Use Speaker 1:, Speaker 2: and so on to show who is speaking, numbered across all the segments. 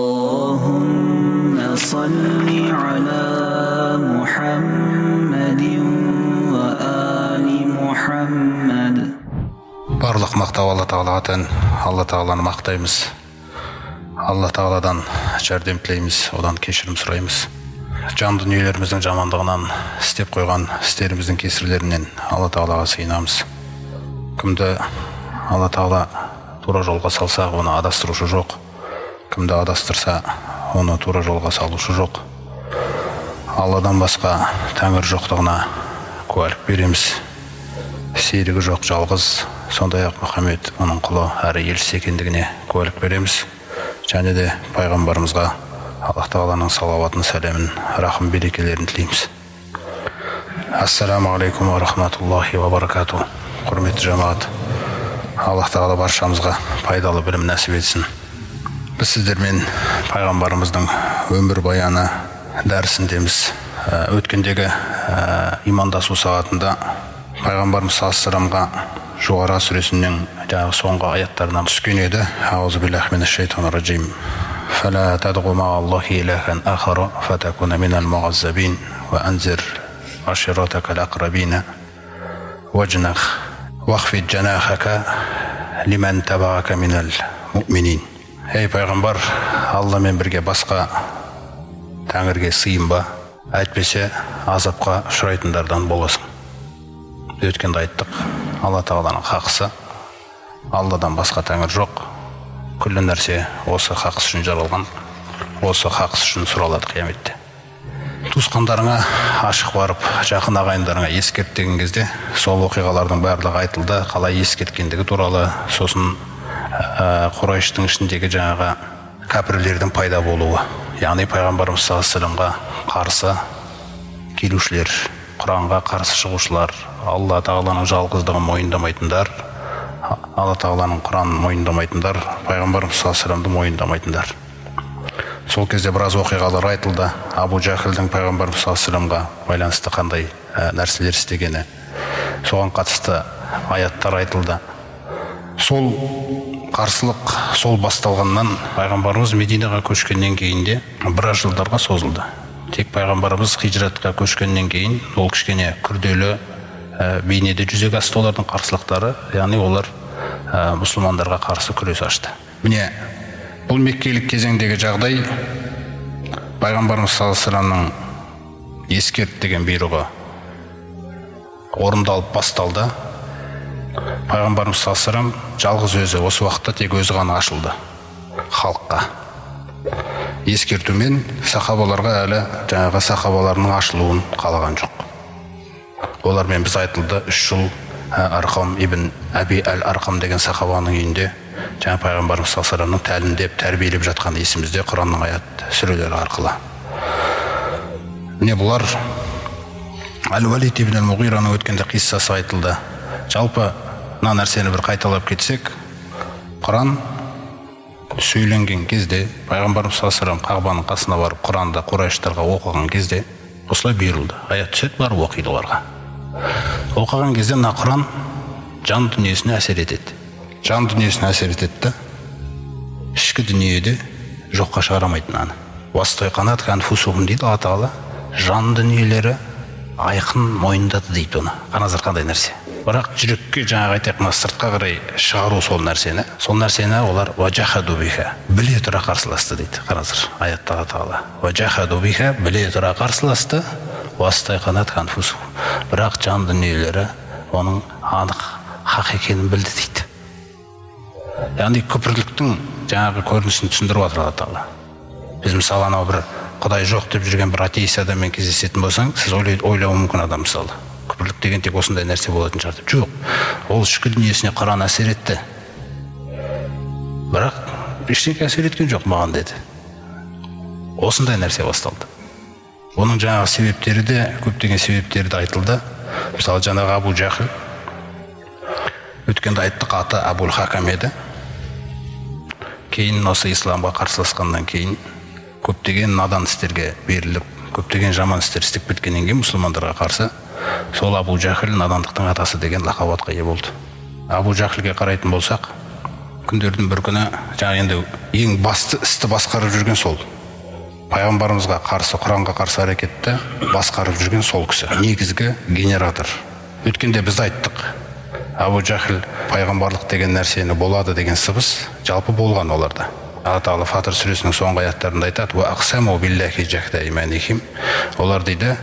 Speaker 1: اللهم صل على محمد وآل محمد.
Speaker 2: Барлық мақтау Алла Тағалаға тән. Алла Тағаланы мақтаймыз. Алла Тағаладан жәрдем тілейміз, одан кешірім сұраймыз. Жан дүниелеріміздің жамандығынан, істеп қойған істеріміздің кесірлерінен Алла Тағалаға сыйынамыз. Кімді Алла Тағала тура жолға салса, оны адастырушы жоқ. Кімді адастырса, оны тура жолға салушы жоқ. Алладан басқа тәңір жоқтығына куәлік береміз. Серігі жоқ жалғыз, сондай-ақ Мұхаммед оның құлы әрі елшісі екендігіне куәлік береміз. Және де пайғамбарымызға Аллах Тағаланың салауатын, сәлемін, рахым берекелерін тілейміз. Ассаламу алейкум ва рахматуллахи ва баракату. Құрметті жамағат, Аллах Тағала баршамызға пайдалы білім нәсіп етсін. Біз сіздермен пайғамбарымыздың өмір баяны дәрісіндеміз. Өткендегі имандасу сағатында пайғамбарымыз саллаллаху Жуара сүресінің соңғы аяттарынан түскен еді. Аузу биллахи минаш шайтанир раджим. Фала тадғу мааллахи илахан ахара фатакуна минал муғаззабин ва анзир аширатакал ақрабина ваджнах вахфид жанахака лиман табаака минал муъминин. Ей пайғамбар, Алламен бірге басқа тәңірге сыйынба, әйтпесе азапқа ұшырайтындардан боласың. Өткенде айттық, Алла Тағаланың хақысы, Алладан басқа тәңір жоқ. Күллі нәрсе осы хақысы үшін жаралған, осы хақысы үшін сұралады қияметте. Туысқандарыңа ашық барып, жақын ағайындарыңа ескерт деген кезде, сол оқиғалардың барлығы айтылды, қалай ескерткендігі туралы, сосын Құрайыштың ішіндегі жаңағы кәпірлердің пайда болуы, яғни пайғамбарымыз саллаллаху қарсы келушілер, Құранға қарсы шығушылар, Алла Тағаланың жалғыздығын мойындамайтындар, Алла Тағаланың Құранын мойындамайтындар, пайғамбарымыз саллаллаху мойындамайтындар. Сол кезде біраз оқиғалар айтылды. Абу Жахилдің пайғамбарымыз саллаллаху байланысты қандай нәрселер істегені, соған қатысты аяттар айтылды. Сол қарсылық сол басталғаннан пайғамбарымыз Мединаға көшкеннен кейін де біраз жылдарға созылды. Тек пайғамбарымыз хижратқа көшкеннен кейін ол кішкене күрделі бейнеде жүзеге асты олардың қарсылықтары, яғни олар мұсылмандарға қарсы күрес ашты. Міне бұл меккелік кезеңдегі жағдай пайғамбарымыз саллаллаху ескерт деген бұйрығы орындалып басталды. Пайғамбарымыз саллаллаху жалғыз өзі осы уақытта тек өзі ғана ашылды халыққа. Ескертумен сахабаларға әлі жаңағы сахабаларының ашылуын қалаған жоқ. Олармен біз айтылды 3 жыл Арқам ибн Әби әл-Арқам деген сахабаның үйінде жаңа пайғамбарымыз саллаллаху тәлімдеп, тәрбиелеп жатқан есімізде Құранның аят сүрелері арқылы. Міне бұлар Әл-Валид ибн әл-Муғираның өткенде қиссасы айтылды. Жалпы мына нәрсені бір қайталап кетсек, Құран сөйленген кезде, пайғамбарымыз саллаллаху Қағбаның қасына барып Құранды Құрайыштарға оқыған кезде осылай бұйырылды. Аят түседі, барып оқиды оларға. Оқыған кезде мына Құран жан дүниесіне әсер етеді. Жан дүниесіне әсер етеді, ішкі дүниеде жоққа шығарамайды мынаны. Вастойқанат канфусухум дейді Алла Тағала, жан дүниелері айқын мойындады дейді оны. Қараңыздар қандай нәрсе. Бірақ жүрекке жаңағы айтайық, сыртқа қарай шығару сол нәрсені олар ваджахаду биха, біле тұра қарсыласты дейді. Қараңыздар, аятта Алла Тағала ваджахаду биха, біле тұра қарсыласты, вастойқанат канфусухум, бірақ жан дүниелері оның анық хақ екенін білді дейді. Яғни күпірліктің жаңағы көрінісін түсіндіріп отыр Алла Тағала. Біз мысалы анау бір Құдай жоқ деп жүрген бір атеист адаммен кездесетін болсаң, сіз ойлауы мүмкін адам мысалы. Күпірлік деген тек осындай нәрсе болатын шығар деп. Жоқ, ол ішкі дүниесіне Құран әсер етті. Бірақ ештеңе әсер еткен жоқ маған деді. Осындай нәрсе басталды. Оның жаңағы себептері де, көптеген себептері де айтылды. Мысалы жаңағы Абу Жахил, өткенде айттық, аты Абул Хакам еді. Кейін осы исламға қарсыласқаннан кейін көптеген надан істерге беріліп, көптеген жаман істер істеп кеткеннен кейін мұсылмандарға қарсы сол Абу Жахил надандықтың атасы деген лақап ие болды. Абу Жахилге қарайтын болсақ, күндердің бір күні жаңа енді ең басты істі басқарып жүрген сол. Пайғамбарымызға қарсы, Құранға қарсы әрекетті басқарып жүрген сол кісі. Негізгі генератор. Өткенде біз айттық. Абу Жахил пайғамбарлық деген нәрсені болады деген сыбыс жалпы болған оларда. Алла Тағала Фатыр сүресінің соңғы аяттарында айтады: "Ва aqsamu billahi jahda imanihim". Олар дейді,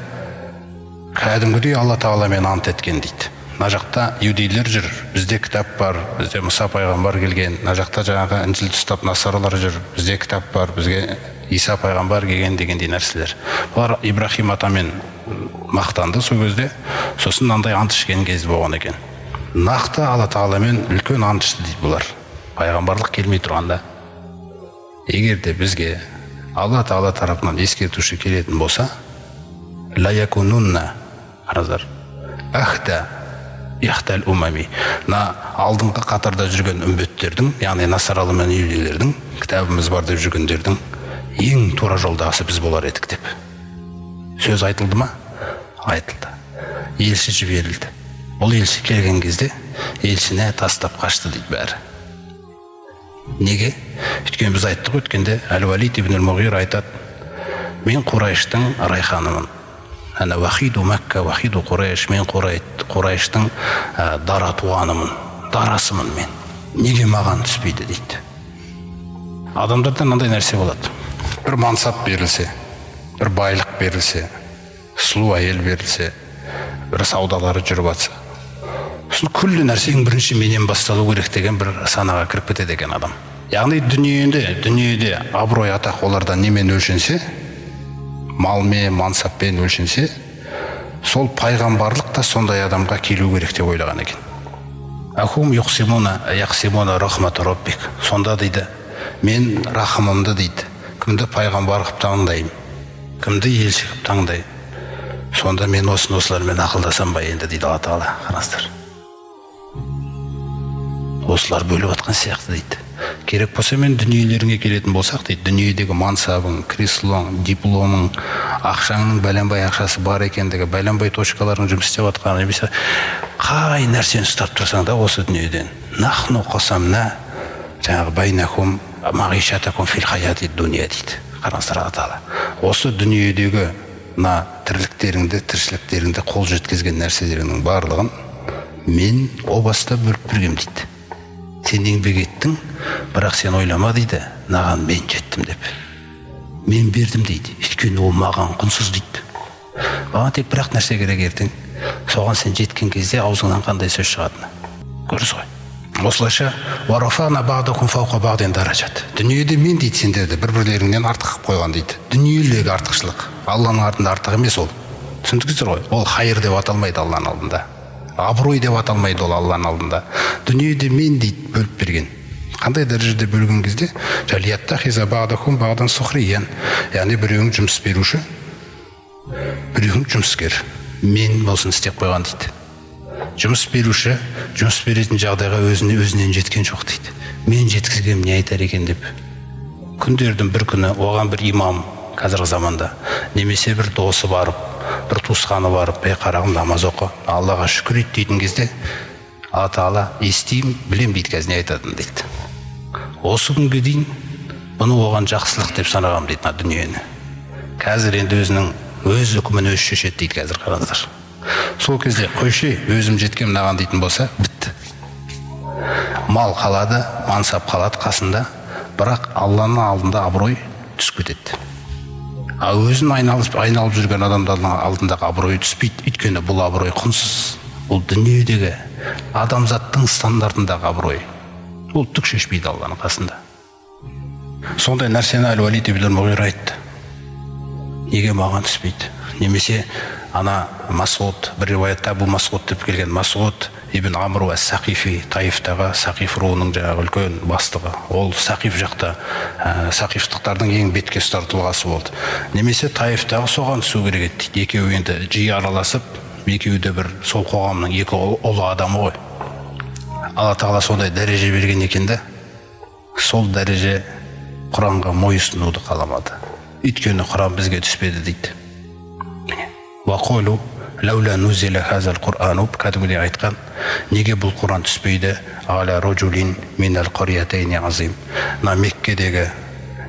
Speaker 2: кәдімгідей Алла Тағаламен ант еткен дейді. Мына жақта иудейлер жүр, бізде кітап бар, бізде Мұса пайғамбар келген, мына жақта жаңағы Інжілді ұстап насаралар жүр, бізде кітап бар, бізге Иса пайғамбар келген дегендей нәрселер. Бұлар Ибрахим атамен мақтанды сол кезде, сосын мынандай ант ішкен кез болған екен. Нақты Алла Тағаламен үлкен ант ішті дейді бұлар. Пайғамбарлық келмей тұрғанда. Егер де бізге Алла Тағала тарапынан ескертуші келетін болса, ла якунунна аразар ахда яхтал умами. На алдыңғы қатарда жүрген үмбеттердің, яғни насаралы мен иудейлердің, кітабымыз бар деп жүргендердің ең тура жолдағысы біз болар едік деп. Сөз айтылды ма? Айтылды. Елші жіберілді. Ол елші келген кезде елшіне тастап қашты дейді бәрі. Неге? Өйткені біз айттық өткенде Әл-Валид ибн Ал-Муғир айтады: "Мен Құрайштың райханымын. Ана вахиду Макка, вахиду Құрайш. Мен Құрайштың дара туғанымын, дарасымын мен. Неге маған түспейді?" дейді. Адамдарда мынандай нәрсе болады. Бір мансап берілсе, бір байлық берілсе, сұлу әйел берілсе, бір саудалары жүріп жатса, сосын күллі нәрсенің бірінші менен басталу керек деген бір санаға кіріп кетеді екен адам. Яғни дүниеде абырой атақ олардан немен өлшенсе, малмен, мансаппен өлшенсе, сол пайғамбарлық та сондай адамға келу керек деп ойлаған екен. Ахум яқсимуна рахмат роббик. Сонда дейді, мен рахымымды дейді, кімді пайғамбар қып таңдаймын, кімді елші қып таңдаймын, сонда мен осылармен ақылдасам ба енді дейді Алла Тағала. Қараңыздар, осылар бөліп атқан сияқты дейді. Керек болса мен дүниелеріңе келетін болсақ дейді, дүниедегі мансабың, креслоң, дипломың, ақшаңның бәленбай ақшасы бар екендігі, бәленбай точкалардың жұмыс істеп атқаны, немесе қай нәрсені ұстап тұрсаң да осы дүниеден нахну қосамна жаңағы байнахум мағишатакум фил хаяти дуния дейді. Қараңыздар, Алла Тағала осы дүниедегі мына тірліктеріңді, тіршіліктеріңді қол жеткізген нәрселеріңнің барлығын мен о баста бөліп бергем дейді. Сен еңбек еттің, бірақ сен ойлама дейді, наған мен жеттім деп. Мен бердім дейді, өйткені ол маған құнсыз дейді. Маған тек бірақ нәрсе керек ертең, соған сен жеткен кезде аузыңнан қандай сөз шығатыны көріз ғой. Осылайша варафана бa'дакум фауқа бa'дин даражат. Дүниеде мен дейді сендерді бір-бірлеріңнен артық қойған дейді. Дүниелегі артықшылық Алланың артында артық емес ол. Түсіндіңіздер ғой? Ол хайыр деп аталмайды Алланың алдында. Абырой деп аталмайды ол Алланың алдында. Дүниеде мен дейді бөліп берген. Қандай дәрежеде бөлген кезде жалияттахиза бa'дакум бa'дан сухриян. Яғни біреуің жұмыс беруші, біреуің жұмыскер. Мен болсын істеп қойған дейді. Жұмыс беруші жұмыс беретін жағдайға өзінен жеткен жоқ дейді. Мен жеткізгем не айтар екен деп. Күндердің бір күні оған бір имам қазіргі заманда, немесе бір досы барып, бір туысқаны барып, қарағым намаз оқы, Аллаға шүкір ет дейтін кезде, Алла Тағала естеймін, білем дейді, қазір не айтатын дейді. Осы күнге дейін бұны оған жақсылық деп санағам дейді дүниені. Қазір енді өзінің өз үкімін өзі шешеді дейді. Қазір қараңыздар. Сол кезде қойшы өзім жеткем мынаған дейтін болса, бітті. Мал қалады, мансап қалады қасында, бірақ Алланың алдында абырой түсіп кетеді. Өзін айналып жүрген адамдардың алдындағы абырой түспейді. Өйткені бұл абырой құнсыз. Бұл дүниедегі адамзаттың стандартындағы абырой. Ол түк шешпейді Алланың қасында. Сондай нәрсені Әл-Валид ибн Ал-Муғир айтты. Неге маған түспейді? Немесе ана Масуд, бір риwayatта бұл Масуд деп келген Масуд ибн Амр ас-Сақифи, Таифтағы Сақиф руының жаңағы үлкен бастығы. Ол Сақиф жақта сақифтықтардың ең бетке ұстар тұлғасы болды. Немесе Таифтағы соған түсу керек еді. Екеуі енді жиі араласып, екеуі де бір сол қоғамның екі ұлы адамы ғой. Алла Тағала сондай дәреже берген екен де, сол дәреже Құранға мойынсынуды қаламады. Өйткені Құран бізге түспеді дейді. Вақолу лаула нузила хазал Құр'ан кәдімгідей айтқан, неге бұл Құр'ан түспейді аля роджулин минал қариятайни азим, мына Меккедегі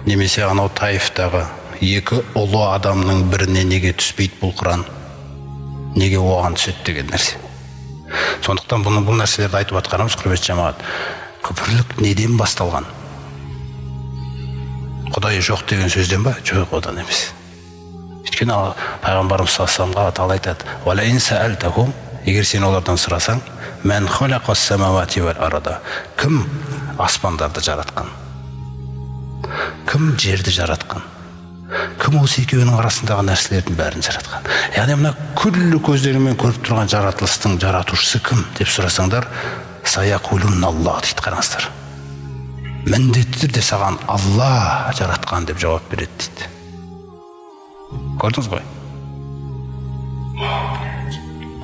Speaker 2: немесе анау Таифтағы екі ұлы адамның біріне неге түспейді бұл Құр'ан, неге оған түседі деген нәрсе. Сондықтан бұл нәрселерді айтып жатқанымыз, құрметті жамағат, күпірлік неден басталған? Құдай жоқ деген сөзден ба? Жоқ, одан емес. Өйткені пайғамбарымыз саллаллаху алейхи ва айтады: "Вала ин саалтахум", егер сен олардан сұрасаң, "Мен халақас самавати вал арда", кім аспандарды жаратқан? Кім жерді жаратқан? Кім осы екеуінің арасындағы нәрселердің бәрін жаратқан? Яғни мына күллі көздерімен көріп тұрған жаратылыстың жаратушысы кім деп сұрасаңдар, саяқулун Аллах дейді. Қараңыздар. Міндетті түрде саған Алла жаратқан деп жауап береді дейді. Көрдіңіз ғой?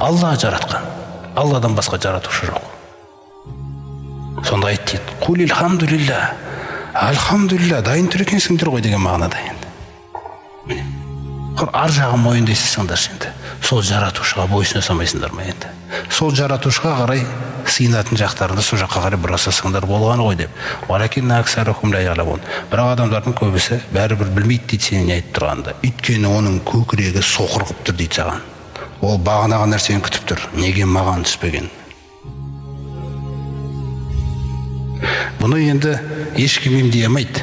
Speaker 2: Алла жаратқан. Алладан басқа жаратушы жоқ. Сонда айт дейді: "Қул илхамдулилля", альхамдулилля, дайын тұр екенсіңдер ғой деген мағынада енді. Ар жағын мойындайсыңдар енді. Сол жаратушыға бойсына салмайсыңдар ма енді? Сол жаратушыға қарай сыйынатын жақтарында сол жаққа қарай бұрасасыңдар болғаны ғой деп. Валакинна аксарухум ла я'ламун. Бірақ адамдардың көбісі бәрібір білмейді дейді сенің айтып тұрғанда. Өйткені оның көкірегі соқыр қылып тұр дейді саған. Ол бағанағы нәрсені күтіп тұр. Неге маған түспеген? Бұны енді ешкім емдей алмайды,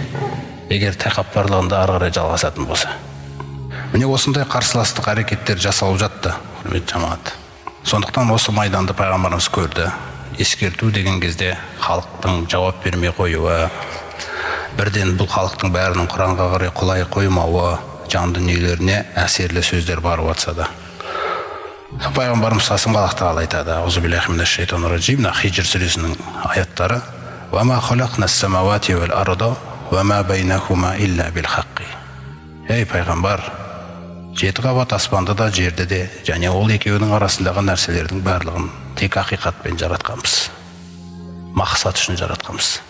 Speaker 2: егер тәкаппарлығында ары қарай жалғасатын болса. Міне осындай қарсыластық әрекеттер жасалып жатты, құрметті жамағат. Сондықтан осы майданды пайғамбарымыз көрді. Ескерту деген кезде халықтың жауап бермей қоюы, бірден бұл халықтың бәрінің Құранға қарай құлай қоймауы, жан дүниелеріне әсерлі сөздер барып жатса да. Пайғамбарымыз саллаллаху алейхи айтады: "Аузу биллахи минаш шайтанир раджим", Хижр сүресінің аяттары: "Ва ма халақнас самавати вал арда ва ма байнахума илля бил хаққи". Ей пайғамбар, жеті қабат аспанды да жерді де, және ол екеуінің арасындағы нәрселердің барлығын тек ақиқатпен жаратқанбыз. Мақсат үшін жаратқанбыз.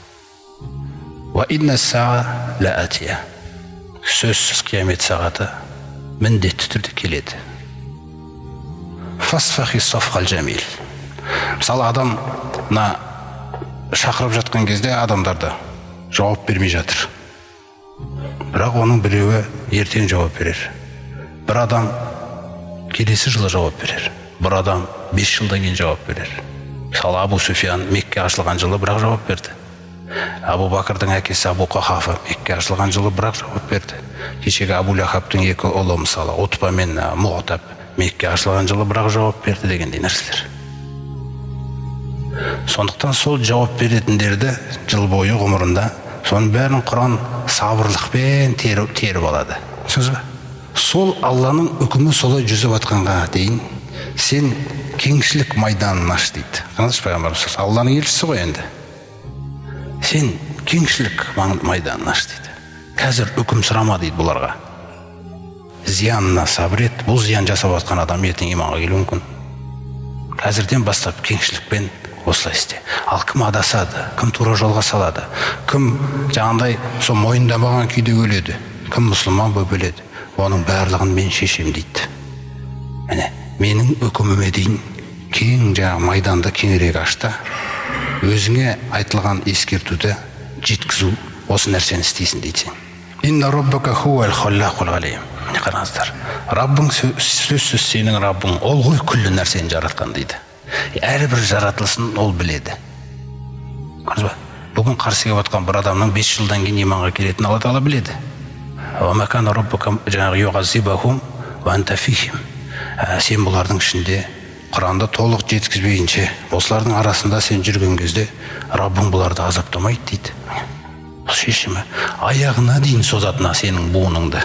Speaker 2: Ва инна саа лаатия. Сөзсіз қиямет сағаты міндетті түрде келеді. Фасфахи сафхал жамил. Мысалы адам шақырып жатқан кезде адамдарды жауап бермей жатыр. Бірақ оның біреуі ертең жауап берер. Бір адам келесі жылы жауап берер. Бір адам 5 жылдан кейін жауап берер. Мысалы Абу Суфиян Мекке ашылған жылы бірақ жауап берді. Абу Бакырдың әкесі Абу Қахафа Мекке ашылған жылы бірақ жауап берді. Кешегі Абу Лахабтың екі ұлы, мысалы Утба мен Муғтаб Мекке ашылған жылы бірақ жауап берді дегендей нәрселер. Сондықтан сол жауап беретіндерді жыл бойы ғұмырында соның бәрін Құран сабырлықпен теріп алады. Түсінесіз бе? Сол Алланың үкімі солай жүзіп атқанға дейін сен кеңшілік майданын аш дейді. Қараңызшы, пайғамбарымыз Алланың елшісі ғой енді. Сен кеңшілік майданын аш дейді. Қазір үкім сұрама дейді бұларға. Зиянына сабыр ет. Бұл зиян жасап атқан адам ертең иманға келуі мүмкін. Қазірден бастап кеңшілікпен осылай істе. Ал кім адасады, кім тура жолға салады, кім жаңағындай сол мойындамаған күйде өледі, кім мұсылман болып өледі, оның барлығын мен шешем дейді. Міне, менің үкіміме дейін кең жаңағы майданды кеңірек ашта, өзіңе айтылған ескертуді жеткізу, осы нәрсені істейсің дейді. Инна роббака хуал халлақул алим. Міне қараңыздар, Раббың сөзсіз сенің Раббың, ол ғой күллі нәрсені жаратқан дейді. Әрбір жаратылысын ол біледі. Көрдіңіз ба? Бүгін қарсы келіп отқан бір адамның 5 жылдан кейін иманға келетінін Алла Тағала біледі. Ва ма кана роббука жаңағы юғаззибахум ва анта фихим. Сен бұлардың ішінде Құранды толық жеткізбейінше, осылардың арасында сен жүрген кезде Раббың бұларды азаптамайды дейді. Бұл шешімі аяғына дейін созатына сенің буыныңды.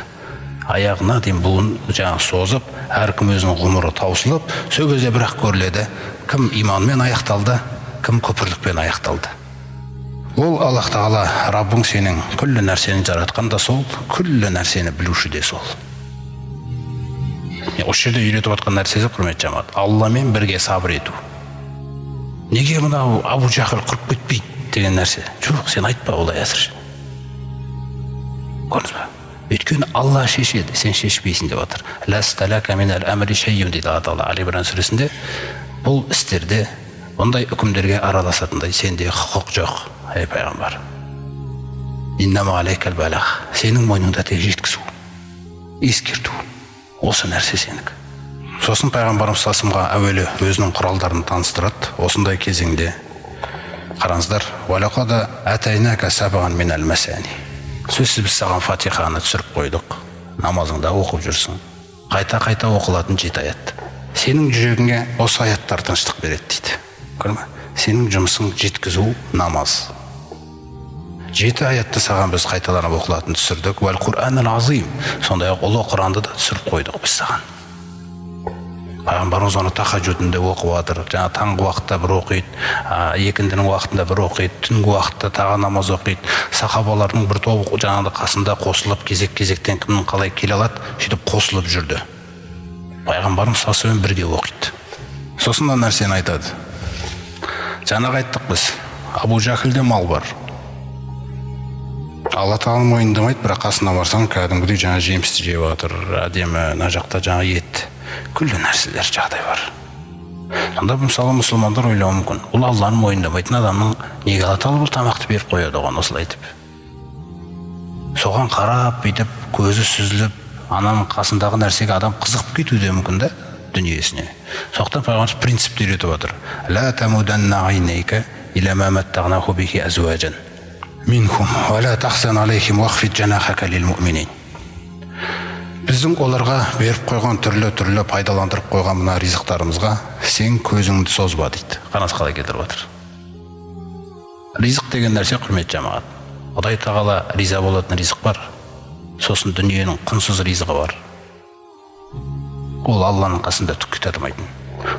Speaker 2: Аяғына дейін буын жаңағы созып, әркім өзінің ғұмыры таусылып, сол кезде бірақ көріледі, кім иманмен аяқталды, кім күпірлікпен аяқталды. Ол Аллах Тағала Раббың сенің күллі нәрсені жаратқан да сол, күллі нәрсені білуші де сол. Осы жерде үйретіп отқан нәрсесі, құрметті жамағат, Алламен бірге сабыр ету. Неге мынау Абу Жахал құрып кетпейді деген нәрсе? Жоқ, сен айтпа олай әзірше. Көрдіңіз бе? Өйткені Алла шешеді, сен шешпейсің деп жатыр. Ласталака минал амри шайюн дейді Алла Али Имран сүресінде. Бұл істерде ондай үкімдерге араласатындай сенде құқық жоқ, ей пайғамбар. Иннама алейкал балағ. Сенің мойныңда тек жеткізу, ескерту. Осы нәрсе сенікі. Сосын пайғамбарымыз салсымға әуелі өзінің құралдарын таныстырады. Осындай кезеңде қараңыздар, валақада атайнака сабаған минал масани. Сөзсіз біз саған Фатиханы түсіріп қойдық. Намазыңда оқып жүрсің. Қайта-қайта оқылатын 7 аят. Сенің жүрегіңе осы аяттар тыныштық береді дейді. Көрме? Сенің жұмысың жеткізу, намаз. 7 аятты саған біз қайталанып оқылатын түсірдік. Вәл Құр'анул азим. Сондай-ақ ұлы Құранды да түсіріп қойдық біз саған. Пайғамбарымыз оны тахаджудында оқып жатыр. Жаңа таңғы уақытта бір оқиды, екіндінің уақытында бір оқиды, түнгі уақытта тағы намаз оқиды. Сахабалардың бір тобы жаңағыда қасында қосылып, кезек-кезектен кімнің қалай келе алады, сөйтіп қосылып жүрді. Пайғамбарымыз сасымен бірге оқиды. Сосын да нәрсені айтады. Жаңағы айттық біз, Абу Жахилде мал бар. Алла тағала мойындамайды, бірақ қасына барсаң, кәдімгідей жаңа жемісті жеп жатыр, әдемі, мына жақта жаңа ет. Күллі нәрселер жағдай бар. Сонда мысалы мұсылмандар ойлауы мүмкін. Бұл Алланы мойындамайтын адамның неге Алла тағала бұл тамақты беріп қояды оған осылай айтып. Соған қарап, бүйтіп, көзі сүзіліп, ананың қасындағы нәрсеге адам қызығып кетуде мүмкін да дүниесіне. Сондықтан пайғамбарымыз принципті үйретіп отыр. Ла тамуданна айнайка иля ма маттағнаху бихи азважан минхум ва ла тахзан алейхим вахфид жанахака лил муъминин. Біздің оларға беріп қойған түрлі пайдаландырып қойған мына ризықтарымызға сен көзіңді созба дейді. Қараңыз қалай келтіріп отыр. Ризық деген нәрсе құрметті жамағат. Құдай тағала риза болатын ризық бар. Сосын дүниенің құнсыз ризығы бар. Ол Алланың қасында түкке татымайтын.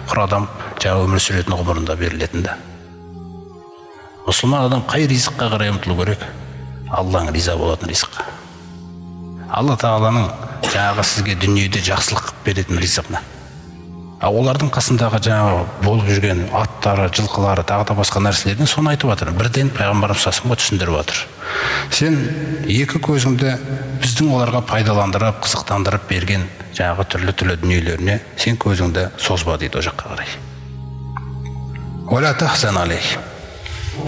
Speaker 2: Құр адам жаңа өмір сүретін ғұмырында берілетін да. Мұсылман адам қай ризыққа қарай ұмтылу керек? Алланың риза болатын ризыққа. Алла тағаланың жаңағы сізге дүниеде жақсылық қып беретін ризығына. Олардың қасындағы жаңағы болып жүрген аттары, жылқылары, тағы да басқа нәрселерден соны айтып жатыр. Бірден пайғамбарымыз сасымға түсіндіріп жатыр. Сен екі көзіңді біздің оларға пайдаландырып, қызықтандырып берген жаңағы түрлі дүниелеріне сен көзіңді созба дейді о жаққа қарай. Уәла тахзан алейх.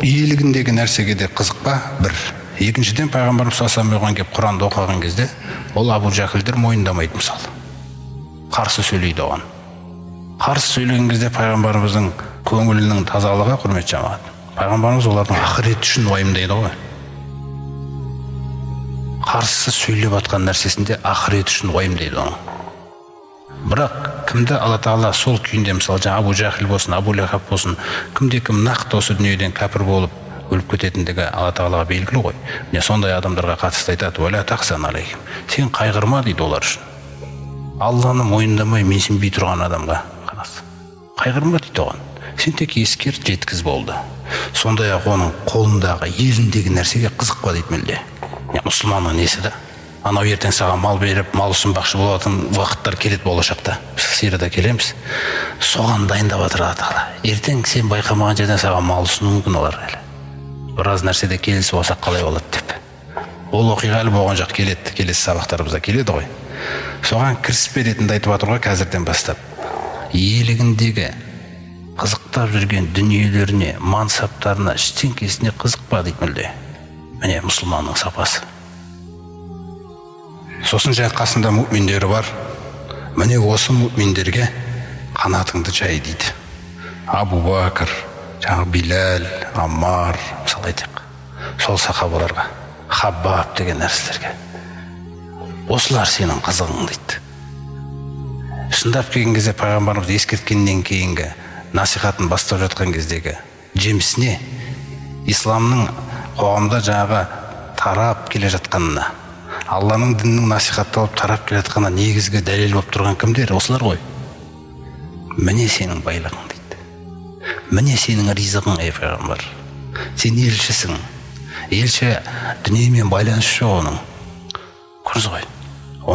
Speaker 2: Иелігіндегі нәрсеге де қызықпа, бір. Екіншіден пайғамбарымыз саллаллаху алейхи келіп Құранды оқыған кезде ол Абу Жахилдер мойындамайды мысалы. Қарсы сөйлейді оған. Қарсы сөйлеген кезде пайғамбарымыздың көңілінің тазалығы құрметті жамағат. Пайғамбарымыз олардың ақырет үшін уайымдайды ғой. Қарсы сөйлеп жатқан нәрсесінде ақырет үшін уайымдайды оны. Бірақ кімді Алла тағала сол күйінде мысалы жаңа Абу Жахил болсын, Абу Лахаб болсын, кімде-кім нақты осы дүниеден кәпір болып өліп кететіндігі Алла тағалаға белгілі ғой. Міне сондай адамдарға қатысты айтады: "Уәла тахзан алейхим." Сен қайғырма дейді олар үшін. Алланы мойындамай менсінбей тұрған адамға қарас. Қайғырма дейді оған. Сен тек ескер, жеткіз болды. Сондай-ақ оның қолындағы, еліндегі нәрсеге қызықпа дейді мүлде. Мұсылманның несі да? Анау ертең саған мал беріп, мал ұсынбақшы болатын уақыттар келеді болашақта. Біз сирада келеміз. Соған дайындап жатыр Алла тағала. Ертең сен байқамаған жерден саған мал ұсынуы мүмкін олар әлі. Біраз нәрседе келісіп алсақ қалай болады деп. Ол оқиға әлі болған жоқ, келеді, келесі сабақтарымызда келеді ғой. Соған кіріспе ретінде айтып жатыр ғой қазірден бастап. Иелігіндегі қызықтап жүрген дүниелеріне, мансаптарына, ештеңкесіне қызықпа дейді мүлде. Міне мұсылманның сапасы. Сосын жаңа қасында мүминдері бар. Міне осы мүминдерге қанатыңды жай дейді. Абу Бакр, жаңа Билал, Аммар, мысалы айтайық. Сол сахабаларға, Хаббаб деген нәрселерге. Осылар сенің қызығың дейді. Шындап келген кезде пайғамбарымыз ескерткеннен кейінгі насихатын бастап жатқан кездегі жемісіне исламның қоғамда жаңағы тарап келе жатқанына, Алланың дінінің насихатталып тарап келе жатқанына негізгі дәлел болып тұрған кімдер? Осылар ғой. Міне сенің байлығың дейді. Міне сенің ризығың, ей пайғамбар. Сен елшісің. Елші дүниемен байланысы жоқ оның. Көрдіңіз ғой,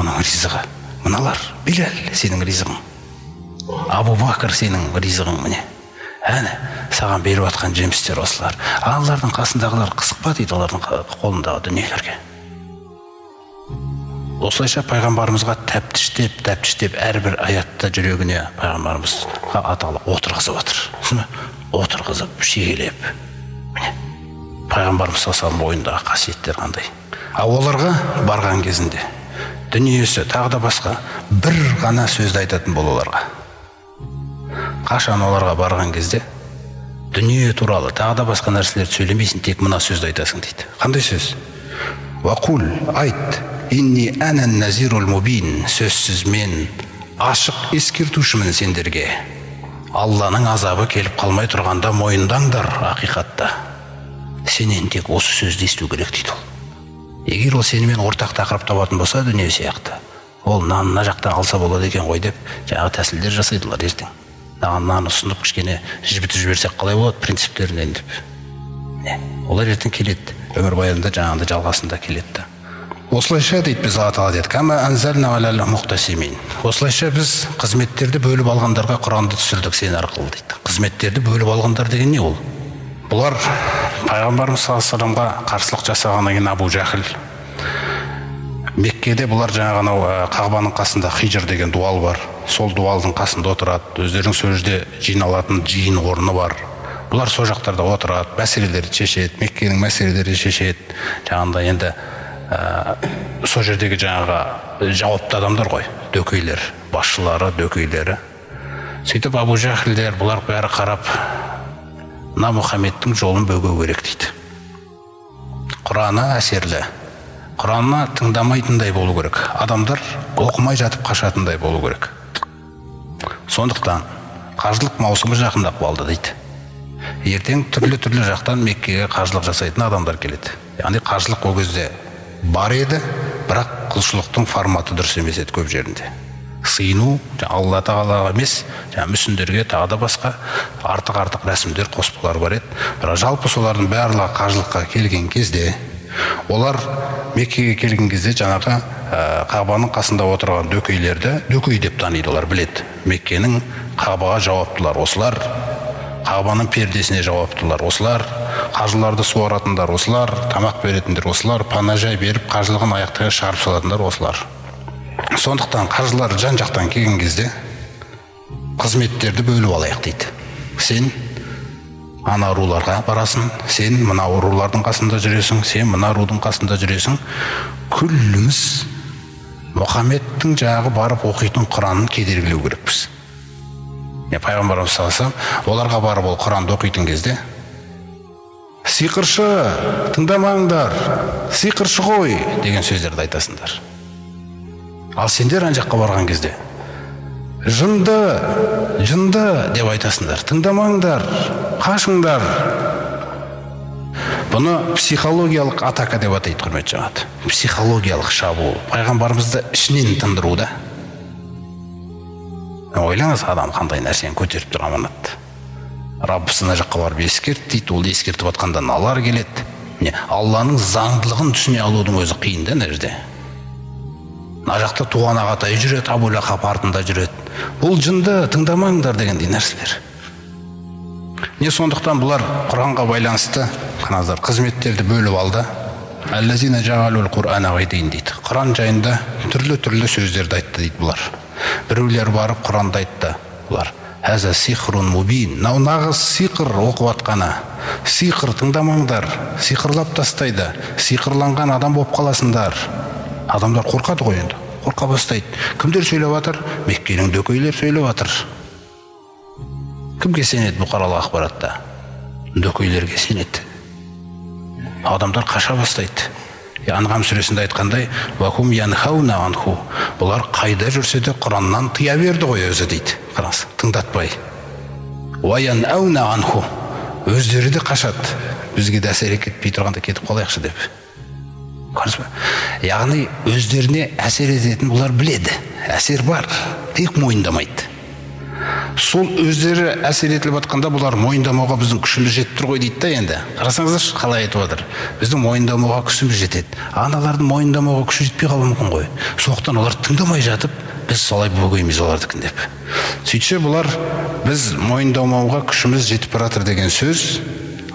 Speaker 2: оның ризығы. Мыналар, Билал, сенің ризығың. Абу Бакр сенің ризығың міне. Әне, саған беріп жатқан жемістер осылар. Аллардың қасындағылар қызықпа дейді олардың қолындағы дүниелерге. Осылайша пайғамбарымызға тәптіштеп әрбір аятта жүрегіне пайғамбарымызға аталы отырғызып жатыр. Отырғызып, шегелеп. Пайғамбарымыз салам бойындағы қасиеттер қандай. Оларға барған кезінде дүниесі тағы да басқа бір ғана сөзді айтатын бол оларға. Қашан оларға барған кезде дүние туралы тағы да басқа нәрселерді сөйлемейсің, тек мына сөзді айтасың дейді. Қандай сөз? Вақул, айт, инни әнән назирул мубин, сөзсіз мен ашық ескертушімін сендерге. Алланың азабы келіп қалмай тұрғанда мойындаңдар ақиқатта. Сенен тек осы сөзді есту керек дейді ол. Егер ол сенімен ортақ тақырып табатын болса, дүние сияқты, ол мына жақтан алса болады екен ғой деп, жаңағы тәсілдер жасайдылар ертең. Наны ұсынып кішкене жібітіп жіберсек қалай болады принциптерінен деп. Олар ертең келеді, өмірбаянында жаңағында жалғасында келеді. Осылайша дейді біз Алла Тағала деді, кама анзална алал мухтасимин. Осылайша біз қызметтерді бөліп алғандарға Құранды түсірдік сен арқылы дейді. Қызметтерді бөліп алғандар деген не ол? Бұлар пайғамбарымыз саллаллаху алейхи вассаламға қарсылық жасағаннан кейін Абу Жахил Меккеде бұлар жаңағы Қағбаның қасында Хижр деген дуал бар. Сол дуалдың қасында отырады. Өздерінің сол жерде жиналатын жиын орны бар. Бұлар сол жақтарда отырады, мәселелерді шешеді, Меккенің мәселелерді шешеді. Жаңағында енді сол жердегі жаңағы жауапты адамдар ғой, дөкейлер, басшылары, дөкейлері. Сөйтіп Абу Жахилдер бұлар бәрі қарап, мына Мұхаммедтің жолын бөгеу керек дейді. Құраны әсерлі, Құранны тыңдамайтындай болу керек. Адамдар оқымай жатып қашатындай болу керек. Сондықтан қажылық маусымы жақындап қалды дейді. Ертең түрлі жақтан Меккеге қажылық жасайтын адамдар келеді. Яғни қажылық ол кезде бар еді, бірақ құлшылықтың форматы дұрыс емес еді көп жерінде. Сыйыну Алла Тағалаға емес, мүсіндерге тағы да басқа артық рәсімдер қоспалар бар еді. Бірақ жалпы солардың барлығы қажылыққа келген кезде, олар Меккеге келген кезде жаңағы Қағбаның қасында отырған дөкейлерді дөкей деп таниды, олар біледі. Меккенің Қағбаға жауаптылар осылар, Қағбаның пердесіне жауаптылар осылар, қажыларды суаратындар осылар, тамақ беретіндер осылар, панажай беріп қажылығын аяқтыға шығарып салатындар осылар. Сондықтан қажылар жан-жақтан келген кезде қызметтерді бөліп алайық дейді. Сен ана руларға барасың, сен мына рулардың қасында жүресің, сен мына рудың қасында жүресің. Күлліміз Мұхаммедтің жағы барып оқитын Құранын кедергілеу керекпіз. Пайғамбарымыз саллаллаху алейхи вассалам оларға барып ол Құранды оқитын кезде сиқыршы, тыңдамаңдар, сиқыршы ғой деген сөздерді айтасыңдар. Ал сендер ана жаққа барған кезде жынды деп айтасыңдар, тыңдамаңдар, қашыңдар. Бұны психологиялық атака деп атайды, құрметті жамағат. Психологиялық шабуыл. Пайғамбарымызды ішінен тындыру да. Ойлаңыз, адам қандай нәрсені көтеріп тұрған аманатты. Раббысына жаққа барып ескерт дейді, ол ескертіп атқанда налар келеді. Алланың заңдылығын түсіне алудың өзі қиын да мына жерде. Мына жақта туған ағатай жүреді, Абу Лахаб артында жүреді. Бұл жынды, тыңдамаңдар дегендей нәрселер. Сондықтан бұлар Құранға байланысты қызметтерді бөліп алды. Әллазина жағалул Құр'ана ғайдейін дейді. Құран жайында түрлі сөздерді айтты дейді бұлар. Біреулер барып Құранды айтты бұлар. Әза сихрун мубин. Нағыз сиқыр оқып атқаны. Сиқыр тыңдамаңдар, сиқырлап тастайды. Сиқырланған адам болып қаласыңдар. Адамдар қорқады ғой енді. Қорқа бастайды. Кімдер сөйлеп жатыр? Меккенің дөкейлер сөйлеп жатыр. Кімге сенеді бұқаралық ақпаратта? Дөкейлерге сенеді. Адамдар қаша бастайды. Анғам сүресінде айтқандай, вахум янхауна анху. Бұлар қайда жүрсе де Құраннан тыя берді ғой өзі дейді. Қараңыз, тыңдатпай. Ваян ауна анху. Өздері де қашады. Бізге де әсер етпей тұрғанда кетіп қалайықшы деп. Яғни өздеріне әсер ететін бұлар біледі. Әсер бар, тек мойындамайды. Сол өздері әсер етіліп атқанда бұлар мойындамауға біздің күшіміз жетіп тұр ғой дейді да енді. Қарасаңыздаршы, қалай айтып отыр. Біздің мойындамауға күшіміз жетеді. Аналардың мойындамауға күші жетпей қалуы мүмкін ғой. Сондықтан олар тыңдамай жатып, біз солай бөгейміз олардыкін деп. Сөйтсе бұлар біз мойындамауға күшіміз жетіп баратыр деген сөз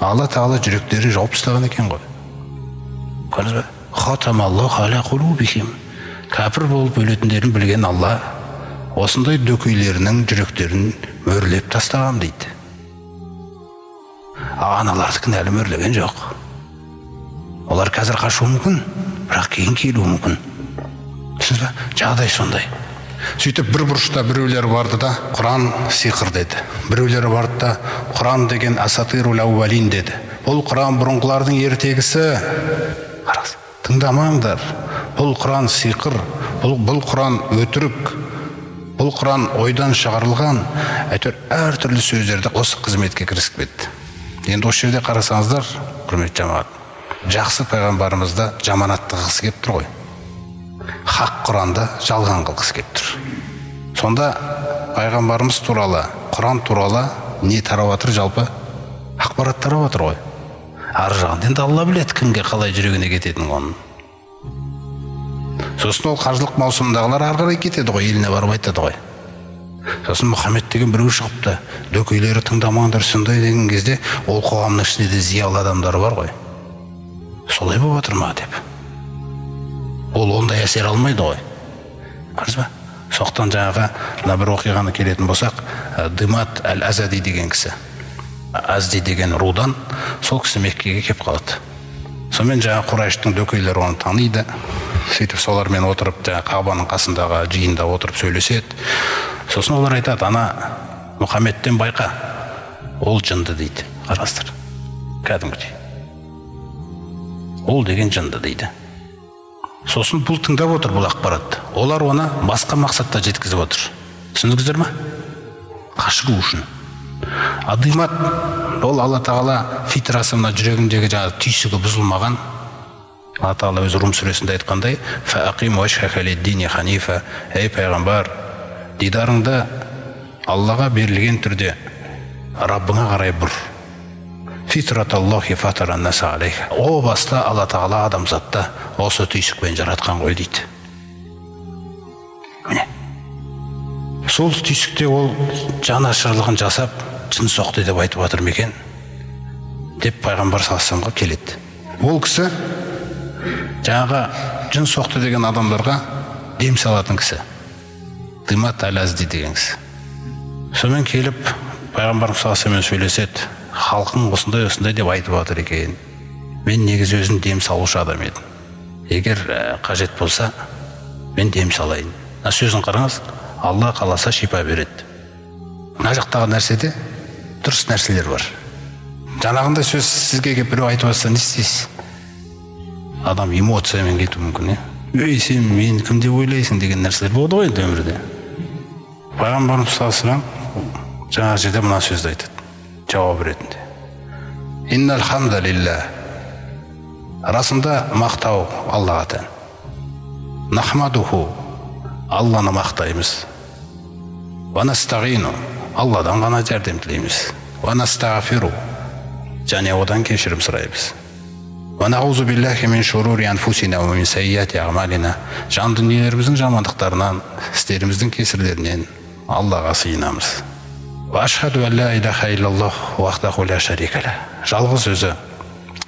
Speaker 2: Алла Тағала жүректерін жауып тастаған екен ғой. Көрдіңіз бе? Хатамаллаху аля қулубихим. Кәпір болып өлетіндерін білген Алла осындай дөкейлерінің жүректерін мөрлеп тастағам дейді. Аналардікін әлі мөрлеген жоқ. Олар қазір қашуы мүмкін, бірақ кейін келуі мүмкін. Түсінсіз бе? Жағдай сондай. Сөйтіп бір бұрышта біреулер барды да Құран сиқыр деді. Біреулер барды да Құран деген асатирул аувалин деді. Бұл Құран бұрынғылардың ертегісі. Қараңыз, тыңдамаңдар. Бұл Құран сиқыр, бұл Құран өтірік, бұл Құран ойдан шығарылған. Әйтеуір әртүрлі сөздерді осы қызметке кірісіп кетті. Енді осы жерде қарасаңыздар, құрметті жамағат, жақсы пайғамбарымызды жаманатты қылғысы келіп тұр ғой. Хақ Құранды жалған қылғысы келіп тұр. Сонда пайғамбарымыз туралы, Құран туралы не тарап жатыр, жалпы ақпарат тарап жатыр ғой. Ар жағында енді Алла біледі кімге қалай жүрегіне кететінін оның. Сосын ол қажылық маусымындағылар ары қарай кетеді ғой, еліне барып айтады ғой. Сосын Мұхаммед деген біреу шығыпты, дөкейлері тыңдамаңдар сондай деген кезде, ол қоғамның ішінде де зиялы адамдар бар ғой. Солай болып жатыр ма деп. Ол ондай әсер алмайды ғой. Көрдіңіз бе? Соқтан жаңағы мына бір оқиғаны келетін болсақ, Димат әл-Азади деген кісі, Азди деген рудан, сол кісі Меккеге келіп қалады. Сонымен жаңағы Құрайштың дөкейлері оны таниды. Сөйтіп солармен отырып, Кағбаның қасындағы жиында отырып сөйлеседі. Сосын олар айтады, ана Мұхаммедтен байқа, ол жынды дейді. Қарастыр, кәдімгідей. Ол деген жынды дейді. Сосын бұл тыңдап отыр бұл ақпаратты. Олар оны басқа мақсатта жеткізіп отыр. Түсіндіңіздер ме? Қашыру үшін. Димат, ол Алла Тағала фитрасы, мына жүрегіндегі жаңағы түйсігі бұзылмаған. Алла Тағала өз Рум сүресінде айтқандай, «Фәақим уәжхәка лиддини ханифа», ей пайғамбар, дидарыңды Аллаға берілген түрде Раббыңа қарай бұр. Фитраталлахи фатаран наса алейха. О баста Алла Тағала адамзатта осы түйсікпен жаратқан ғой дейді. Міне. Сол түйсікте ол жанашырлығын жасап, жын соқты деп айтып жатыр ма екен? Деп пайғамбар саллаллаху алейхи келеді. Ол кісі жаңағы жын соқты деген адамдарға дем салатын кісі. Димат әл-Азди деген кісі. Сонымен келіп пайғамбар саллаллаху алейхи сөйлеседі. Халқың осындай деп айтып жатыр екен. Мен негізі өзім дем салушы адам едім. Егер қажет болса, мен дем салайын. Сөзін қараңыз, Алла қаласа шипа береді. Мына жақтағы нәрседе дұрыс нәрселер бар. Жаңағындай сөз сізге келіп біреу айтып жатса, не істейсіз? Адам эмоциямен кетуі мүмкін, ей, сен мен кім деп ойлайсың деген нәрселер болады ғой енді өмірде. Пайғамбарымыз саллаллаху алейхи жаңа жерде мына сөзді айтады. Жауап ретінде. Иннал хамдалилла. Расында мақтау Аллаға тән. Нахмадуху. Алланы мақтаймыз. Ва настағину. Алладан ғана жәрдем тілейміз. Ва настағфиру. Және одан кешірім сұраймыз. Ва наузу биллахи мин шурури анфусина ва мин сайяти аъмалина. Жан дүниелеріміздің жамандықтарынан, істеріміздің кесірлерінен Аллаға сыйынамыз. Ашхаду алла илаха иллаллах вахдаху ла шарика ла. Жалғыз өзі,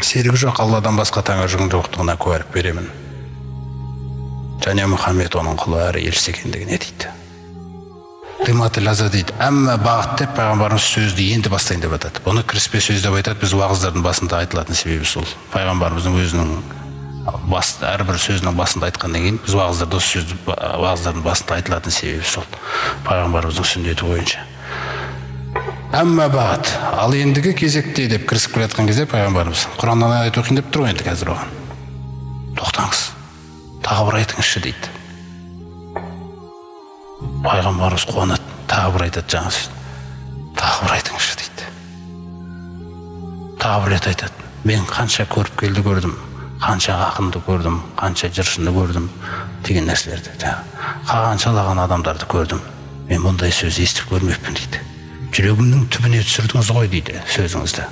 Speaker 2: серігі жоқ Алладан басқа тәңір жоқтығына куәлік беремін. Және Мұхаммед оның құлы әрі елшісі екендігіне дейді. Димат әл-Азади дейді. Әмма бағыт деп пайғамбарымыз сөзді енді бастайын деп айтады. Бұны кіріспе сөз деп айтады. Біз уағыздардың басында айтылатын себебі сол. Пайғамбарымыздың өзінің әрбір сөзінің басында айтқаннан кейін біз уағыздардың басында айтылатын себебі сол. Пайғамбарымыздың сүннеті бойынша. Әмма бағыт, ал ендігі кезекте деп кірісіп келе жатқан кезде пайғамбарымыз Құраннан аят оқиын деп тұр енді қазір оған. Тоқтаңыз, тағы бір айтыңызшы дейді. Пайғамбарымыз қуанады, тағы бір айтады жаңа сөз. Тағы бір айтыңызшы дейді. Тағы бір рет айтады. Мен қанша көріп келді көрдім, қанша ақынды көрдім, қанша жыршыны көрдім деген нәрселерді. Қаншалаған адамдарды көрдім. Мен бұндай сөз естіп көрмеппін дейді. Жүрегімнің түбіне түсірдіңіз ғой дейді сөзіңізді.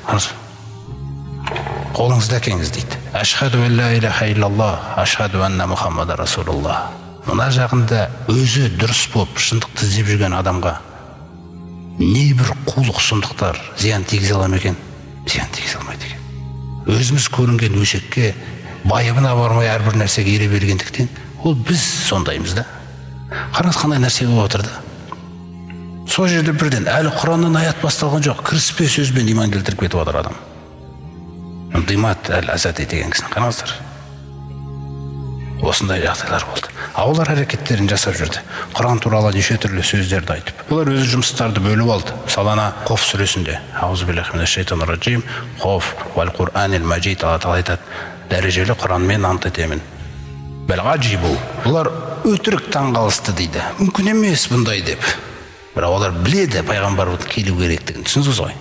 Speaker 2: Қолыңызды әкеңіз дейді. Ашхаду алла илаха иллаллах, ашхаду анна Мұхаммад расулуллах. Мына жағында өзі дұрыс болып шындықты іздеп жүрген адамға не бір қулық сұмдықтар зиян тигізе ала ма екен? Зиян тигізе алмайды екен. Өзіміз көрінген өсекке байыбына бармай әрбір нәрсеге ере бергендіктен Ол біз сондаймыз да. Қараңыз қандай нәрсе болып отыр да. Сол жерде бірден әлі Құраннан аят басталған жоқ, кіріспе сөзбен иман келтіріп кетіп отыр адам. Димат әл-Азади деген кісіні қараңыздар. Осындай жағдайлар болды. Олар әрекеттерін жасап жүрді. Құран туралы неше түрлі сөздерді айтып. Олар өзі жұмыстарды бөліп алды. Мысалы Қоф сүресінде, аузубиллахи минаш-шайтанир-раджим, Қоф вал Құр'анил Маджид, Алла тағала айтады, дәрежелі Құранмен ант етемін. Бәл-ғаджибу. Олар өтірік таңғалысты дейді. Мүмкін емес бұндай деп. Бірақ олар біледі пайғамбар келу керектігін. Түсіндіңіз ғой?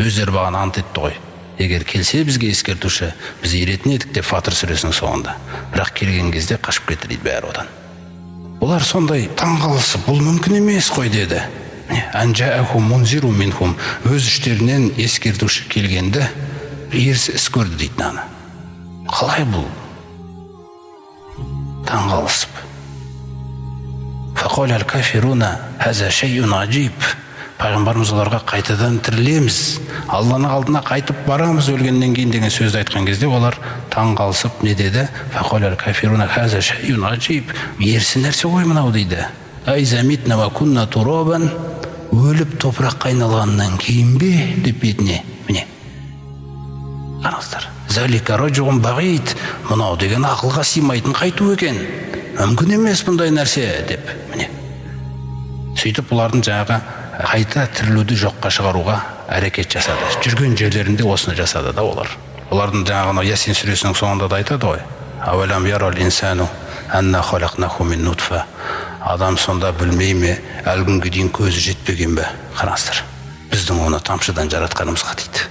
Speaker 2: Өздері баған ант етті ғой. Егер келсе бізге ескертуші, біз еретін едік деп Фатыр сүресінің соңында. Бірақ келген кезде қашып кетті дейді бәрі одан. Олар сондай таңғалысып, бұл мүмкін емес қой деді. Анжаахум мунзиру минхум, өз іштерінен ескертуші келгенде ерсі іс көрді дейді наны. Қалай бұл? Таңғалысып. Фақол әл-кафируна хаза шейун ажиб. Пайғамбарымыз оларға қайтадан тірілеміз, Алланың алдына қайтып барамыз өлгеннен кейін деген сөзді айтқан кезде олар таңғалысып не деді? Фақол әл-кафируна хаза шейун ажиб. Ерсі нәрсе ғой мынау дейді. Айзамитна ва кунна туробан, өліп топыраққа айналғаннан кейін бе деп бетіне. Міне. Қараңыздар. Залика раджуғын бағид. Мынау деген ақылға сыймайтын қайту екен. Мүмкін емес бұндай нәрсе деп. Міне. Сөйтіп бұлардың жаңағы қайта тірілуді жоққа шығаруға әрекет жасады. Жүрген жерлерінде осыны жасады да олар. Олардың жаңағы Ясин сүресінің соңында да айтады ғой. Авалам ярал инсану анна халақнаху мин нутфа. Адам сонда білмей ме, әлгінге дейін көзі жетпеген бе? Қараңыздар. Біздің оны тамшыдан жаратқанымызға дейді.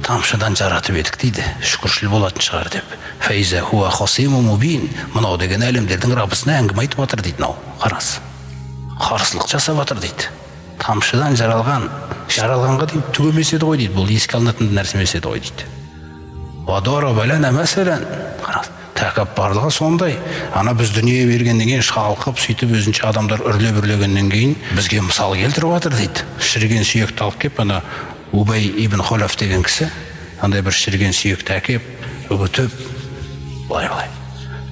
Speaker 2: Тамшыдан жаратып едік дейді. Шүкіршіл болатын шығар деп. Файза хуа хасиму мубин. Мынау деген әлемдердің Раббысына әңгіме айтып отыр дейді мынау. Қараңыз. Қарсылық жасап отыр дейді. Тамшыдан жаралғанға дейін түгемес еді ғой дейді. Бұл еске алынатын нәрсе емес еді ғой дейді. Вадора балана мәселен. Қараңыз. Тәкаппарлығы сондай. Ана біз дүние бергеннен кейін шалқып, сөйтіп өзінше адамдар үрлеп-үрлегеннен кейін бізге мысал келтіріп отыр дейді. Шіріген сүйекті алып кеп, ана Убай ибн Холаф деген кісі, андай бір шіріген сүйекті әкеп, үгітіп, былай.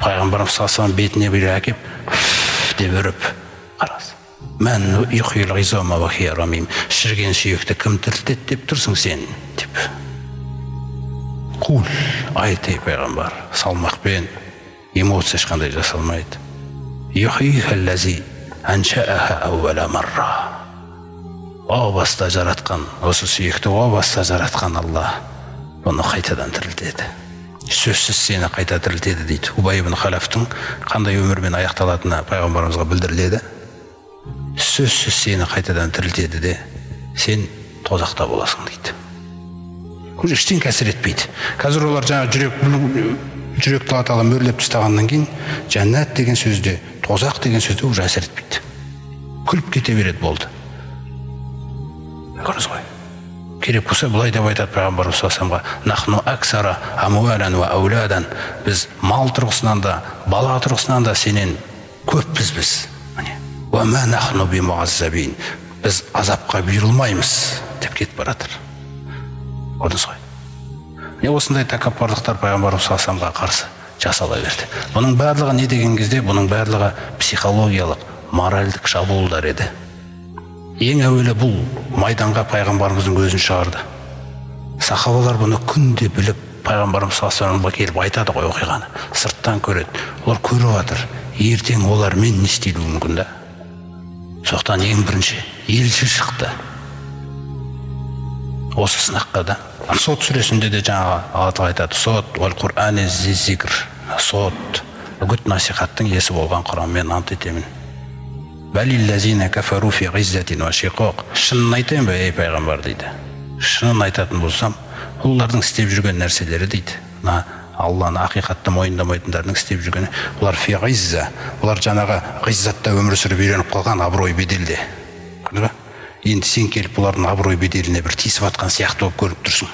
Speaker 2: Пайғамбарымыз салсам бетіне бір әкеп, деп үріп, қарас. Мән юхил ғизама ва хия рамим. Шіріген сүйекті кім тірілтеді деп тұрсың сен, деп. Құл, айтай пайғамбар, салмақпен, эмоция ешқандай жасалмайды. Юхихаллази аншааха аувала марра. О баста жаратқан, осы сүйекті о баста жаратқан Алла оны қайтадан тірілтеді. Сөзсіз сені қайта тірілтеді дейді. Убай ибн Халафтың қандай өмірмен аяқталатыны пайғамбарымызға білдіріледі. Сөзсіз сені қайтадан тірілтеді де сен тозақта боласың дейді. Уже ештен кәсір етпейді. Қазір олар жаңа жүректі атала мөрлеп тастағаннан кейін жәннат деген сөзде, тозақ деген сөзде уже әсер етпейді. Күліп кете береді болды. Көріңіз ғой. Керек болса былай деп айтады пайғамбарымыз салсамға: нахну аксара амуалан ва ауладан. Біз мал тұрғысынан да, бала тұрғысынан да сенен көппіз біз. Ва ма нахну би муаззабин. Біз азапқа бұйырылмаймыз деп кетіп баратыр. Көрдіңіз ғой. Не осындай тәкаппарлықтар пайғамбарымыз салсамға қарсы жасала берді. Бұның барлығы не деген кезде, бұның барлығы психологиялық, моральдық шабуылдар еді. Ең әуелі бұл майданға пайғамбарымыздың өзін шығарды. Сахабалар бұны күнде біліп, пайғамбарымыз салсамға келіп айтады ғой оқиғаны. Сырттан көреді. Олар көріп жатыр. Ертең олар мен не істеуі мүмкін да. Соқтан ең бірінші елші шықты. Осы сынаққа да. Сот сүресінде де жаңа Алла айтады: сот вал Құр'ани зикр. Сот үгіт насихаттың иесі болған Құранмен ант етемін. Бәлиллазина кафару фи ғиззатин ва шиқоқ. Шынын айтайын ба, ей пайғамбар дейді. Шынын айтатын болсам, олардың істеп жүрген нәрселері дейді. Алланы ақиқатты мойындамайтындардың істеп жүргені, олар фи ғизза. Олар жаңағы ғиззатта өмір сүріп үйреніп қалған абырой беделде. Көрдіңіз ба? Енді сен келіп бұлардың абырой беделіне бір тиісіп атқан сияқты болып көріп тұрсың.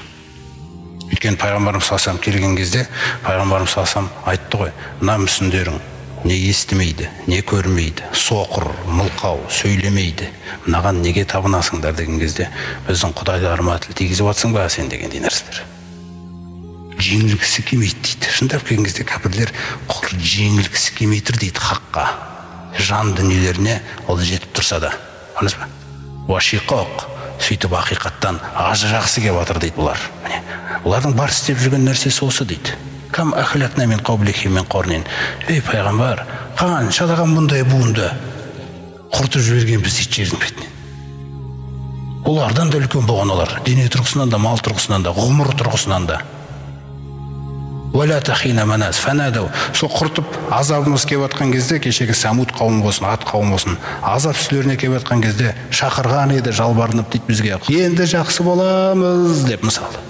Speaker 2: Өйткені пайғамбарымыз салсам келген кезде, пайғамбарымыз салсам айтты ғой: мына мүсіндерің не естімейді, не көрмейді, соқыр, мылқау, сөйлемейді. Мынаған неге табынасыңдар деген кезде, біздің құдайларыма тіл тигізіп атсың ба сен дегендей нәрселер. жеңілгісі келмейді дейді. Шындап келген кезде кәпірлер құр жеңілгісі келмей тұр дейді хаққа. Жан дүниелеріне ол жетіп тұрса да. Аныз ба? Уашиқоқ. Сөйтіп ақиқаттан ажырағысы келіп жатыр дейді бұлар. Міне, бұлардың бар істеп жүрген нәрсесі осы дейді. Кам ахлакна мин қаблихим мин қорнин. Ей пайғамбар, қаншалаған бұндай буынды құртып жіберген біз ит жердің бетінен. Олардан да үлкен болған олар. Дене тұрғысынан да, мал тұрғысынан да, ғұмыр тұрғысынан да. Уәлә тахина манас фанадау. Сол құртып азабымыз келіп жатқан кезде, кешегі Самуд қауым болсын, Ат қауым болсын, азап үстілеріне келіп жатқан кезде шақырған еді, жалбарынып дейді бізге. Енді жақсы боламыз деп мысалы.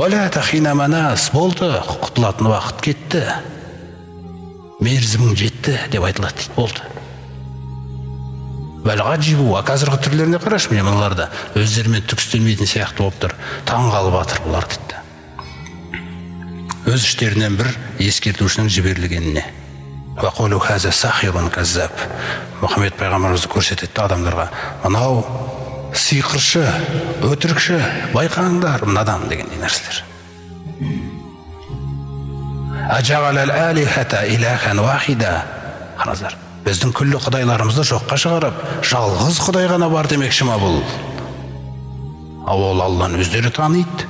Speaker 2: Уәлә тахина манас, болды, құтылатын уақыт кетті. Мерзімің жетті деп айтылады дейді, болды. Бәлғаджибу, қазіргі түрлеріне қарашы, міне мыналарда өздерімен түк істелмейтін сияқты болып тұр. Таң қалып жатыр бұлар дейді. Өз іштерінен бір ескертушінің жіберілгеніне. Вақолу хаза сахирун каззаб. Мұхаммед пайғамбарымызды көрсетеді адамдарға. Мынау сиқыршы, өтірікші, байқаңдар, мынадан дегендей нәрселер. Ажағалал алихата илахан вахида. Қараңыздар. Біздің күллі құдайларымызды жоққа шығарып, жалғыз құдай ғана бар демекші ма бұл? Ол Алланы өздері таниды.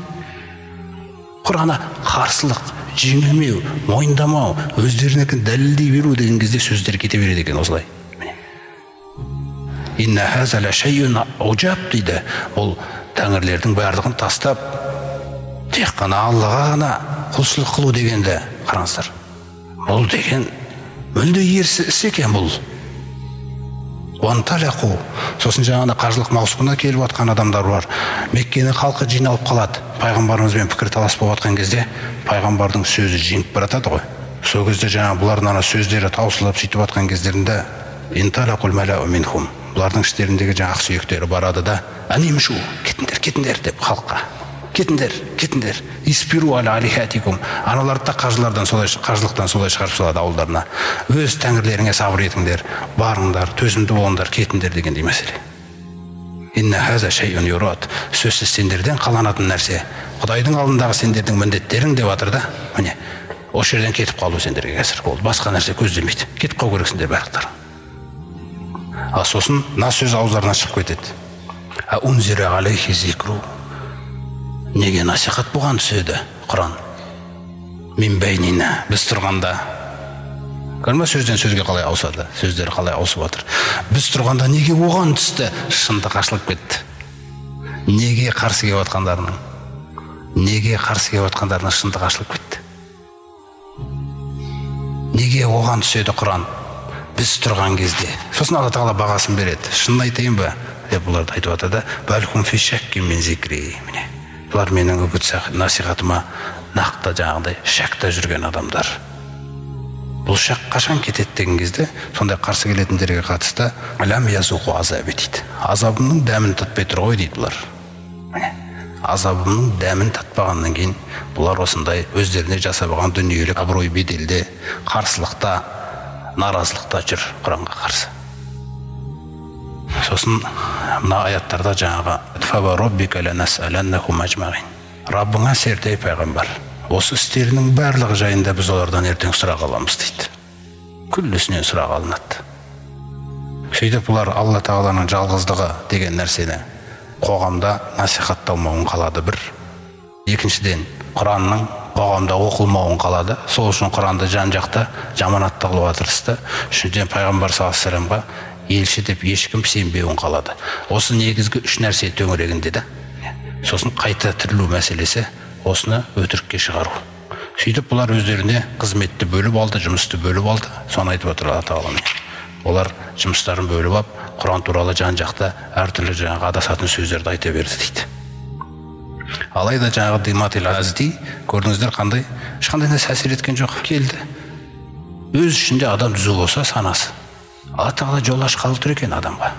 Speaker 2: Құрана қарсылық, жеңілмеу, мойындамау, өздерінікін дәлелдей беру деген кезде сөздер кете береді екен осылай. Инна хазала шайюн ұжап дейді. Ол тәңірлердің барлығын тастап, тек қана Аллаға ғана құлшылық қылу дегенді қараңыздар. Бұл деген мүлде ерсі іс екен бұл. Уанталақу. Сосын жаңағына қажылық маусымына келіп атқан адамдар бар. Меккені халқы жиналып қалады. Пайғамбарымызбен пікір талас болып атқан кезде пайғамбардың сөзі жеңіп баратады ғой. Сол кезде жаңа бұлардың сөздері таусылып сөйтіп атқан кездерінде инталақул малау минхум. Бұлардың іштеріндегі жаңа ақсүйектері барады да, әнемішу, кетіндер деп халыққа. Кетіндер. Испиру аля алихатикум. Аналарды да қажылықтан солай шығарып салады ауылдарына. Өз тәңірлеріңе сабыр етіңдер, барыңдар, төзімді болыңдар, кетіндер дегендей мәселе. Инна хаза шайюн юрат. Сөзсіз сендерден қаланатын нәрсе. Құдайдың алдындағы сендердің міндеттерің деп жатыр да. Міне, осы жерден кетіп қалу сендерге қазір болды. Басқа нәрсе көзделмейді. Кетіп қалу керексіңдер барлықтар. Ал сосын мына сөз ауыздарынан шығып кетеді. Унзира алейхи зикру. Неге насихат болған түседі Құран? Мин бәйнина, біз тұрғанда. Көрме сөзден сөзге қалай ауысады, сөздері қалай ауысып жатыр. Біз тұрғанда неге оған түсті? Шындық ашылып кетті. Неге қарсы келіп жатқандарының шындық ашылып кетті. Неге оған түседі Құран? Біз тұрған кезде. Сосын Алла Тағала бағасын береді. Шынын айтайын ба? Деп бұларды айтып жатады. Бәлкум фи шаккин мин зикри. Міне. Бұлар менің үгіт насихатыма нақты жаңағыдай шакта жүрген адамдар. Бұл шак қашан кетеді деген кезде сондай қарсы келетіндерге қатысты алам язуқу азаби дейді. Азабымның дәмін татпай тұр ғой дейді бұлар. Азабымның дәмін татпағаннан кейін бұлар осындай өздеріне жасап алған дүниелік абырой беделде, қарсылықта, наразылықта жүр Құранға қарсы. Сосын мына аяттарда жаңағы фаба роббика ланасаланнахум ажмаин. Раббыңа сертей пайғамбар. Осы істерінің барлығы жайында біз олардан ертең сұрақ аламыз дейді. Күллісінен сұрақ алынады. Сөйтіп бұлар Алла Тағаланың жалғыздығы деген нәрсені қоғамда насихатталмауын қалады бір. Екіншіден, Құранның қоғамда оқылмауын қалады. Сол үшін Құранды жан-жақта жаманатты қылуға тырысты. Үшіншіден, пайғамбар саллаллаху алейхи ва салламға елші деп ешкім сенбеуін қалады. Осы негізгі үш нәрсе төңірегінде де. Сосын қайта тірілу мәселесі, осыны өтірікке шығару. Сөйтіп бұлар өздеріне қызметті бөліп алды, жұмысты бөліп алды. Соны айтып отыр Алла Тағала. Олар жұмыстарын бөліп алып, Құран туралы жан-жақта әртүрлі жаңағы адасатын сөздерді айта берді дейді. Алайда жаңағы Диматил Азди, көрдіңіздер қандай? Ешқандай нәрсе әсер еткен жоқ. Келді. Өз ішінде адам түзу болса санасы. Алла Тағала жол ашқалы тұр екен адамға.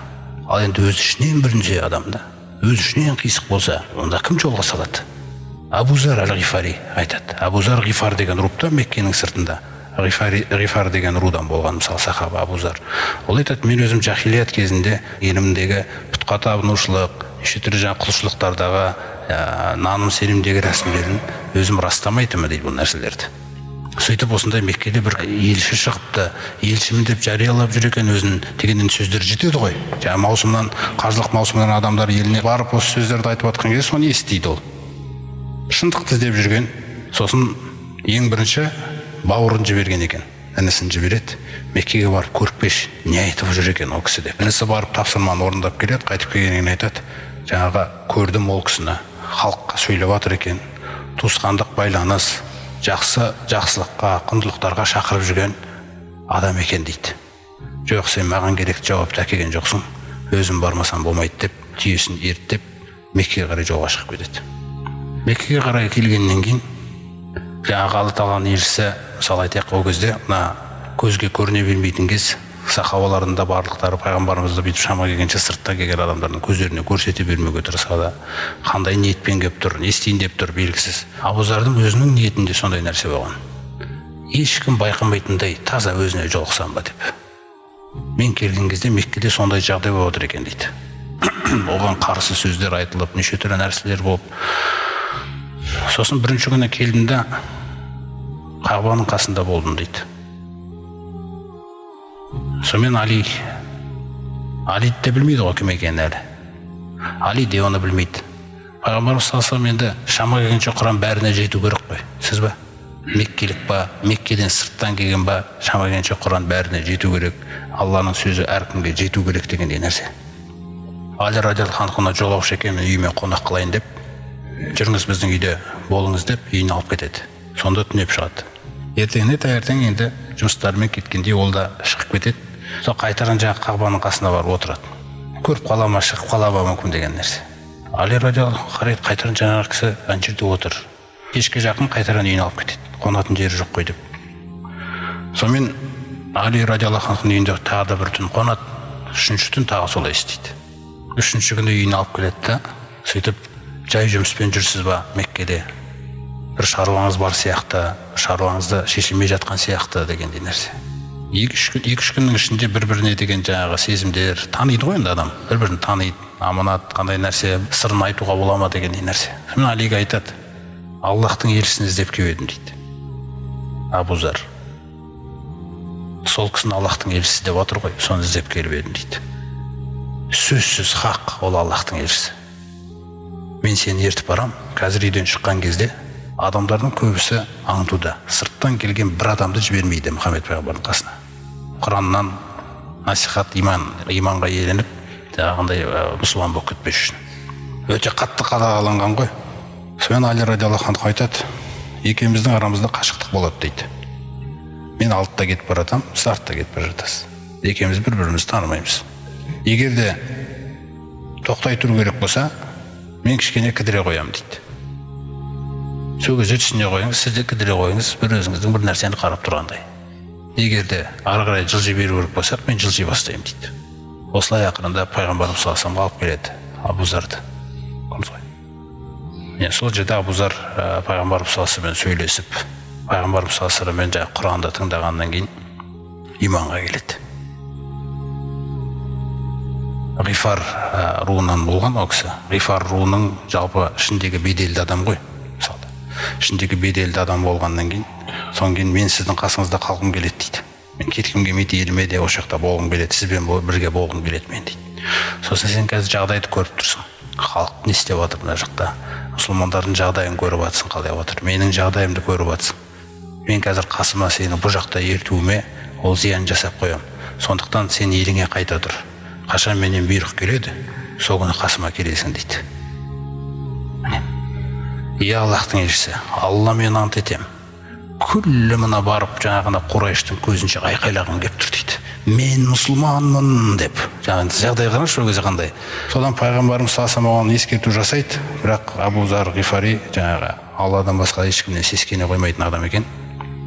Speaker 2: Ал енді өз ішінен бірінші адамда, өз ішінен қисық болса, онда кім жолға салады? Абу Зар Ал-Ғифари айтады. Абу Зар Ғифар деген рупта Меккенің сыртында. Ғифар деген рудан болған мысалы сахаба Абу Зар. Ол айтады, мен өзім жахилият кезінде елімдегі пұтқа табынушылық, неше түрлі жаңа құлшылықтардағы наным сенімдегі рәсімдерін өзім растамайтынмын дейді бұл нәрселерді. Сөйтіп осындай Меккеде бір елші шығыпты, елшімін деп жариялап жүр екен, өзінің дегеннен сөздер жетеді ғой. Жаңа маусымнан, қажылық маусымынан адамдар еліне барып осы сөздерді айтып жатқан кезде соны естиді ол. Шындықты іздеп жүрген, сосын ең бірінші бауырын жіберген екен. Інісін жібереді, Меккеге барып көріппеш, не айтып жүр екен ол кісі деп. Інісі барып тапсырманы орындап келеді, қайтып келгеннен айтады, жаңағы көрдім ол кісіні, халыққа сөйлеп жатыр екен, туысқандық байланыс, жақсылыққа, құндылықтарға шақырып жүрген адам екен дейді. Жоқ, сен маған керекті жауапты әкелген жоқсың, өзім бармасам болмайды деп, түйесін ерттеп, Меккеге қарай жолға шығып кетеді. Меккеге қарай келгеннен кейін жаңағы Алла Тағаланың елшісі, мысалы айтайық, ол кезде мына көзге көріне бермейтін кез, сахабаларында барлықтары пайғамбарымызды бүйтіп шамға келгенше сыртта келген адамдардың көздеріне көрсете бермеуге тырысады. Қандай ниетпен келіп тұр, не істейін деп тұр, белгісіз. Абу Зардың өзінің ниетінде сондай нәрсе болған. Ешкім байқамайтындай таза өзіне жолықсам ба деп. Мен келген кезде Меккеде сондай жағдай болып отыр екен дейді. Оған қарсы сөздер айтылып, неше түрлі нәрселер болып. Сосын бірінші күні келдім де Қағбаның қасында болдым дейді. Сонымен Али де білмейді ғой кім екенін әлі. Али де оны білмейді. Пайғамбарымыз саллаллаху алейхи ва саллям енді шамға келгенше Құран бәріне жету керек қой. Сіз ба? Меккелік па, Меккеден сырттан келген ба, шамға келгенше Құран бәріне жету керек. Алланың сөзі әркімге жету керек дегендей нәрсе. Али радиаллаху анхуны жолаушы екен, мен үйіме қонақ қылайын деп, жүріңіз біздің үйде болыңыз деп, үйіне алып кетеді. Сонда түнеп шығады. Ертеңіне таңертең енді жұмыстарымен кеткенде ол да шығып кетеді. Сол қайтарған жаңағы Қағбаның қасына барып отырады. Көріп қала ма, шығып қала ма мүмкін деген нәрсе. Али радиаллаху қарайды, қайтарған жаңағы кісі ана жерде отыр. Кешке жақын қайтарған үйіне алып кетеді. Қонатын жері жоқ қой деп. Сонымен Али радиаллаху анхуның үйінде тағы да бір түн қонады. Үшінші түн тағы солай істейді. Үшінші күні үйіне алып келеді да, сөйтіп жай жұмыспен жүрсіз ба Меккеде? Бір шаруаңыз бар сияқты, шаруаңызды шешілмей жатқан сияқты дегендей нәрсе. Екі-үш күннің ішінде бір-біріне деген жаңағы сезімдер, таниды ғой енді адам, бір-бірін таниды, аманат, қандай нәрсе, сырын айтуға бола ма дегендей нәрсе. Сонымен Алиге айтады, Аллахтың елшісін іздеп келіп едім дейді. Абу Зар. Сол кісіні Аллахтың елшісі деп отыр ғой, соны іздеп келіп едім дейді. Сөзсіз хақ, ол Аллахтың елшісі. Мен сені ертіп барам, қазір үйден шыққан кезде адамдардың көбісі аңдуда. Сырттан келген бір адамды жібермейді Мұхаммед пайғамбардың қасына. Құраннан насихат, иманға еленіп, жаңағындай мұсылман болып кетпес үшін. Өте қатты қадағаланған ғой. Сонымен Али радиаллаху анху айтады, екеуміздің арамызда қашықтық болады дейді. Мен алтта кетіп бара жатам, сіз артта кетіп бара жатасыз. Екеуміз бір-бірімізді танымаймыз. Егер де тоқтай тұру керек болса, мен кішкене кідіре қоямын дейді. Сол кезде түсіне қойыңыз, сіз де кідіре қойыңыз, бір өзіңіздің бір нәрсені қарап тұрғандай. Егер де ары қарай жылжи беру керек болсақ, мен жылжи бастаймын дейді. Осылай ақырында пайғамбарымыз саллаллаху алейхи ва саллям алып келеді Абу Зарды. Сол жерде Абу Зар пайғамбарымыз саллаллаху алейхи ва салляммен сөйлесіп, пайғамбарымыз саллаллаху алейхи ва салляммен жаңағы Құранды тыңдағаннан кейін иманға келеді. Ғифар руынан болған ол кісі. Ғифар руының жалпы ішіндегі беделді адам ғой. Ішіндегі беделді адам болғаннан кейін, соң кейін мен сіздің қасыңызда қалғым келеді дейді. Мен кеткім келмейді, еліме де осы жақта болғым келеді, сізбен бірге болғым келеді мен дейді. Сосын сен қазір жағдайды көріп тұрсың. Халық не істеп жатыр мына жақта? Мұсылмандардың жағдайын көріп жатсың, қалай жатыр? Менің жағдайымды көріп жатсың. Мен қазір қасыма сені бұл жақта ертуіме ол зиян жасап қоямын. Сондықтан сен еліңе қайта тұр. Қашан менен бұйрық келеді, сол күні қасыма келесің дейді. Я Аллахтың елшісі, Алла мен ант етем, күллі мына барып жаңағына Құрайыштың көзінше айқайлағым кеп тұр дейді. Мен мұсылманмын деп. Жағдай қарашы ол кезде қандай. Содан пайғамбарымыз саллаллаху алейхи ва саллям оған ескерту жасайды, бірақ Абу Зар Ғифари жаңағы Алладан басқа ешкімнен сескене қоймайтын адам екен.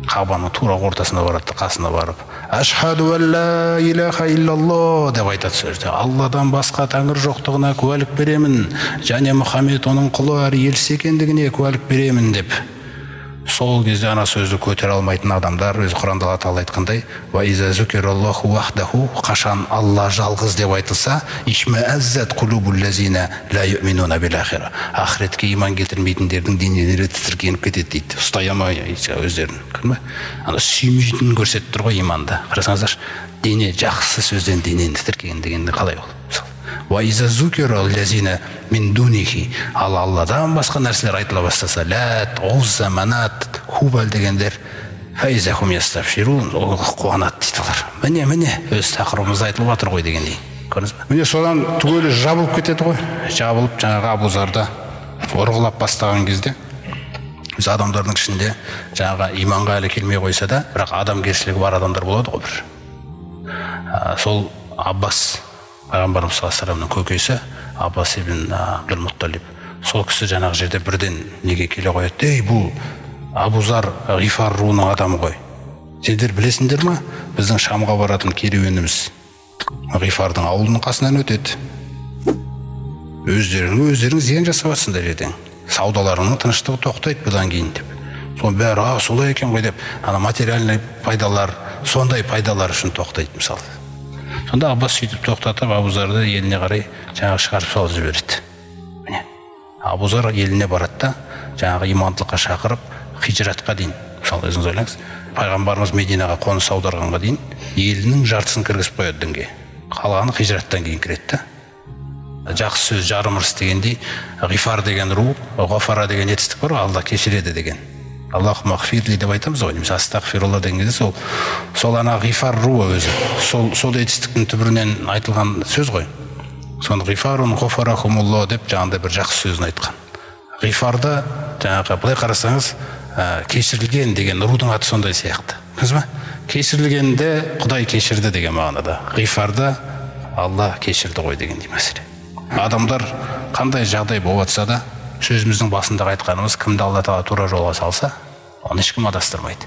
Speaker 2: Қағбаның тура ортасына барады, қасына барып, ашхаду ан ла илаха иллаллах деп айтады сөзде. Алладан басқа тәңір жоқтығына куәлік беремін, және Мұхаммед оның құлы әрі елшісі екендігіне куәлік беремін деп. сол кезде ана сөзді көтере алмайтын адамдар, өзі Құранда Алла Тағала айтқандай, ва иза зукираллаху вахдаху, қашан Алла жалғыз деп айтылса, ишмааззат қулубул лазина ла юъминуна бил ахира. Ақыретке иман келтірмейтіндердің денелері тітіркеніп кетеді дейді. Ұстай алмай өздерін. Көрме? Ана сүймейтінін көрсетіп тұр ғой иманда. Қарасаңыздаршы, дене жақсы сөзден денені тітіркеген дегенде қалай ол? Ва иза зукирал лазина мин дунихи, Алладан басқа нәрселер айтыла бастаса, лат, узза, манат, хубал дегендер, файзахум ястабширун, ол қуанады дейді олар. Міне, өз тақырыбымызда айтылып жатыр ғой дегендей. Көрдіңіз бе? Міне содан түгелі жабылып кетеді ғой. Жабылып жаңағы Абузарда ұрғылап бастаған кезде, біз адамдардың ішінде жаңағы иманға әлі келмей қойса да, бірақ адамгершілігі бар адамдар болады ғой бір. Сол Аббас Пайғамбарымыз саллаллаху алейхи ва саллямның көкесі Аббас ибн Абдул-Мутталиб. Сол кісі жаңағы жерде бірден неге келе қояды. Ей, бұл Абузар Ғифар руының адамы ғой. Сендер білесіңдер ма? Біздің Шамға баратын керуеніміз Ғифардың ауылының қасынан өтеді. Өздерің зиян жасап жатсыңдар ертең. Саудаларының тыныштығы тоқтайды бұдан кейін деп. Соның бәрі, солай екен ғой деп, ана материальный пайдалар, сондай пайдалар үшін тоқтайды мысалы. Сонда Аббас сөйтіп тоқтатып, Абузарды еліне қарай жаңағы шығарып салып жібереді. Міне, Абузар еліне барады да, жаңағы имандылыққа шақырып, хижратқа дейін, мысалы өзіңіз ойлаңыз, Пайғамбарымыз Мединаға қоныс аударғанға дейін елінің жартысын кіргізіп қояды дінге. Қалғаны хижраттан кейін кіреді. Жақсы сөз жарым ырыс дегендей, Ғифар деген ру, Ғафара деген етістік бар, Алла кешіреді деген. Аллаху мағфирли деп айтамыз ғой, немесе астағфирулла деген кезде сол ана Ғифар руы өзі, сол етістіктің түбірінен айтылған сөз ғой. Соны Ғифарун ғафарахумулло деп жаңағыдай бір жақсы сөзін айтқан. Ғифарды жаңағы былай қарасаңыз, кешірілген деген рудың аты сондай сияқты. Көрдіңіз бе? Кешірілгенде Құдай кешірді деген мағынада. Ғифарды Алла кешірді ғой дегендей мәселе. Адамдар қандай жағдай болып жатса да, сөзіміздің басындағы айтқанымыз, кімді Алла Тағала тура жолға салса, оны ешкім адастырмайды.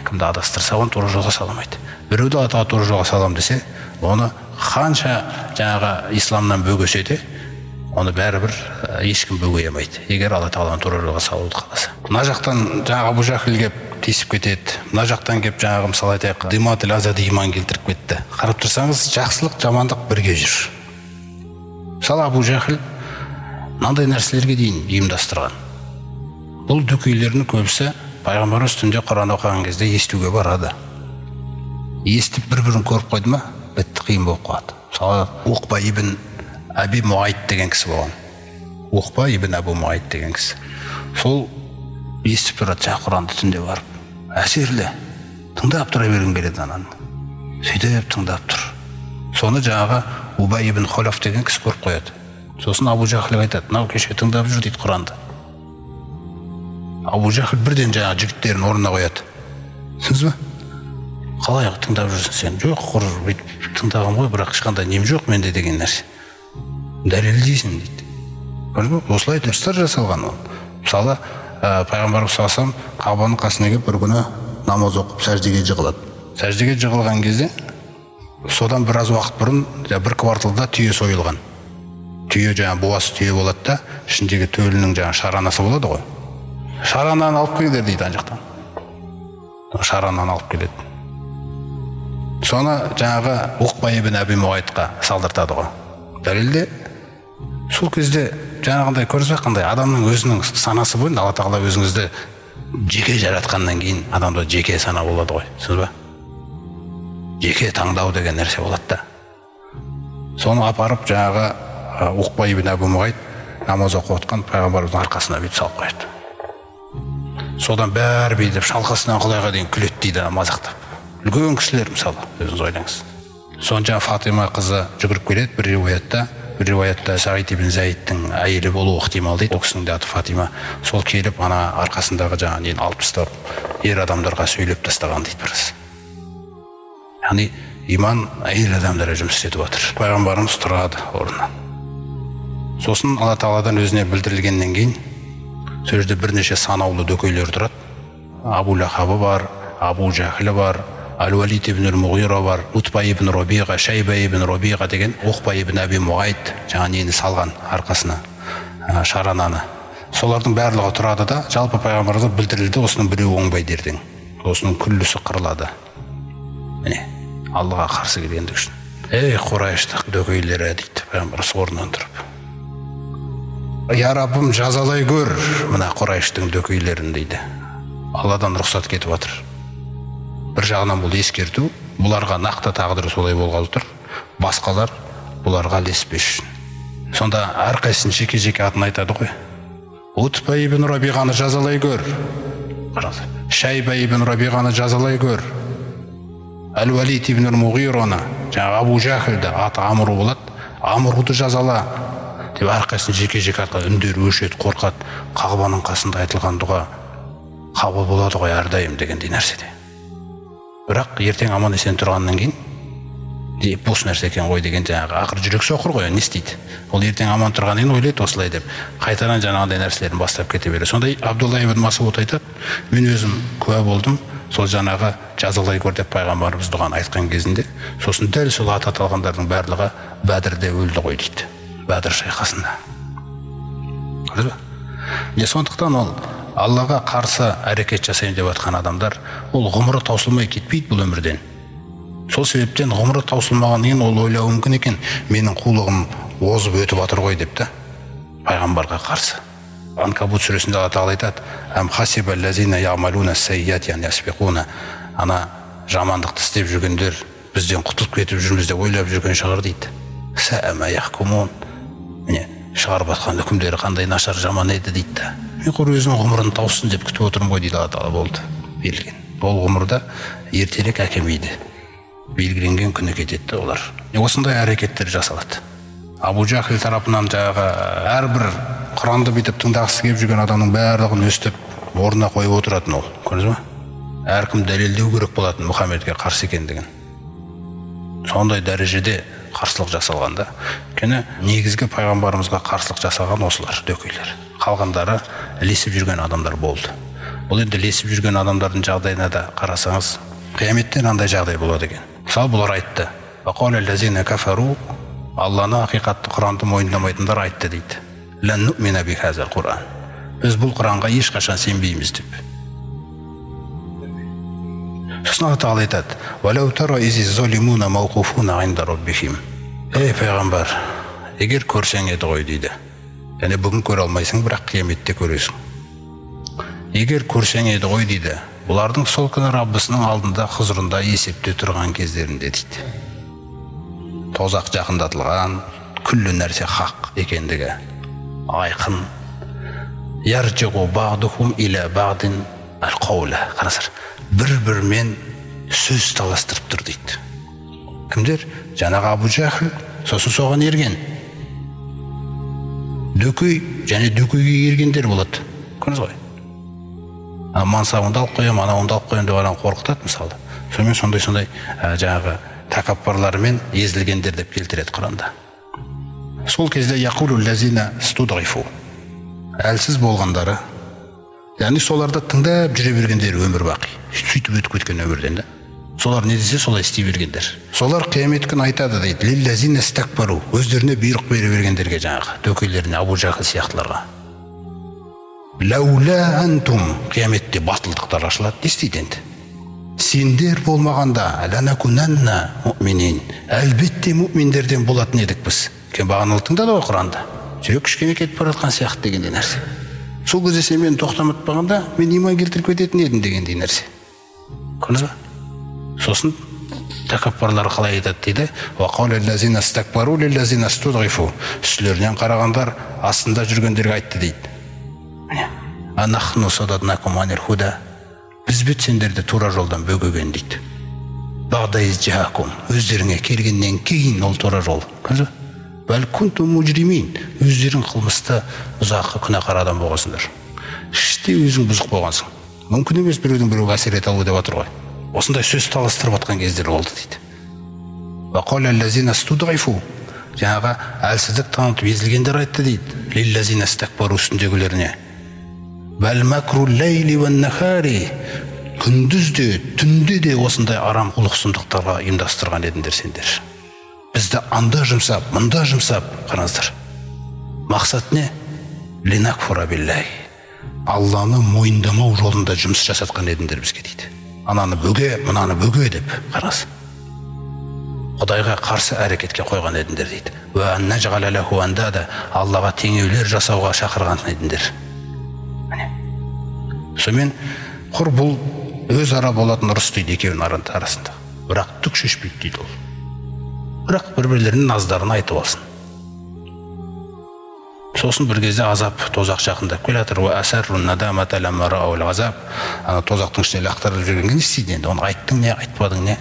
Speaker 2: Кімді адастырса, оны тура жолға саламайды. Біреуді Алла Тағала тура жолға салам десе, оны қанша жаңағы исламнан бөгесе де, оны бәрібір ешкім бөгей алмайды. Егер Алла Тағаланы тура жолға салуды қаласа. Мына жақтан жаңағы Абу Жахил кеп тиісіп кетеді. Мына жақтан кеп жаңағы мысалы айтайық, Диматул Азад иман келтіріп кетті. Қарап тұрсаңыз, жақсылық, жамандық бірге жүр. Мысалы Абу Жахил мынандай нәрселерге дейін ұйымдастырған. Бұл дөкейлердің көбісі Пайғамбарымыз түнде Құран оқыған кезде естуге барады. Естіп бір-бірін көріп қойды ма, бітті, қиын болып қалады. Мысалы Уқба ибн Аби Муайт деген кісі болған. Уқба ибн Абу Муайт деген кісі. Сол естіп тұрады жаңағы Құранды түнде барып. Әсерлі. Тыңдап тұра бергім келеді ананы. Сөйтіп тыңдап тұр. Соны жаңағы Убай ибн Холаф деген кісі көріп қояды. Сосын Абу Жахил айтады, мынау кеше тыңдап жүр дейді Құранды. Абу Жахил бірден жаңағы жігіттерін орнына қояды. Түсіндіңіз бе? Қалай тыңдап жүрсің сен? Жоқ, тыңдағым ғой, бірақ ешқандай нем жоқ менде деген нәрсе. Дәлелдейсің дейді. Көрдіңіз бе? Осылай дұрыстар жасалған ол. Мысалы, Пайғамбарымыз саллаллаху алейхи ва саллям Кағбаның қасына келіп бір күні намаз оқып сәждеге жығылады. Сәждеге жығылған кезде содан біраз уақыт бұрын бір кварталда түйе сойылған. Түйе жаңа буасы түйе болады да, ішіндегі төлінің жаңа шаранасы болады ғой. Шарананы алып келдер дейді ана жақтан. Шарананы алып келеді. Соны жаңағы Уқба ибн Аби Муайтқа салдыртады ғой. Дәлелде сол кезде жаңағындай көрсіз бе, қандай адамның өзінің санасы бойында Алла Тағала өзіңізді жеке жаратқаннан кейін адамда жеке сана болады ғой. Түсіндіңіз бе? Жеке таңдау деген нәрсе болады да. Соны апарып жаңағы Уқба ибн Абу Муайт намаз оқып отқан Пайғамбарымыздың арқасына бүйтіп салып қояды. Содан бәрі бүйтіп шалқасынан құлайға дейін күледі дейді мазақтап. Үлкен кісілер мысалы, өзіңіз ойлаңыз. Соны жаңа Фатима қызы жүгіріп келеді бір риуаятта Саид ибн Заидтің әйелі болуы ықтимал дейді. Ол кісінің де аты Фатима. Сол келіп ана арқасындағы жаңа нені алып тастап ер адамдарға сөйлеп тастаған дейді біраз. Яғни иман әйел адамдарға жұмыс істетіп отыр. Пайғамбарымыз тұрады орнынан. Сосын Алла Тағаладан өзіне білдірілгеннен кейін сол жерде бірнеше санаулы дөкейлер тұрады. Абу Лахабы бар, Абу Жахилі бар, Ал-Валид ибн Ал-Муғира бар, Утба ибн Робиға, Шайба ибн Робиға деген Уқба ибн Аби Муайт жаңа нені салған арқасына шарананы. солардың барлығы тұрады да жалпы пайғамбарымызға білдірілді, осының біреуі оңбайды ертең, осының күллісі қырылады. Міне Аллаға қарсы келгендік үшін. Ей Құрайыштың дөкейлері дейді пайғамбарымыз орнынан тұрып. Я Раббым, жазалай көр мына Құрайыштың дөкейлерін дейді. Алладан рұқсат кетіп жатыр. Бір жағынан бұл ескерту, бұларға нақты тағдыры солай болғалы тұр. Басқалар бұларға ілеспес үшін. Сонда әрқайсысын жеке-жеке атын айтады ғой. Утба ибн Рабиғаны жазалай көр. Шайба ибн Рабиғаны жазалай көр. Әл-Валид ибн Мұғираны, жаңағы Абу Жахілді, аты Амру болады, Амруды жазала деп әрқайсысын жеке-жеке атқа үндері өшеді, қорқады. Қағбаның қасында айтылған дұға қабыл болады ғой әрдайым дегендей нәрседе. Бірақ ертең аман есен тұрғаннан кейін деп бос нәрсе екен ғой деген жаңағы ақыр жүрек соқыр ғой, не істейді? Ол ертең аман тұрғаннан кейін ойлайды осылай деп, қайтадан жаңағыдай нәрселерін бастап кете береді. Сондай Абдулла ибн Масуд айтады, мен өзім куә болдым, сол жаңағы жазалай көр деп пайғамбарымыз дұғаны айтқан кезінде, сосын дәл сол аты аталғандардың барлығы Бәдірде өлді ғой дейді. Бәдір шайқасында. Көрдіңіз бе? Сондықтан ол Аллаға қарсы әрекет жасайын деп жатқан адамдар, ол ғұмыры таусылмай кетпейді бұл өмірден. Сол себептен ғұмыры таусылмағаннан кейін ол ойлауы мүмкін екен, менің қулығым озып өтіп жатыр ғой деп та пайғамбарға қарсы. Анкабут сүресінде Алла Тағала айтады: "Ам хасибаллазина яъмалуна саййати ан ясбиқуна", ана жамандықты істеп жүргендер бізден құтылып кетіп жүрміз деп ойлап жүрген шығар дейді. Саама яхкумун. Міне шығарып жатқан үкімдері қандай нашар жаман еді дейді. Мен өзінің ғұмырын тауссын деп күтіп отырмын ғой дейді Алла Тағала. Болды, берілген. Ол ғұмырда ертерек әкелмейді. Белгіленген күні кетеді олар. Осындай әрекеттер жасалады. Абу Жахил тарапынан жаңағы әрбір Құранды бүйтіп тыңдағысы келіп жүрген адамның барлығын өстіп орнына қойып отыратын ол. Көрдіңіз бе? Әркім дәлелдеу керек болатын Мұхаммедке қарсы екендігін. Сондай дәрежеде қарсылық жасалғанда, өйткені негізгі пайғамбарымызға қарсылық жасаған осылар, дөкейлер. Қалғандары ілесіп жүрген адамдар болды. Бұл енді ілесіп жүрген адамдардың жағдайына да қарасаңыз, қияметтен андай жағдай болады екен. Мысалы бұлар айтты: "Вақалаллазина кафару", Алланы ақиқатты Құранды мойындамайтындар айтты дейді. "Лан ну'мина бихазал Құран", біз бұл Құранға ешқашан сенбейміз деп. Сосын Алла Тағала айтады: "Валау тара изи залимуна мауқуфуна инда раббихим". Ей пайғамбар, егер көрсең еді ғой дейді. Яғни бүгін көре алмайсың, бірақ қияметте көресің. Егер көрсең еді ғой дейді, бұлардың сол күні Раббысының алдында хұзырында есепте тұрған кездерінде дейді. Тозақ жақындатылған, күллі нәрсе хақ екендігі айқын. Яржиғу бағдухум иля бағдин ал-қаула. Қарасыр, бір-бірмен сөз таластырып тұр дейді. Кімдер? Жаңағы Абу Жахил, сосын соған ерген. Дөкей және дөкейге ергендер болады. Көрдіңіз ғой? Мансабыңды алып қоям, анауыңды алып қоям деп адам қорқытады мысалы. Сонымен сондай жаңағы тәкаппарлар мен езілгендер деп келтіреді Құранда. Сол кезде яқулу лазина студғифу, әлсіз болғандары, яғни соларды тыңдап жүре бергендер өмір бақи, сөйтіп өтіп кеткен өмірден. Солар не десе солай істей бергендер. Солар қиямет күні айтады дейді: "Лиллазина стакбару", өздеріне бұйрық бере бергендерге, жаңағы дөкейлеріне, Абу Жахил сияқтыларға. "Лаула антум", қияметте батылдықтар ашылады. Не істейді енді? "Сендер болмағанда, ланакунанна муъминин", әлбетте муъминдерден болатын едік біз. Кен бағаналы тыңдады ғой Құранда. Жүрек кішкене кетіп бара жатқан сияқты дегендей нәрсе. Сол кезде сен мені тоқтаматпағанда, мен иман келтіріп кететін едім дегендей нәрсе. Көрдіңіз бе? Сосын тәкаппарлар қалай айтады дейді: "Вақалаллазина стакбару лиллазина студғифу", үстілерінен қарағандар астында жүргендерге айтты дейді: "Анахну сададнакум анил худа", біз бет сендерді тура жолдан бөгеген дейді. "Бағда изжаакум", өздеріңе келгеннен кейін ол тура жол. Көрдіңіз бе? "Бәл кунтум мужримин", өздерің қылмысты ұзаққа күнәқар адам болғансыңдар. Іште өзің бұзық болғансың. Мүмкін емес біреудің біреуге әсер ете алу деп жатыр ғой. Осындай сөз таластырып жатқан кездер болды дейді. "Вақалаллазина студғифу", жаңағы әлсіздік танытып езілгендер айтты дейді. "Лиллазина стакбару", үстіндегілеріне. "Бәл макру лейли ван нахари", күндізде, түнде де осындай арам құлық-сұмдықтарға ұйымдастырған едіңдер сендер. Бізді анда жұмсап, мұнда жұмсап, қараңыздар. Мақсат не? линакфура биллахи. Алланы мойындамау жолында жұмыс жасатқан едіңдер бізге дейді. Ананы бөге, мынаны бөге деп қарас. Құдайға қарсы әрекетке қойған едіңдер дейді. Ва аннажғала лаху андада, Аллаға теңеулер жасауға шақырған едіңдер. Сонымен құр бұл өз ара болатын ұрыс дейді екеуінің арасында. Бірақ түк шешпейді дейді ол. Бірақ бір-бірлерінің наздарын айтып алсын. Сосын бір кезде азап, тозақ жақындап келатыр. Ва асаррун надамата ламма раул азаб. Ана тозақтың ішіне лақтырылып жүргенге не істейді енді? Оны айттың не, айтпадың не?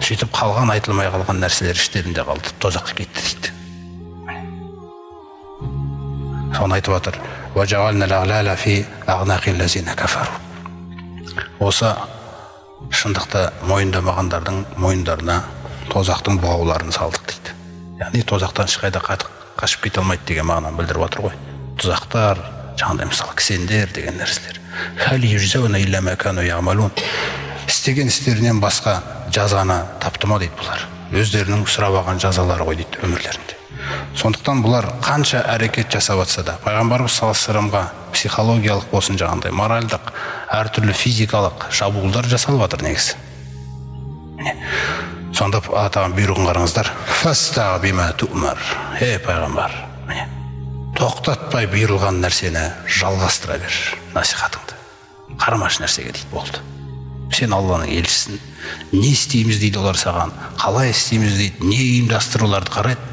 Speaker 2: Сөйтіп қалған, айтылмай қалған нәрселер іштерінде қалды. Тозаққа кетті дейді. Соны айтып жатыр. Ва жаална лағлала фи ағнақи лазина кафару. Осы шындықты мойындамағандардың мойындарына тозақтың бұғауларын салдық дейді. Яғни тозақтан ешқайда қашып кете алмайды деген мағынаны білдіріп отыр ғой. Тұзақтар, жаңағыдай мысалы кісендер деген нәрселер. Хәл южзауна илля ма кану яъмалун. Істеген істерінен басқа жазаны тапты ма дейді бұлар. Өздерінің сұрап алған жазалары ғой дейді өмірлерінде. Сондықтан бұлар қанша әрекет жасап жатса да, пайғамбарымыз саллаллаху алейхи вассаламға психологиялық болсын, жаңағыдай моральдық, әртүрлі физикалық шабуылдар жасалып жатыр негізі. Сонда атаған бұйрығын қараңыздар. Фастағ бима туъмар. Пайғамбар, тоқтатпай бұйырылған нәрсені жалғастыра бер, насихатыңды. Қарамаш нәрсеге дейді болды. Сен Алланың елшісің. Не істейміз дейді олар саған, қалай істейміз дейді, не ұйымдастыруларды қарайды.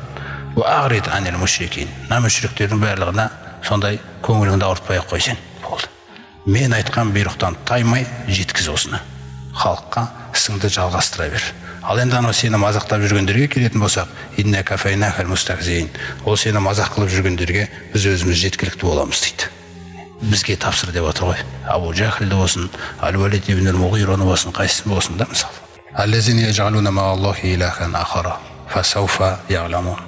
Speaker 2: Уағрид анил мушрикин. Мүшриктердің барлығына сондай көңіліңді ауыртпай қойсен болды. Мен айтқан бұйрықтан таймай жеткіз осыны. Халыққа ісіңді жалғастыра бер. Ал енді анау сені мазақтап жүргендерге келетін болсақ, инна кафайнахал мустахзиин. Ол сені мазақ қылып жүргендерге біз өзіміз жеткілікті боламыз дейді. Бізге тапсыр деп отыр ғой. Абу Жахлді болсын, Ал-Валид ибн ал-Муғираны болсын, қайсысын болсын да мысалы. Аллазина яжғалуна мааллахи илахан ахара фасауфа яғламун.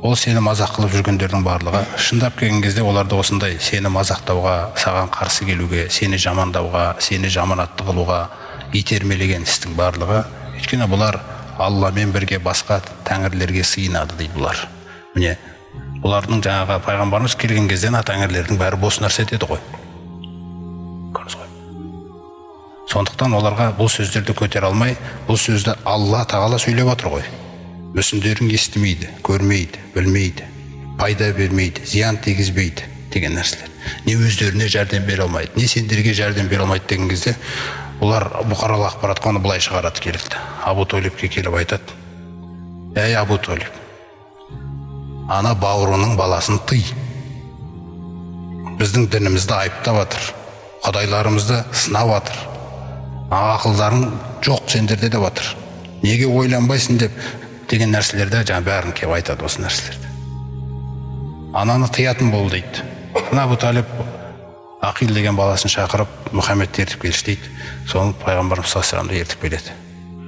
Speaker 2: Ол сені мазақ қылып жүргендердің барлығы, шындап келген кезде оларды осындай сені мазақтауға, саған қарсы келуге, сені жамандауға, сені жаманатты қылуға итермелеген істің барлығы. Өйткені бұлар Алламен бірге басқа тәңірлерге сыйынады дейді бұлар. Міне, бұлардың жаңағы пайғамбарымыз келген кезде тәңірлердің бәрі бос нәрсе еді ғой. Көрдіңіз ғой. Сондықтан оларға бұл сөздерді көтере алмай, бұл сөзді Алла тағала сөйлеп отыр ғой. Мүсіндерің естімейді, көрмейді, білмейді, пайда бермейді, зиян тегізбейді деген нәрселер. Не өздеріне жәрдем бере алмайды, не сендерге жәрдем бере алмайды деген кезде бұлар бұқаралық ақпаратқа оны былай шығарады келді. Абу Толибке келіп айтады. Әй Абу Толиб, ана бауырының баласын тый. Біздің дінімізді айыптап жатыр, құдайларымызды сынап жатыр. Ақылдарың жоқ сендерде деп жатыр. Неге ойланбайсың деген нәрселерді жаңа бәрін келіп айтады осы нәрселерді. Ананы тыятын бол дейді. Абу Толиб Ақил деген баласын шақырып, Мұхаммедті ертіп келші дейді. Соны пайғамбарымыз саллаллаху алейхи ертіп келеді.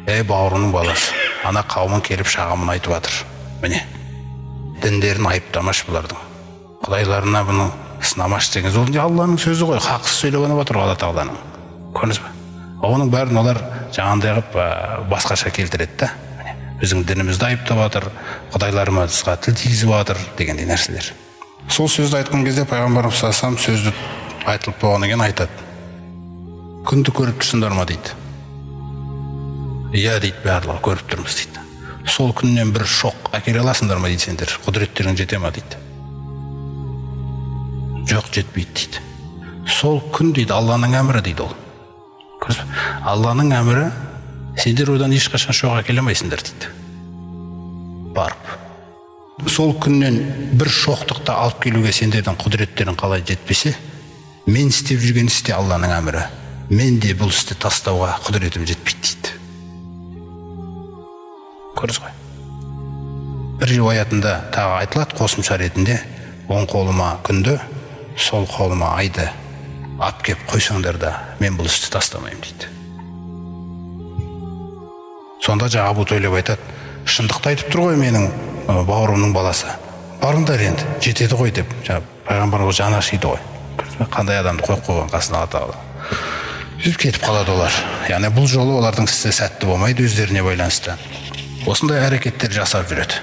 Speaker 2: Әй бауырының баласы, ана қауымын келіп шағымын айтып жатыр. Міне, діндерін айыптамаш бұлардың. Құдайларына бұны сынамаш деген. Ол не Алланың сөзі ғой, хақсыз сөйлеп отыр Алла тағаланың. Көрдіңіз бе? Оның бәрін олар жаңағындай қылып басқаша келтіреді да. Біздің дінімізді айыптап жатыр, құдайларымызға тіл тигізіп жатыр дегендей нәрселер. Сол сөзді айтқан кезде пайғамбарымыз саллаллаху алейхи вассалам сөзді айтылып болғаннан кейін айтады. Күнді көріп тұрсыңдар ма дейді. Иә дейді, барлығы көріп тұрмыз дейді. Сол күннен бір шоқ әкеле аласыңдар ма дейді сендер, құдіреттерің жете ма дейді. Жоқ, жетпейді дейді. Сол күн дейді Алланың әмірі дейді ол. Алланың әмірі, сендер одан ешқашан шоқ әкеле алмайсыңдар дейді. Барып. Сол күннен бір шоқтықты алып келуге сендердің құдіреттерің қалай жетпесе, мен істеп жүрген істе Алланың әмірі. Мен де бұл істі тастауға құдіретім жетпейді дейді. Көрдіңіз ғой. Бір риуаятында тағы айтылады қосымша ретінде, оң қолыма күнді, сол қолыма айды ап кеп қойсаңдар да, мен бұл істі тастамаймын дейді. Сонда жаңа Абу Толиб айтады, шындықты айтып тұр ғой менің бауырымның баласы. Барыңдар енді, жетеді ғой деп, пайғамбарымыз жаны ашиды ғой. Қандай адамды қойып қойған қасына Алла тағала. Сөйтіп кетіп қалады олар. Яғни бұл жолы олардың істі сәтті болмайды өздеріне байланысты. Осындай әрекеттер жасап жүреді.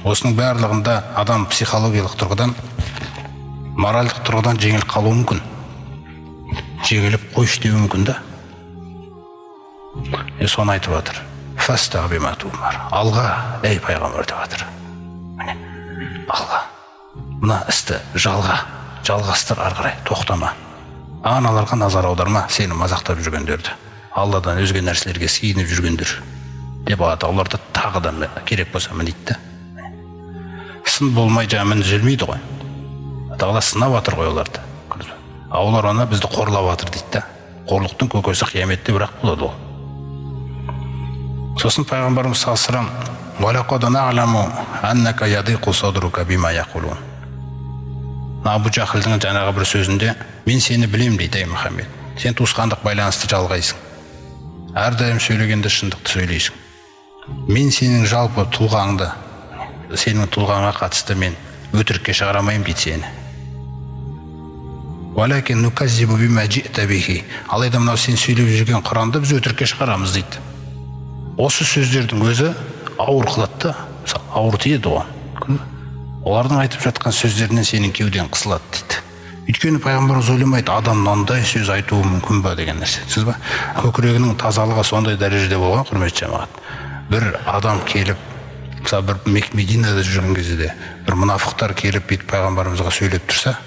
Speaker 2: Осының барлығында адам психологиялық тұрғыдан моральдық тұрғыдан жеңіліп қалуы мүмкін, жеңіліп қойшы деуі мүмкін да. Соны айтып жатыр. Алға, ей пайғамбар деп жатыр. Алға, мына істі жалғастыр, ары қарай тоқтама. Аналарға назар аударма, сені мазақтап жүргендерді, Алладан өзге нәрселерге сиініп жүргендер деп айтады. Оларды тағы да керек болса міндетті. Сын болмай жамын үзелмейді ғой. Тағала сынап жатыр ғой оларды. Олар оны бізді қорлап жатыр дейді. Қорлықтың көкесі қияметте бірақ болады ол. Сосын пайғамбарымыз салсырам, وَلَقَدْ نَعْلَمُ أَنَّكَ يَضِيقُ صَدْرُكَ بِمَا يَقُولُونَ. Абу Жахылдың жаңағы бір сөзінде, мен сені білем дейді, ей Мұхаммед. Сен туысқандық байланысты жалғайсың. Әрдайым сөйлегенде шындықты сөйлейсің. Мен сенің жалпы тұлғаңды, сенің тұлғаңа қатысты мен өтірікке шығарамайым дейді сені. وَلَكِنْ نُكَذِّبُ بِمَا جِئْتَ بِهِ. Алайда мынау сен сөйлеп жүрген Құранды біз өтірікке шығарамыз дейді. Осы сөздердің өзі ауыр қылады, ауыр тиеді оған. Олардың айтып жатқан сөздерінен сенің кеуден қысылады дейді. Өйткені пайғамбарымыз ойламайды, адам мынандай сөз айтуы мүмкін ба деген нәрсе. Сіз ба? Көкірегінің тазалығы сондай дәрежеде болған, құрметті жамағат. Бір адам келіп, мысалы бір Мединада жүрген кезде бір мұнафықтар келіп бүйтіп пайғамбарымызға сөйлеп тұрса,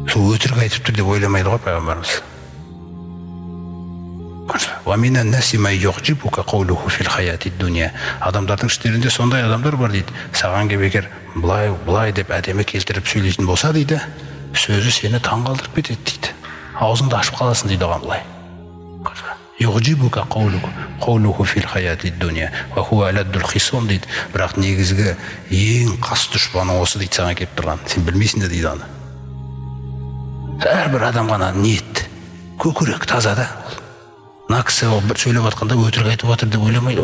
Speaker 2: сол өтірік айтып тұр деп ойламайды ғой пайғамбарымыз. Адамдардың іштерінде сондай адамдар бар дейді. Саған кебекер бұлай деп әдемі келтіріп сөйлейтін болса дейді, сөзі сені таңғалдырып кетеді дейді. Аузыңды ашып қаласың дейді оған бұлай. Бірақ негізгі ең қас дұшпаны осы дейді саған келіп тұрған. Сен білмейсің де дейді аны. Әрбір адам ғана ниет, көкірек таза да. Мына кісі сөйлеп жатқанда өтірік айтып жатыр деп ойламайды.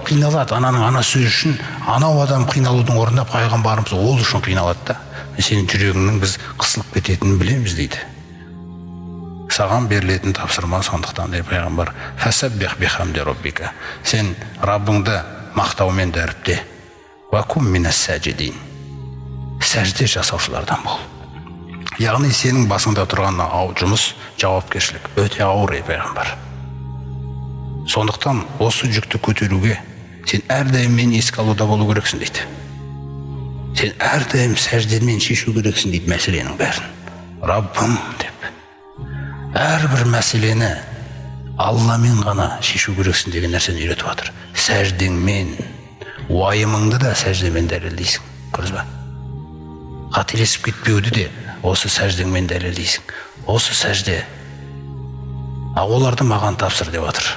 Speaker 2: Қиналады, ананың ана сөзі үшін, анау адам қиналудың орнында пайғамбарымыз ол үшін қиналады да. Сенің жүрегіңнің біз қысылып кететінін білеміз дейді. Саған берілетін тапсырма сондықтан дейді пайғамбар. Фасаббих бихамди роббика. Сен Раббыңды мақтаумен дәріпте. Ва кум минас сажидин. Сәжде жасаушылардан бол. Яғни сенің басыңда тұрған жұмыс, жауапкершілік өте ауыр ей пайғамбар. Сондықтан осы жүкті көтеруге сен әрдайым мен еске алуда болу керексің дейді. Сен әрдайым сәждемен шешу керексің дейді мәселенің бәрін. Раббым деп. Әрбір мәселені Алламен ғана шешу керексің деген нәрсені үйретіп жатыр. Сәждеңмен, уайымыңды да сәждемен дәлелдейсің. Көрдіңіз ба? Қателесіп кетпеуді де осы сәждеңмен дәлелдейсің. Осы сәжде. Оларды маған тапсыр деп жатыр.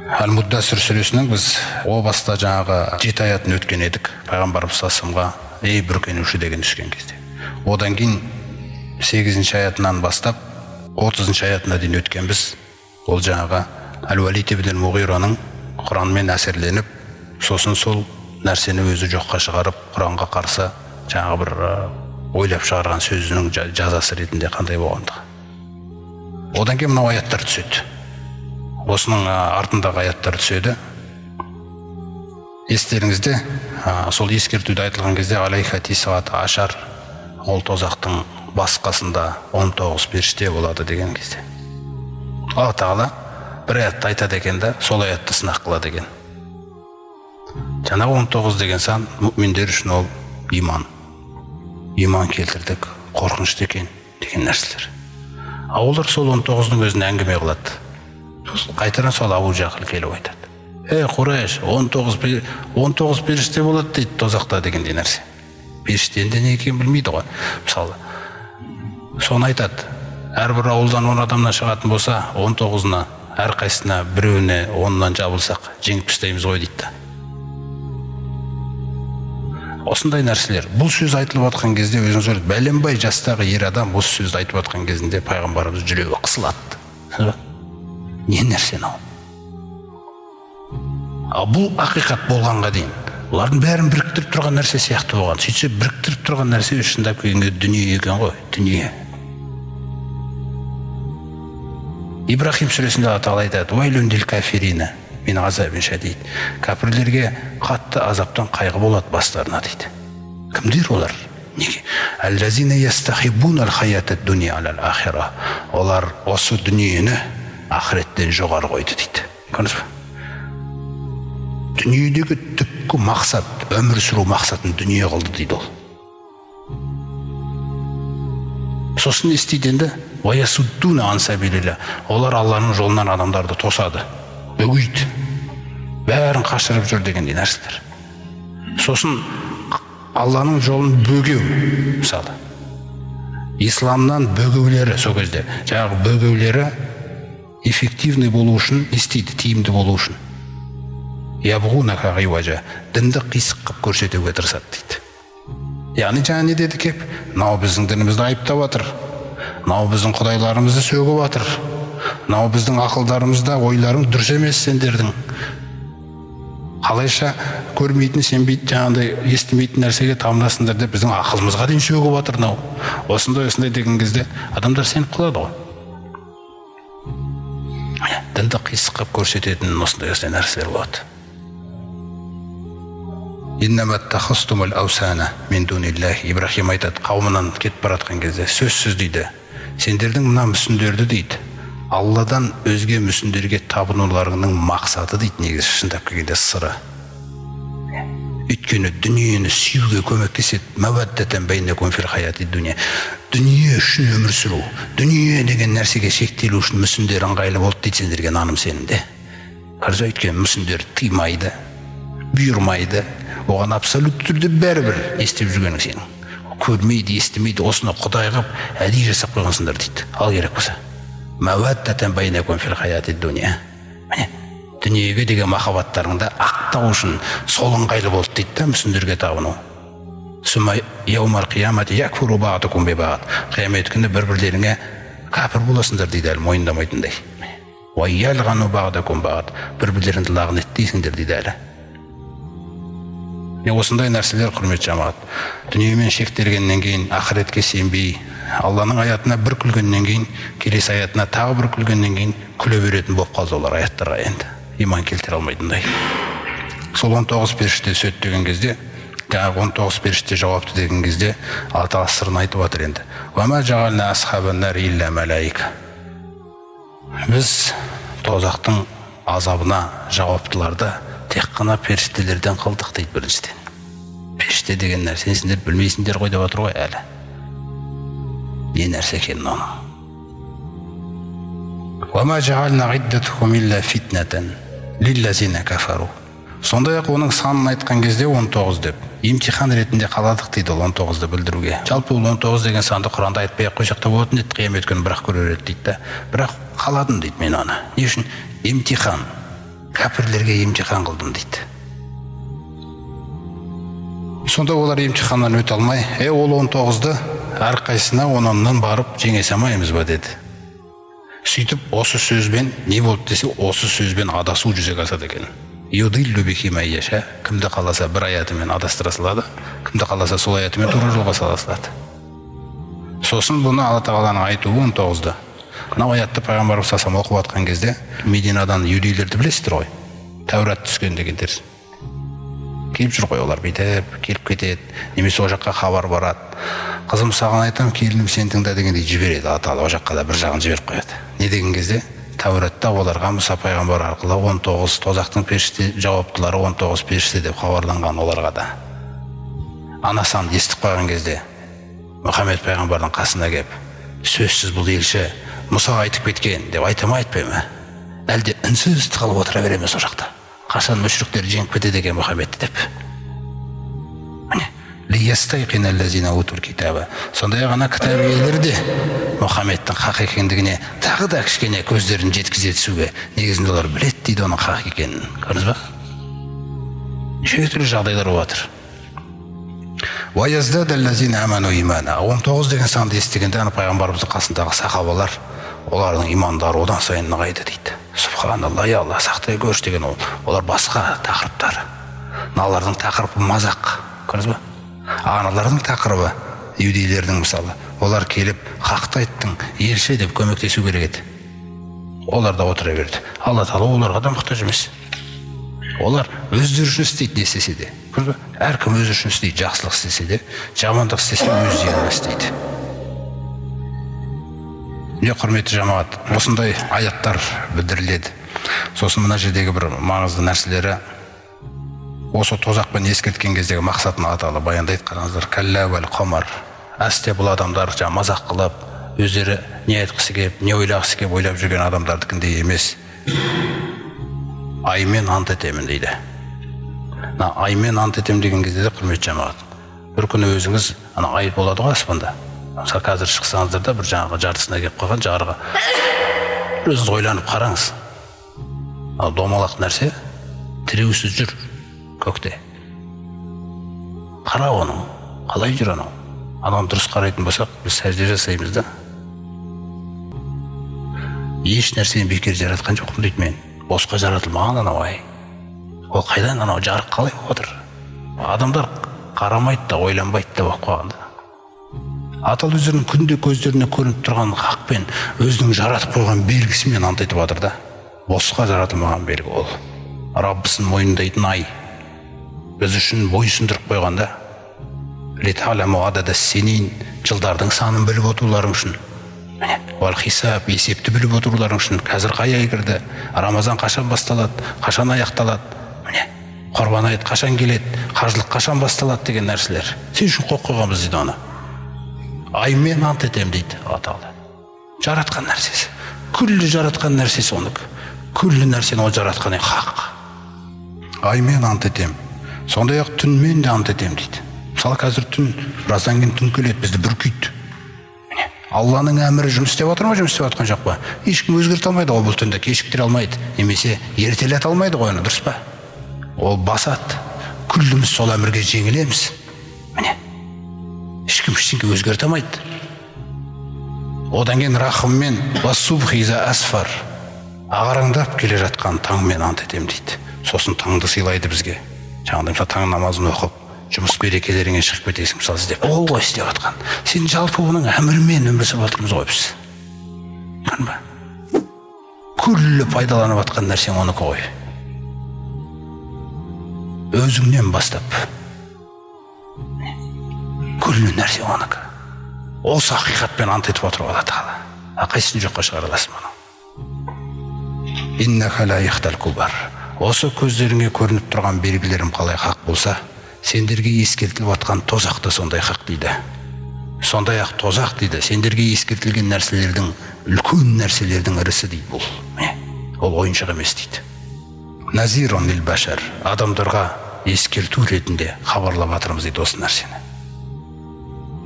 Speaker 2: Әл-Муддассир сүресінің біз о баста жаңағы 7 аятын өткен едік. Пайғамбарымыз сасымға ей бүркенуші деген түскен кезде. Одан кейін 8-ші аятынан бастап 30-ші аятына дейін өткен біз. Ол жаңағы Әл-Валид ибн Муғираның Құранмен әсерленіп, сосын сол нәрсені өзі жоққа шығарып, Құранға қарсы жаңағы бір ойлап шығарған сөзінің жазасы ретінде қандай болғандығы. Одан кейін мынау аяттар түседі. Осының артындағы аяттар түседі. Естеріңізде, сол ескертуді айтылған кезде алейха тисат ашар, ол тозақтың басқасында 19 періште болады деген кезде. Алла Тағала бір аятты айтады екен де, сол аятты сынақ қылады екен. Жаңағы 19 деген сан мүминдер үшін ол иман. Иман келтірдік, қорқынышты екен деген нәрселер. Олар сол 19-ның өзін әңгіме қылады. Қайтаран сол Абу Жахыл келіп айтады. Құрайш, 19 періште болады дейді тозақта дегендей нәрсе. Періштенде не екенін білмейді ғой. Мысалы, соны айтады. Әрбір ауылдан 10 адамнан шығатын болса, 19-ына, әрқайсысына біреуіне 10-нан жабылсақ, жеңіп тастаймыз ғой дейді. Осындай нәрселер. Бұл сөз айтылып жатқан кезде өзіңіз көрдіңіз, бәленбай жастағы ер адам осы сөзді айтып жатқан кезінде пайғамбарымыз жүрегі қысылады. Не нәрсе мынау? Бұл ақиқат болғанға дейін, олардың бәрін біріктіріп тұрған нәрсе сияқты болған. Сөйтсе біріктіріп тұрған нәрсе шындап келгенде дүние екен ғой, дүние. Ибрахим сүресінде Алла Тағала айтады: «Уайлун лил кафирина мин азабин шадид». Кәпірлерге қатты азаптан қайғы болады бастарына дейді. Кімдер олар? Неге? Әллазина ястахибуна аль-хаятад дуния аль-ахира. Олар осы дүниені ақыреттен жоғары қойды дейді. Көрдіңіз бе? Дүниедегі түпкі мақсат, өмір сүру мақсатын дүние қылды дейді ол. Сосын не істейді енді? Ваясуддуна ан сабилилля. Олар Алланың жолынан адамдарды тосады, бөгейді, бәрін қашырып жүр дегендей нәрселер. Сосын Алланың жолын бөгеу, мысалы. Исламнан бөгеулері, сол кезде жаңағы бөгеулері эффективный болу үшін істейді, тиімді болу үшін. Ябғунака ғиважа, дінді қисық қып көрсетуге тырысады дейді. Яғни жаңа не деді кеп? Мынау біздің дінімізді айыптап жатыр. Мынау біздің құдайларымызды сөгіп жатыр. Мынау біздің ақылдарымызда ойларың дұрыс емес сендердің. Қалайша көрмейтін, сенбейтін, жаңағыдай естімейтін нәрсеге тамынасыңдар деп біздің ақылымызға дейін сөгіп жатыр мынау. Осындай деген кезде адамдар сеніп қалады ғой. Дінді қисық қып көрсететін осындай нәрселер болады. Иннаматтахастумул аусана мин дуниллахи. Ибрахим айтады, қауымынан кетіп баратқан кезде сөзсіз дейді, сендердің мына мүсіндерді дейді, Алладан өзге мүсіндерге табынуларының мақсаты дейді, негізі шындап келгенде сыры. Өйткені дүниені сүюге көмектеседі. Маваддатан байнакум фил хаяти дуния. Дүние үшін өмір сүру, дүние деген нәрсеге шектелу үшін мүсіндер ыңғайлы болды дейді сендерге наным сенімде. Қарсы өйткені мүсіндер тыймайды, бұйырмайды. Оған абсолютті түрде бәрібір естіп жүргенің сенің. Көрмейді, естімейді, осыны құдай қып, әдей жасап қойғансыңдар дейді. Ал керек болса. Маваддатан байнакум фил хаяти дуния. Дүниеге деген махаббаттарыңда ақтау үшін сол ыңғайлы болды дейді да мүсіндерге табыну. Сума яумал қиямати якфуру баъдукум би баъд. Қиямет күні бір-бірлеріңе кәпір боласыңдар дейді, әлі мойындамайтындай. Ва ялғану баъдукум баъд. Бір-бірлеріңді лағнеттейсіңдер дейді әлі. Осындай нәрселер, құрметті жамағат. Дүниемен шектелгеннен кейін, ақыретке сенбей, Алланың аятына бір күлгеннен кейін, келесі аятына тағы бір күлгеннен кейін күле беретін болып қалды олар аяттарға енді. Иман келтіре алмайтындай. Сол 19 періште сөт деген кезде, 19 періште жауапты деген кезде, Алла Тағала сырын айтып отыр енді. Вама жағална асхабаннар илля малаика. Біз тозақтың азабына жауаптыларды тек қана періштелерден қылдық дейді біріншіден. Періште деген нәрсені сендер білмейсіңдер ғой деп отыр ғой әлі. Не нәрсе екенін оның. Вама жағална ғиддатухум илля фитнатан лиллазина кафару. Сондай-ақ оның санын айтқан кезде 19 деп. Имтихан ретінде қаладық дейді ол 19-ды білдіруге. Жалпы ол 19 деген санды Құранда айтпай қойсақ та болатын еді, қиямет күні бірақ көрер еді дейді да. Бірақ қаладым дейді мен оны. Не үшін? Имтихан. Кәпірлерге имтихан қылдым дейді. Сонда олар имтиханнан өте алмай, ол 19-ды әрқайсына 10-нан барып жеңе самаймыз ба деді. Сөйтіп осы сөзбен не болды десе, осы сөзбен адасу жүзеге асады екен. Юдиллу бихи ман яша. Кімді қаласа бір аятымен адастыра салады, кімді қаласа сол аятымен тура жолға сала салады. Сосын бұны Алла Тағаланың айтуы 19-ды. Мынау аятты пайғамбарымыз салам оқып жатқан кезде, Мединадан юдейлерді білесіздер ғой, Тәурат түскен дегендер. Келіп жүр ғой олар, бүйтіп келіп кетеді, немесе о жаққа хабар барады. Қызым саған айтам, келінім сен тыңда дегендей жібереді. Алла Тағала о жаққа да бір жағын жіберіп қояды. Не деген кезде? Тәуратта оларға Мұса пайғамбар арқылы 19 тозақтың періште жауаптылары 19 періште деп хабарланған оларға да. Анасан естіп қойған кезде Мұхаммед пайғамбардың қасына кеп, сөзсіз бұл елші Мұса айтып кеткен деп айта ма айтпай ма? Әлде үнсіз тығылып отыра береміз о жақта. Қашан мүшриктер жеңіп кетеді екен Мұхаммедті деп. Лиястайқина аллазина утул китаба. Сондай ғана кітап иелері де Мұхаммедтің хақ екендігіне тағы да кішкене көздерін жеткізе түсуге, негізінде олар біледі дейді оның хақ екенін. Көрдіңіз ба? Неше түрлі жағдайлар болып жатыр. Ва яздада аллазина аману имана. 19 деген санды естігенде пайғамбарымыздың қасындағы сахабалар, олардың имандары одан сайын нығайды дейді. Субханалла, я Алла, сақтай көрші деген олар басқа тақырыптар. Мыналардың тақырыбы мазақ. Көрдіңіз ба? Аналардың тақырыбы, юдейлердің мысалы, олар келіп хақты айттың, елші деп көмектесу керек еді. Олар да отыра берді. Алла Тағала оларға да мұқтаж емес. Олар өздері үшін істейді, не істесе де. Әркім өзі үшін істейді. Жақсылық істесе де, жамандық істесе өз зиянына істейді. Құрметті жамағат, осындай аяттар білдіріледі. Сосын мына жердегі бір маңызды нәрселері, осы тозақпен ескерткен кездегі мақсатын аталы баяндайды. Қараңыздар, кәллә уәл қамар. Әсте бұл адамдар мазақ қылып, өздері не айтқысы келіп, не ойлағысы келіп ойлап жүрген адамдардікіндей емес. Аймен ант етемін дейді. Аймен ант етемін деген кезде де, құрметті жамағат, бір күні өзіңіз ай болады ғой аспанда. Мысалы қазір шықсаңыздар да бір жаңағы жартысына келіп қалған жарығы, өзіңіз ойланып қараңыз. Домалақ нәрсе тіреусіз жүр көкте. Қара оның, қалай жүр анау? Ананы дұрыс қарайтын болсақ, біз сәжде жасаймыз да. Еш нәрсені бекер жаратқан жоқпын дейді мен. Босқа жаратылмаған анау ай. Ол қайдан анау жарық қалай отыр? Адамдар қарамайды да, ойланбайды да болып қалғанда. Атал өздерінің күнде көздеріне көрініп тұрған хақпен өзінің жаратып қойған белгісімен ант етіп жатыр да. Босқа жаратылмаған белгі ол. Раббысын мойындайтын ай. Біз үшін бойсындырып қойғанда, литаламу адада сенин, жылдардың санын біліп отыруларың үшін. Ол хисап, есепті біліп отыруларың үшін. Қазір қай ай кірді, Рамазан қашан басталады, қашан аяқталады, Құрбан айт қашан келеді, қажылық қашан басталады деген нәрселер. Сен үшін қойып қойғанбыз дейді оны. Аймен ант етем дейді аталы. Жаратқан нәрсесі. Күллі жаратқан нәрсесі оныкі. Күллі нәрсені ол жаратқан хақ. Аймен ант етем. Сондай-ақ түнмен де ант етем дейді. Мысалы қазір түн, біраздан кейін түн келеді, бізді бүркейді. Алланың әмірі жұмыс істеп отыр ма, жұмыс істеп отқан жоқ па? Ешкім өзгерте алмайды, ол бұл түнді кешіктіре алмайды, немесе ертелете алмайды ғой оны, дұрыс па? Ол басады. Күлліміз сол әмірге жеңілеміз. Ешкім ештеңе өзгерте алмайды. Одан кейін рахыммен вассубхи иза асфар, ағараңдап келе жатқан таңмен ант етем дейді. Сосын таңды сыйлайды бізге. Жаңағыдай таң намазын оқып, жұмыс берекелеріңе шығып кетесің, мысалы іздеп. Ол ғой істеп жатқан. Сен жалпы оның әмірімен өмір сүріп жатырмыз ғой біз. Көрме? Күллі пайдаланып жатқан нәрсең оныкі ғой. Өзіңнен бастап. Күллі нәрсе оныкі. Осы ақиқатпен ант етіп отыр Алла Тағала. Қайсысын жоққа шығара аласың мұны? Иннака ла ихтал кубар. Осы көздеріңе көрініп тұрған белгілерім қалай хақ болса, сендерге ескертіліп атқан тозақ та сондай хақ дейді. Сондай-ақ тозақ дейді, сендерге ескертілген нәрселердің, үлкен нәрселердің ірісі дейді бұл. Ол ойыншық емес дейді. Назирон лил башар, адамдарға ескерту ретінде хабарлап жатырмыз дейді осы нәрсені.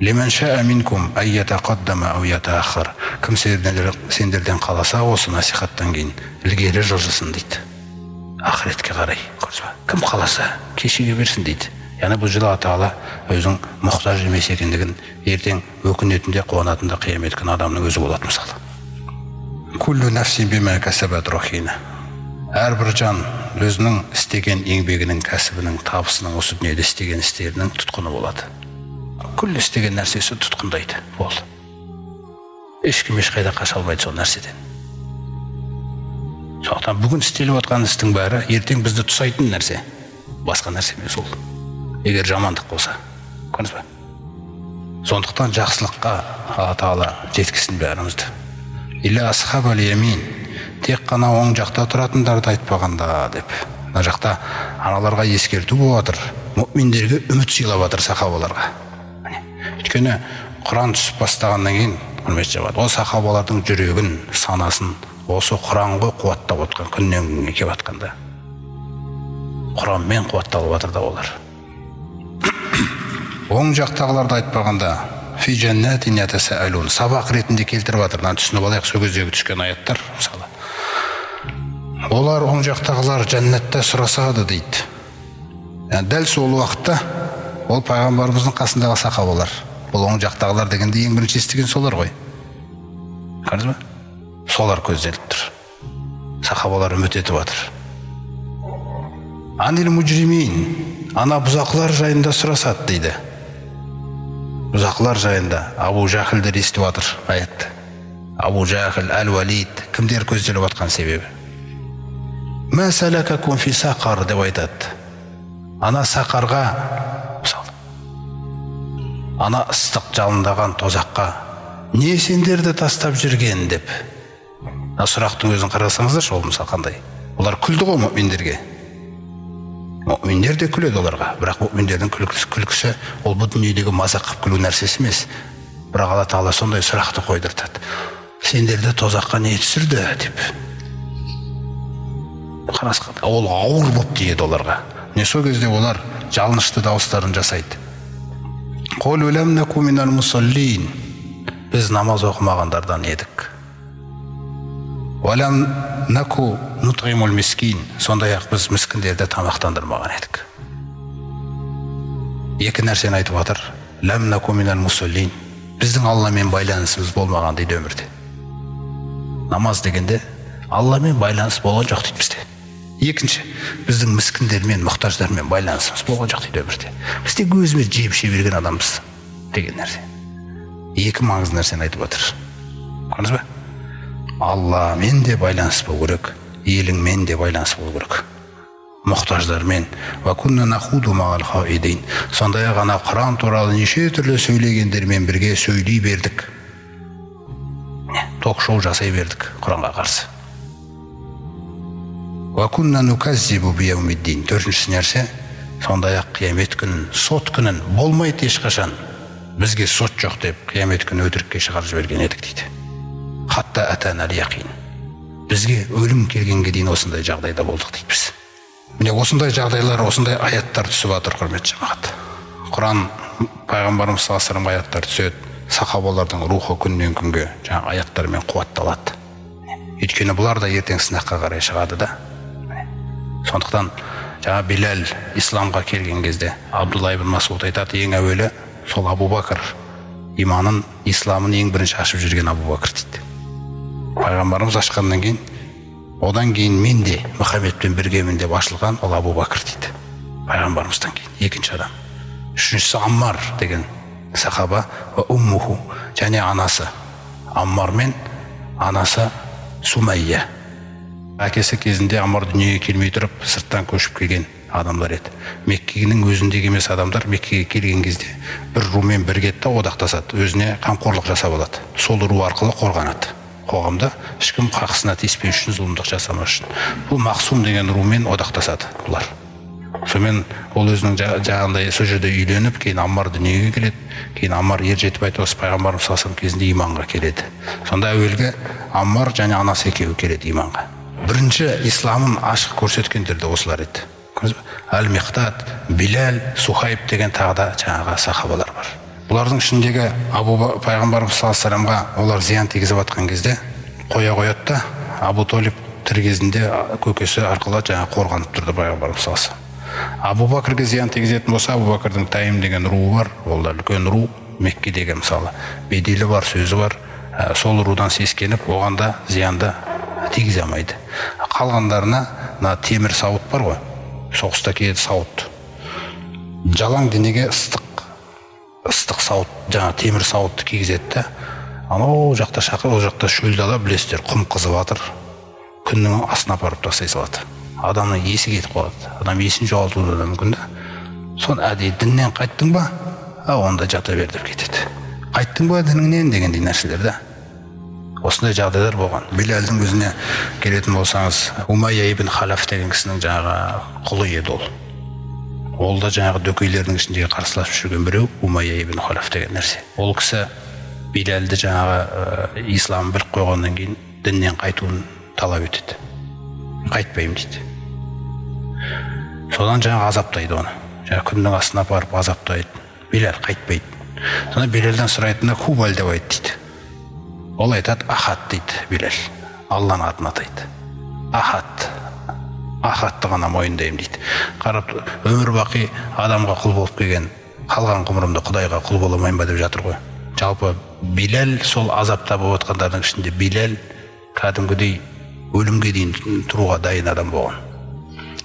Speaker 2: Лиман шаа минкум ай ятақаддама ау ятаахар. Кім сендерден қаласа осы насихаттан кейін ілгері жылжысын дейді. Ақыретке қарай, кім қаласа кешеге берсін дейді. Яғни бұл жылы Тағала өзің мұқтаж емес екендігін, ертең өкінетінде, қуанатында қиямет күні адамның өзі болады мысалы. Күллу нафсин бима касабат рахина. Әрбір жан өзінің істеген еңбегінің, кәсібінің, табысының, осы дүниеде істеген істерінің тұтқыны болады. Күллі істеген нәрсесі тұтқындайды ол. Ешкім ешқайда қаша алмайды сол нәрседен. Сондықтан бүгін істеліп отқан істің бәрі ертең бізді тұсайтын нәрсе, басқа нәрсе емес ол. Егер жамандық болса, көрдіңіз бе? Сондықтан жақсылыққа Алла Тағала жеткізсін бәрімізді. Илля асхабал ямин, тек қана оң жақта тұратындарды айтпағанда деп. Мына жақта аналарға ескерту болып жатыр, мүминдерге үміт сыйлап жатыр сахабаларға. Өйткені Құран түсіп бастағаннан кейін, құрметті жамағат, ол сахабалардың жүрегін, санасын осы Құранға қуаттап отқан, күннен күнге келіп жатқанда. Құранмен қуатталып жатыр да олар. Оң жақтағыларды айтпағанда, фи жаннатин ятасаалун, сабақ ретінде келтіріп жатыр. Түсініп алайық, сол кездегі түскен аяттар, мысалы. Олар оң жақтағылар жәннатта сұрасады дейді. Дәл сол уақытта ол пайғамбарымыздың қасындағы сахабалар. Бұл оң жақтағылар дегенде ең бірінші естіген солар ғой. Көрдіңіз бе? Солар көзделіп тұр. Сахабалар үміт етіп жатыр. Анил мужримин, ана бұзақылар жайында сұрасады дейді. Бұзақылар жайында Абу Жахілдер естіп жатыр аятты. Абу Жахіл, Әл-Валид, кімдер көзделіп жатқан себебі? Мәсәләкәкум фи сақар деп айтады. ана сақарға, мысалы, ана ыстық жалындаған тозаққа не сендерді тастап жүрген деп сұрақтың өзін қарасаңыздаршы, ол мысалы қандай. Олар күлді ғой мүминдерге. Мүминдер де күледі оларға, бірақ мүминдердің күлкісі ол бұл дүниедегі мазақ қылып күлу нәрсесі емес. Бірақ Алла Тағала сондай сұрақты қойдыртады. Сендерді тозаққа не түсірді деп. Қарасқан, ол ауыр болып тиеді оларға. Не сол кезде олар жалынышты дауыстарын жасайды. Қолу ләм наку минал мусаллин. Біз намаз оқымағандардан едік. Валам наку нутғимул мискин. Сондай-ақ біз міскіндерді тамақтандырмаған едік. Екі нәрсені айтып отыр. Ләм наку минал мусаллин. Біздің Алламен байланысымыз болмаған дейді өмірде. Намаз дегенде Алламен байланыс болған жоқ дейді бізде. Екінші, біздің міскіндермен, мұқтаждармен байланысымыз болған жоқ дейді өмірде. Біз тек өзіміз жеп іше берген адамбыз деген нәрсе. Екі маңызды нәрсені айтып отыр. Көрдіңіз бе? Алламен де байланыс болу керек, еліңмен де байланыс болу керек. Мұқтаждармен. Ва кунна нахуду мағал хаидин. Сондай-ақ ана Құран туралы неше түрлі сөйлегендермен бірге сөйлей бердік. Ток-шоу жасай бердік Құранға қарсы. Ва кунна нуказзибу бияумиддин. Төртінші нәрсе, сондай-ақ қиямет күнін, сот күнін болмайды ешқашан. Бізге сот жоқ деп қиямет күні өтірікке шығарып жіберген едік дейді. Хатта атанал яқин. Бізге өлім келгенге дейін осындай жағдайда болдық дейді біз. Міне осындай жағдайлар, осындай аяттар түсіп жатыр, құрметті жамағат. Құран пайғамбарымыз саллаллаху алейхи ва саллям аяттар түседі. Сахабалардың рухы күннен күнге жаңа аяттармен қуатталады. Өйткені бұлар да ертең сынаққа қарай шығады да. Сондықтан жаңа Билал исламға келген кезде Абдулла ибн Масуд айтады, ең әуелі сол Абу Бакр иманын, исламын ең бірінші ашып жүрген Абу Бакр дейді. Пайғамбарымыз ашқаннан кейін, одан кейін мен де Мұхаммедпен біргемін деп ашылған ол Абу Бакр дейді. Пайғамбарымыздан кейін екінші адам. Үшіншісі Аммар деген сахаба, ва уммуху, және анасы. Аммар мен анасы Сумайя. Әкесі кезінде Аммар дүниеге келмей тұрып, сырттан көшіп келген адамдар еді. Меккенің өзіндегі емес адамдар Меккеге келген кезде бір румен біргетті одақтасады, өзіне қамқорлық жасап алады. Сол ру арқылы қорғанады. Қоғамда ешкім қақсына тиіспеу үшін, зұлымдық жасамау үшін. Бұл Мақсум деген румен одақтасады бұлар. Сонымен ол өзінің жағындай сол жерде үйленіп, кейін Аммар дүниеге келеді. Кейін Аммар ер жетіп айтып, осы пайғамбарымыз саллаллаху алейхи ва саллям кезінде иманға келеді. Сонда әуелгі Аммар және анасы екеуі келеді иманға. Бірінші исламын ашық көрсеткендер де осылар еді. Әл-Миқтад, Билал, Сухайб деген тағы да жаңағы сахабалар бар. Бұлардың ішіндегі пайғамбарымыз саллаллаху алейхи ва саллямға олар зиян тигізіп жатқан кезде қоя қояды да, Абу Толиб тірі кезінде көкесі арқылы жаңа қорғанып тұрды пайғамбарымыз саллаллаху алейхи ва саллям. Абу Бакрге зиян тигізетін болса, Абу Бакрдың Тайм деген руы бар, ол да үлкен ру, Меккедегі мысалы беделі бар, сөзі бар. Сол рудан сескеніп, оған да зиянды тигізе алмайды. Қалғандарына темір сауыт бар ғой, соғыста киеді сауыт. Жалаң денеге ыстық сауыт, жаңа темір сауытты кигізеді да, анау жақта шақыр, ол жақта шөл дала, білесіздер, құм қызып жатыр, күннің астына апарып тастай салады. Адамның есі кетіп қалады, адам есін жоғалтуы да мүмкін да. Сон әдейі діннен қайттың ба, онда жата бер деп кетеді. Қайттың ба дініңнен дегендей нәрселер да. Осындай жағдайлар болған. Билалдың өзіне келетін болсаңыз, Умайя ибн Халаф деген кісінің жаңағы құлы еді ол. Ол да жаңағы дөкейлердің ішіндегі қарсыласып жүрген біреу, Умайя ибн Халаф деген нәрсе. Ол кісі Билалды жаңағы исламын біліп қойғаннан кейін діннен қайтуын талап етеді. Қайтпаймын дейді. Содан жаңағы азаптайды оны. Жаңағы күннің астына барып азаптайды. Билал қайтпайды. Сонда Билалдан сұрайтынына Хубал деп айт дейді. Ол айтады Ахат дейді Билал. Алланың атын атайды. Ахат. Ахатты ғана мойындаймын дейді. Қарап, өмір бақи адамға құл болып келген, қалған ғұмырымда Құдайға құл бола алмайын ба деп жатыр ғой. Жалпы Билал сол азапта болып отқандардың ішінде Билал кәдімгідей өлімге дейін тұруға дайын адам болған.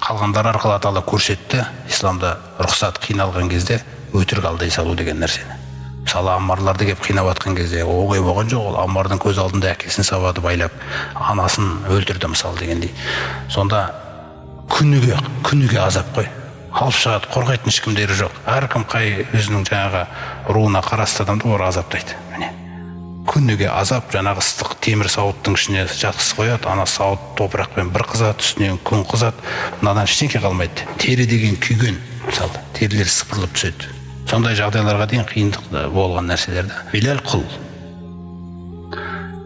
Speaker 2: Қалғандар арқылы Алла көрсетті, исламда рұқсат қиналған кезде өтірік алдай салу деген нәрсені. Мысалы Аммарларды кеп қинап жатқан кезде оңай болған жоқ, ол Аммардың көз алдында әкесін сабады байлап, анасын өлтірді мысалы дегендей. Сонда күніге азап қой. алып шығады, қорғайтын ешкімдері жоқ. Әркім қай өзінің жаңағы руына қарасты адамды олар азаптайды. Міне күніге азап, жаңағы ыстық темір сауыттың ішіне жатқызып қояды, ана сауыт топырақпен бір қызады, үстінен күн қызады, мынадан ештеңе қалмайды. Тері деген күйген, мысалы, терілер сыпырылып түседі. Сондай жағдайларға дейін қиындық болған нәрселерді. Билал құл.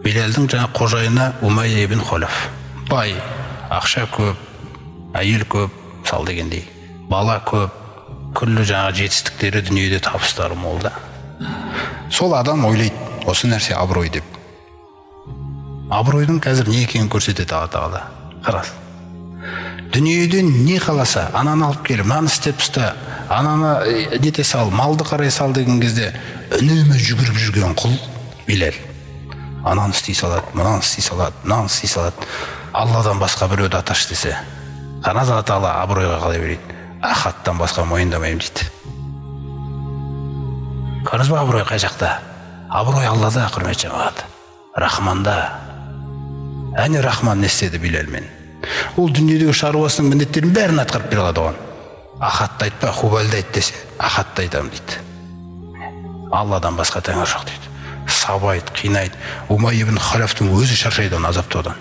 Speaker 2: Билалдың жаңа қожайыны Умайя ибн Халаф. Бай, ақша көп, әйел көп, мысалы дегендей. Бала көп, күллі жаңа жетістіктері дүниеде табыстары мол да. Сол адам ойлайды, осы нәрсе абырой деп. Абыройдың қазір не екенін көрсетеді Алла Тағала. Қарас. Дүниеден не қаласа, ананы алып келіп, мынаны істеп ұста, ананы нете сал, малды қарай сал деген кезде үнемі жүгіріп жүрген құл Билал. Ананы істей салады, мынаны істей салады, мынаны істей салады. Алладан басқа біреуді аташ десе, қана Алла Тағала абыройға қалай береді? Ахаттан басқа мойындамаймын дейді. Көрдіңіз бе абырой қай жақта? Абырой Аллада, құрметті жамағат. Рахманда. Әне Рахман не істеді Билалмен? Ол дүниедегі шаруасының міндеттерін бәрін атқарып бере алады оған. Ахатты айтпа, Хубалды айт десе, ахатты айтамын дейді. Алладан басқа тәңір жоқ дейді. Сабайды, қинайды. Умайя ибн Халафтың өзі шаршайды оны азаптаудан.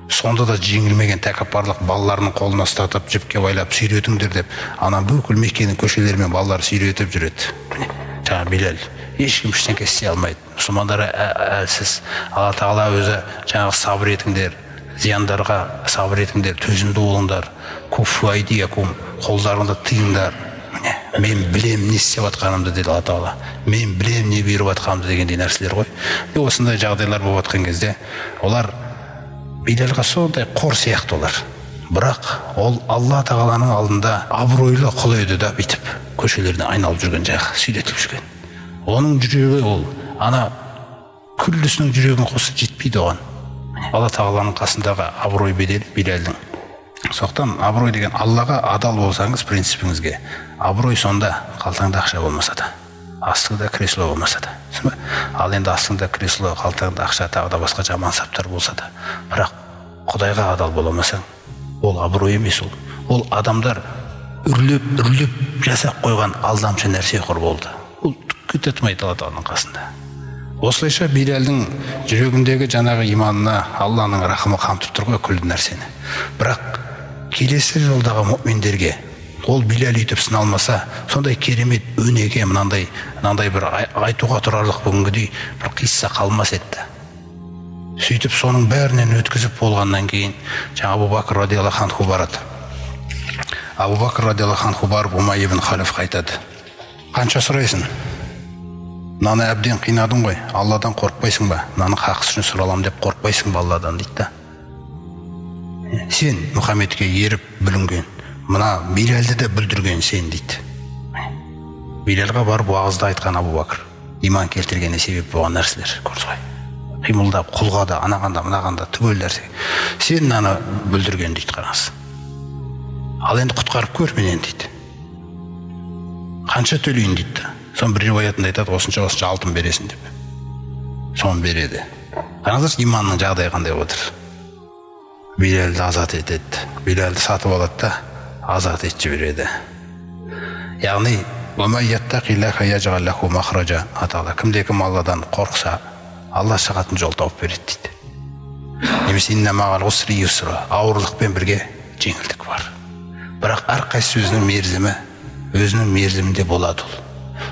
Speaker 2: Сонда да жеңілмеген тәкаппарлық балаларының қолына ұстатып, жіпке байлап сүйретіңдер деп, ана бүкіл Меккенің көшелерімен балалар сүйретіп жүреді. Жаңа Билал ешкім ештеңе істей алмайды. Мұсылмандар әлсіз. Алла Тағала өзі жаңағы сабыр етіңдер, зияндарға сабыр етіңдер, төзімді болыңдар. Куффу айдиякум, қолдарыңды тыйыңдар. Мен білем не істеп жатқанымды деді Алла Тағала. Мен білем не беріп жатқанымды дегендей нәрселер ғой. Осындай жағдайлар болып жатқан кезде олар Билалға сондай қор сияқты олар. Бірақ ол Алла Тағаланың алдында абыройлы құл еді да бүйтіп көшелеріне айналып жүрген жағы, сүйретіліп жүрген. Оның жүрегі ол ана күллісінің жүрегін қоса жетпейді оған. Алла Тағаланың қасындағы абырой беделі Билалдың. Соқтан абырой деген Аллаға адал болсаңыз принципіңізге, абырой сонда қалтаңда ақша болмаса да, астыңда кресло болмаса да. Ал енді астыңда кресло, қалтаңда ақша, тағы да басқа жаман саптар болса да, бірақ Құдайға адал боламасаң, ол абырой емес ол. Ол адамдар үрлеп жасап қойған алдамшы нәрсе құр болды. Ол түкке татымайды Алла Тағаланың қасында. Осылайша Билалдың жүрегіндегі жаңағы иманына Алланың рахымы қамтып тұр ғой күллі нәрсені. Бірақ келесі жолдағы мұъминдерге ол Билал үйтіп сыналмаса, сондай керемет өнеге мынандай бір айтуға тұрарлық бүгінгідей бір қисса қалмас еді. Сөйтіп соның бәрінен өткізіп болғаннан кейін жаңа Абу Бакр радиаллаху анху барады. Абу Бакр радиаллаху анху барып Умайя ибн Халафқа айтады: қанша сұрайсың? Мынаны әбден қинадың ғой, Алладан қорықпайсың ба? Мынаны хақысын сұралам деп қорықпайсың ба Алладан дейді да. Сен Мұхаммедке еріп бүлінген, мына Билалды да бүлдірген сен дейді. Билалға барып уағызды айтқан Абу Бакр иман келтіргеніне себеп болған нәрселер көрсіз ғой. Қимылдап, құлға да, анағанда, мынағанда түгел нәрсе. Сен мынаны бүлдірген дейді, қараңыз. Ал енді құтқарып көр менен дейді. Қанша төлейін дейді. Сон бір риуаятында айтады, осынша алтын бересің деп. Сон береді. Қараңыздар, иманның жағдайы қандай отыр. Билалды азат етеді. Билалды сатып алады да азат етіп жібереді. Яғни кімде-кім Алладан қорықса, Алла шығатын жол тауып береді дейді. Немесе ауырлықпен бірге жеңілдік бар. Бірақ әрқайсысы өзінің мерзімінде болады ол.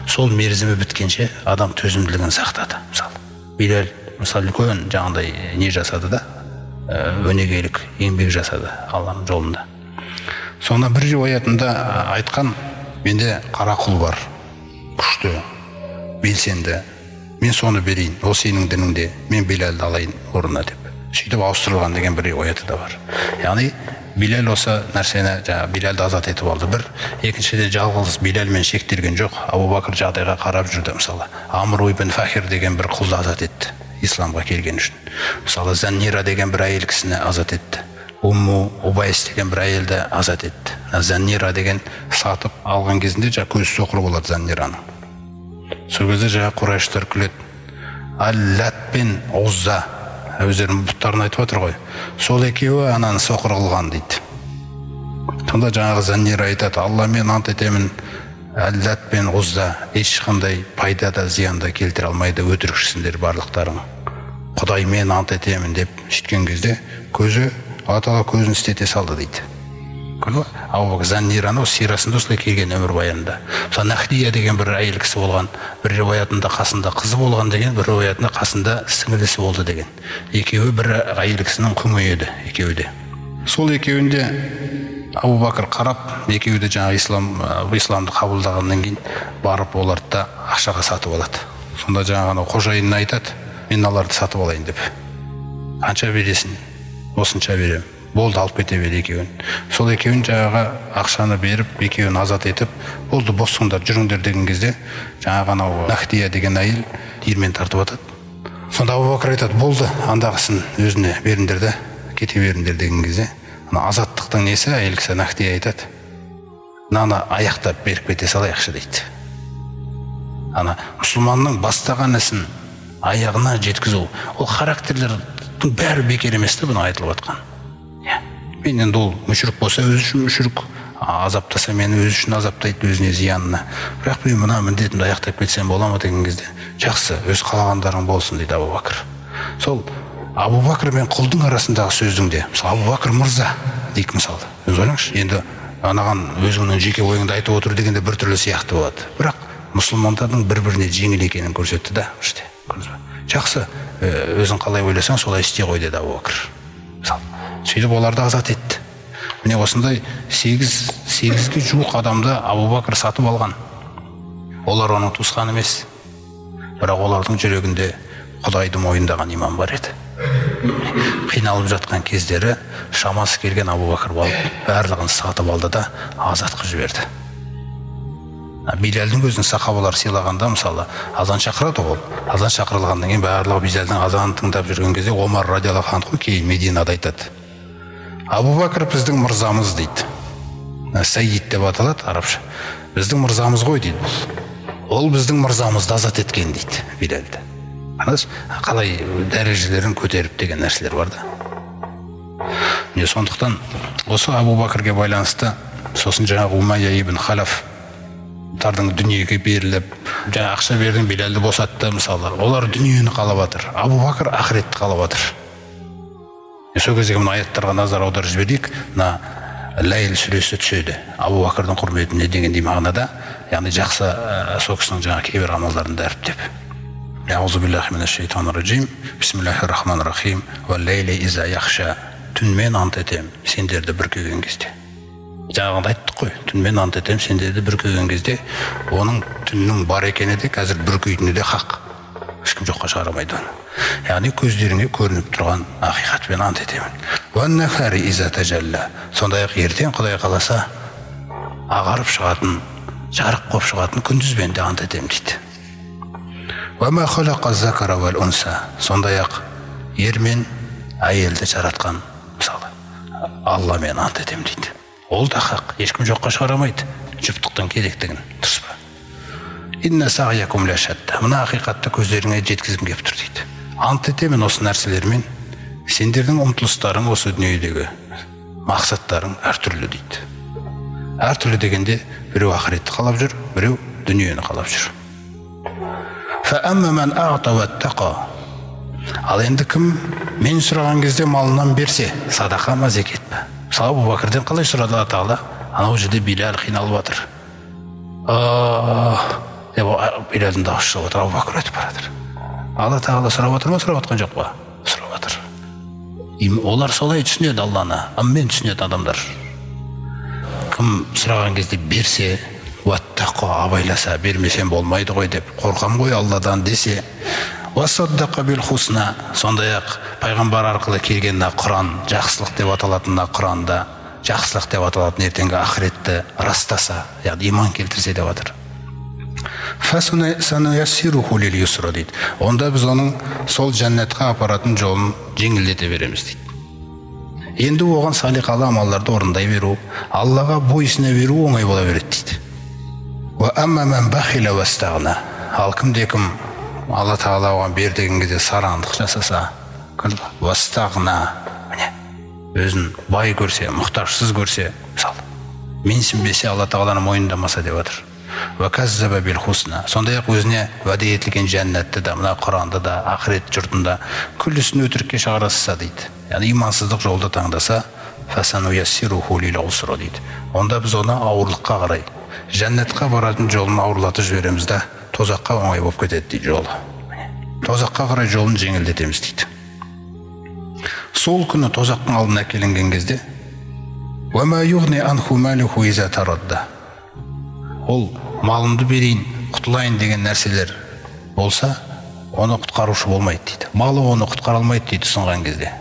Speaker 2: Сол мерзімі біткенше адам төзімділігін сақтады. Мысалы, Билал мысалы үлкен жаңағыдай не жасады да, өнегелік еңбек жасады Алланың жолында. Сонда бір риуаятында айтқан: менде қара құл бар, күшті, белсенді, мен соны берейін, ол сенің дініңде, мен Билалды алайын орнына деп. Сөйтіп ауыстырылған деген бір риуаяты да бар. Яғни Билал осы нәрсені Билалды азат етіп алды. Бір, екіншіден жалғыз Билалмен шектелген жоқ. Абу Бакр жағдайға қарап жүрді. Мысалы, Амр ибн Фахир деген бір құлды азат етті исламға келген үшін. Мысалы, Заннира деген бір әйел кісіні азат етті. Умму Убайс деген бір әйелді азат етті. Заннира деген сатып алған кезінде көзі соқыр болады Заннираның. Сол кезде Құрайштар күледі: Аллат пен Узза өздерінің бұттарын айтып отыр ғой, сол екеуі ананы соқыр қылған дейді. Сонда жаңағы Заннира айтады, Алламен ант етемін, Әллат пен Ғузза ешқандай пайда да зиян да келтіре алмайды, өтірікшісіңдер барлықтарың. Құдаймен ант етемін деп сөйткен кезде көзі, Алла Тағала көзін істете салды дейді. Абу Бәкір Заннираны сирасында осылай келген өмір баянында. Мысалы Нахдия деген бір әйел кісі болған, бір риwayatында қасында қызы болған деген, бір риwayatында қасында сіңілісі болды деген. Екеуі бір әйел кісінің құмы еді, екеуі де. Сол екеуінде Абу Бәкір қарап, екеуі де жаңағы исламды қабылдағаннан кейін барып оларды да ақшаға сатып алады. Сонда жаңағы қожайынына айтады, мен аларды сатып алайын деп. Қанша бересің? Осынша берем. Болды, алып кете бер екеуін. Сол екеуін жаңағы ақшаны беріп, екеуін азат етіп, болды, боссыңдар, жүріңдер деген кезде жаңағы Нахдия деген әйел диірмен тартып атады. Сонда Абу Бәкір айтады, болды, андағысын өзіне беріңдер де, кете беріңдер деген кезде, азаттықтың несі, әйел кісі Нахдия айтады, мынаны аяқтап беріп кете салайықшы дейді. Мұсылманның бастаған ісін аяғына жеткізу, ол характерлердің бәрі бекер емес те бұны айтылып атқан. Мен енді ол мүшірік болса, өзі үшін мүшірік, азаптаса мені өзі үшін азаптайды, өзіне зиянына. Бірақ мен мына міндетімді аяқтап кетсем бола ма деген кезде, жақсы, өз қалағандарың болсын дейді Абу Бәкір. Сол Абу Бәкір мен құлдың арасындағы сөздің де, мысалы Абу Бәкір мырза дейік мысалы. Өз ойлаңызшы, енді анаған өзіңнің жеке ойыңды айтып отыр дегенде бір түрлі сияқты болады. Бірақ мұсылмандардың бір-біріне жеңіл екенін көрсетті да, іште. Жақсы, өзің қалай ойласаң, солай істей ғой деді Абу Бәкір. Сөйтіп оларды азат етті. Міне осындай 8-ге жуық адамды Абу Бәкір сатып алған. Олар оның туысқаны емес. Бірақ олардың жүрегінде Құдайды мойындаған иман бар еді. Қиналып жатқан кездері шамасы келген Абу Бәкір болып барлығын сатып алды да азат қылып жіберді. Билалдың өзін сахабалар сыйлағанда, мысалы, азан шақырады ол. Азан шақырылғаннан кейін барлығы Билалдың азанын тыңдап жүрген кезде Омар радиаллаху анху кейін Мединада айтады, Абу Бәкір біздің мырзамыз дейді. Сайид деп аталады арабша. Біздің мырзамыз ғой дейді. Ол біздің мырзамызды азат еткен дейді Билалды. Қалай дәрежелерін көтеріп деген нәрселер бар да. Сондықтан осы Абу Бәкірге байланысты сосын жаңағы Умайя ибн Халаф тардың дүниеге беріліп, жаңа ақша бердің, Билалды босатты мысалы. Олар дүниені қалап жатыр. Абу Бәкір ақыретті қалап жатыр. Сол кездегі мына аяттарға назар аударып жіберейік. Ләйл сүресі түседі. Абу Бәкірдің құрметіне дегендей мағынада, яғни жақсы сол кісінің жаңа кейбір амалдарын дәріптеп. Аузу биллахи минаш шайтанир раджим. Бисмиллахир рахманир рахим. Ва лейли иза яхша. Түнмен ант етем, сендерді бүркеген кезде. Жаңағында айттық қой, түнмен ант етем, сендерді бүркеген кезде, оның түннің бар екені де, қазір бүркейтіні де хақ. Ешкім жоққа шығарамайды оны. Яғни көздеріңе көрініп тұрған ақиқатпен ант етемін. Уан-нафари иза тажалла. Сондай-ақ ертең Құдай қаласа ағарып шығатын, жарық қоп шығатын күндізбен де ант етемін дейді. Уама халақа закара вал унса. Сондай-ақ ер мен әйелді жаратқан, мысалы, Алламен ант етемін дейді. Ол да хақ, ешкім жоққа шығарамайды жұптықтың керектігін, дұрыс па? Инна сағиякум ла шатта. Мына ақиқатты көздеріңе жеткізгім келіп тұр дейді. Ант етемін осы нәрселермен, сендердің ұмтылыстарың осы дүниедегі мақсаттарың әртүрлі дейді. Әртүрлі дегенде біреу ақыретті қалап жүр, біреу дүниені қалап жүр. Фаамма ман аъта ваттақа. Ал енді кім мен сұраған кезде малынан берсе, садақа ма, зекет па? Мысалы Абу Бәкірден қалай сұрады Алла Тағала? Анау жерде Билал қиналып жатыр. Билалдың дауысы шығып отыр, Абу Бәкір өтіп баратыр. Алла Тағала сұрап отыр ма, сұрап отқан жоқ па? Сұрап отыр. Олар солай түсінеді Алланы, мен түсінеді адамдар. Кім сұраған кезде берсе, уаттақо, абайласа, бермесем болмайды ғой деп, қорқам ғой Алладан десе, уассаддақа бил хусна. Сондай-ақ пайғамбар арқылы келген Құран, жақсылық деп аталатын Құранда, жақсылық деп аталатын ертеңгі ақыретті растаса, яғни иман келтірсе деп жатыр. Фасунаяссируху лил юсра дейді. Онда біз оның сол жәннатқа апаратын жолын жеңілдете береміз дейді. Енді оған салиқалы амалдарды орындай беру, Аллаға бойсына беру оңай бола береді дейді. Ва амма ман бахила вастағна. Ал кімде-кім Алла Тағала оған бер деген кезде сараңдық жасаса, вастағна, өзін бай көрсе, мұқтажсыз көрсе, мысалы, менсінбесе, Алла тағаланы мойындамаса деп отыр. وَكَذَّبَ بِالْحُسْنَى. Сондай-ақ өзіне уәде етілген жәннатты да, мына Құранды да, ақырет жұртында күллісін өтірікке шығарса дейді. Яғни имансыздық жолды таңдаса, فَسَنُيَسِّرُهُ لِلْعُسْرِ дейді. Онда біз оны ауырлыққа қарай, жәннатқа баратын жолын ауырлатып жібереміз да, тозаққа оңай болып кетеді дейді жолы. Тозаққа қарай жолын жеңілдетеміз дейді. Сол күні тозақтың алдына әкелінген кезде, وَمَا يُغْنِي عَنْهُ مَالُهُ إِذَا تَرَدَّى. Ол малымды берейін, құтылайын деген нәрселер болса, оны құтқарушы болмайды дейді. Малы оны құтқара алмайды дейді ұсынған кезде.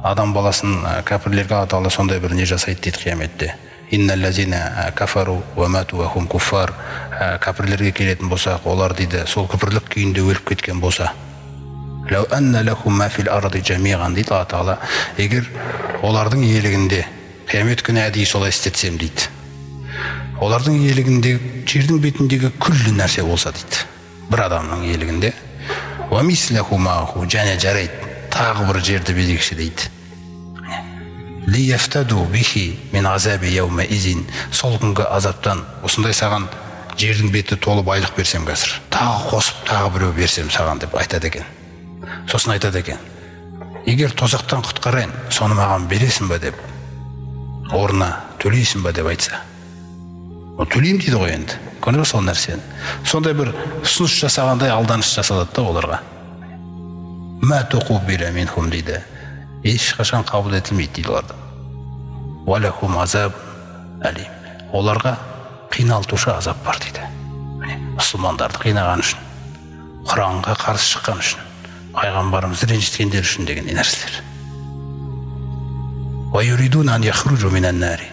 Speaker 2: Адам баласын кәпірлерге Алла Тағала сондай бір не жасайды дейді қияметте. Инналлазина кафару ва мату ва хум куффар. Кәпірлерге келетін болсақ, олар дейді, сол күпірлік күйінде өліп кеткен болса, лау анна лахум ма фил арди жамиған дейді Алла Тағала. Егер олардың иелігінде қиямет күні әдейі солай істетсем дейді, олардың иелігінде жердің бетіндегі күллі нәрсе болса дейді, бір адамның иелігінде, ва мислаху маху, және жарайды тағы бір жерді безекші дейді. Лияфтаду бихи мин азаби яума изин. Сол күнгі азаптан, осындай саған жердің беті толы байлық берсем қазір, тағы қосып тағы біреу берсем саған деп айтады екен. Сосын айтады екен, егер тозақтан құтқарайын, соны маған бересің ба деп, орнына төлейсің ба деп айтса, төлеймін дейді ғой енді. Көне сол нәрсені. Сондай бір ұсыныс жасағандай алданыш жасалады да оларға. Ма туқубила минхум дейді. Ешқашан қабыл етілмейді дейді олардан. Валахум азаб әлим. Оларға қиналтушы азап бар дейді. Мұсылмандарды қинаған үшін, Құранға қарсы шыққан үшін, пайғамбарымызды ренжіткендер үшін деген нәрселер. Ва юридун ан яхруджу минан нари.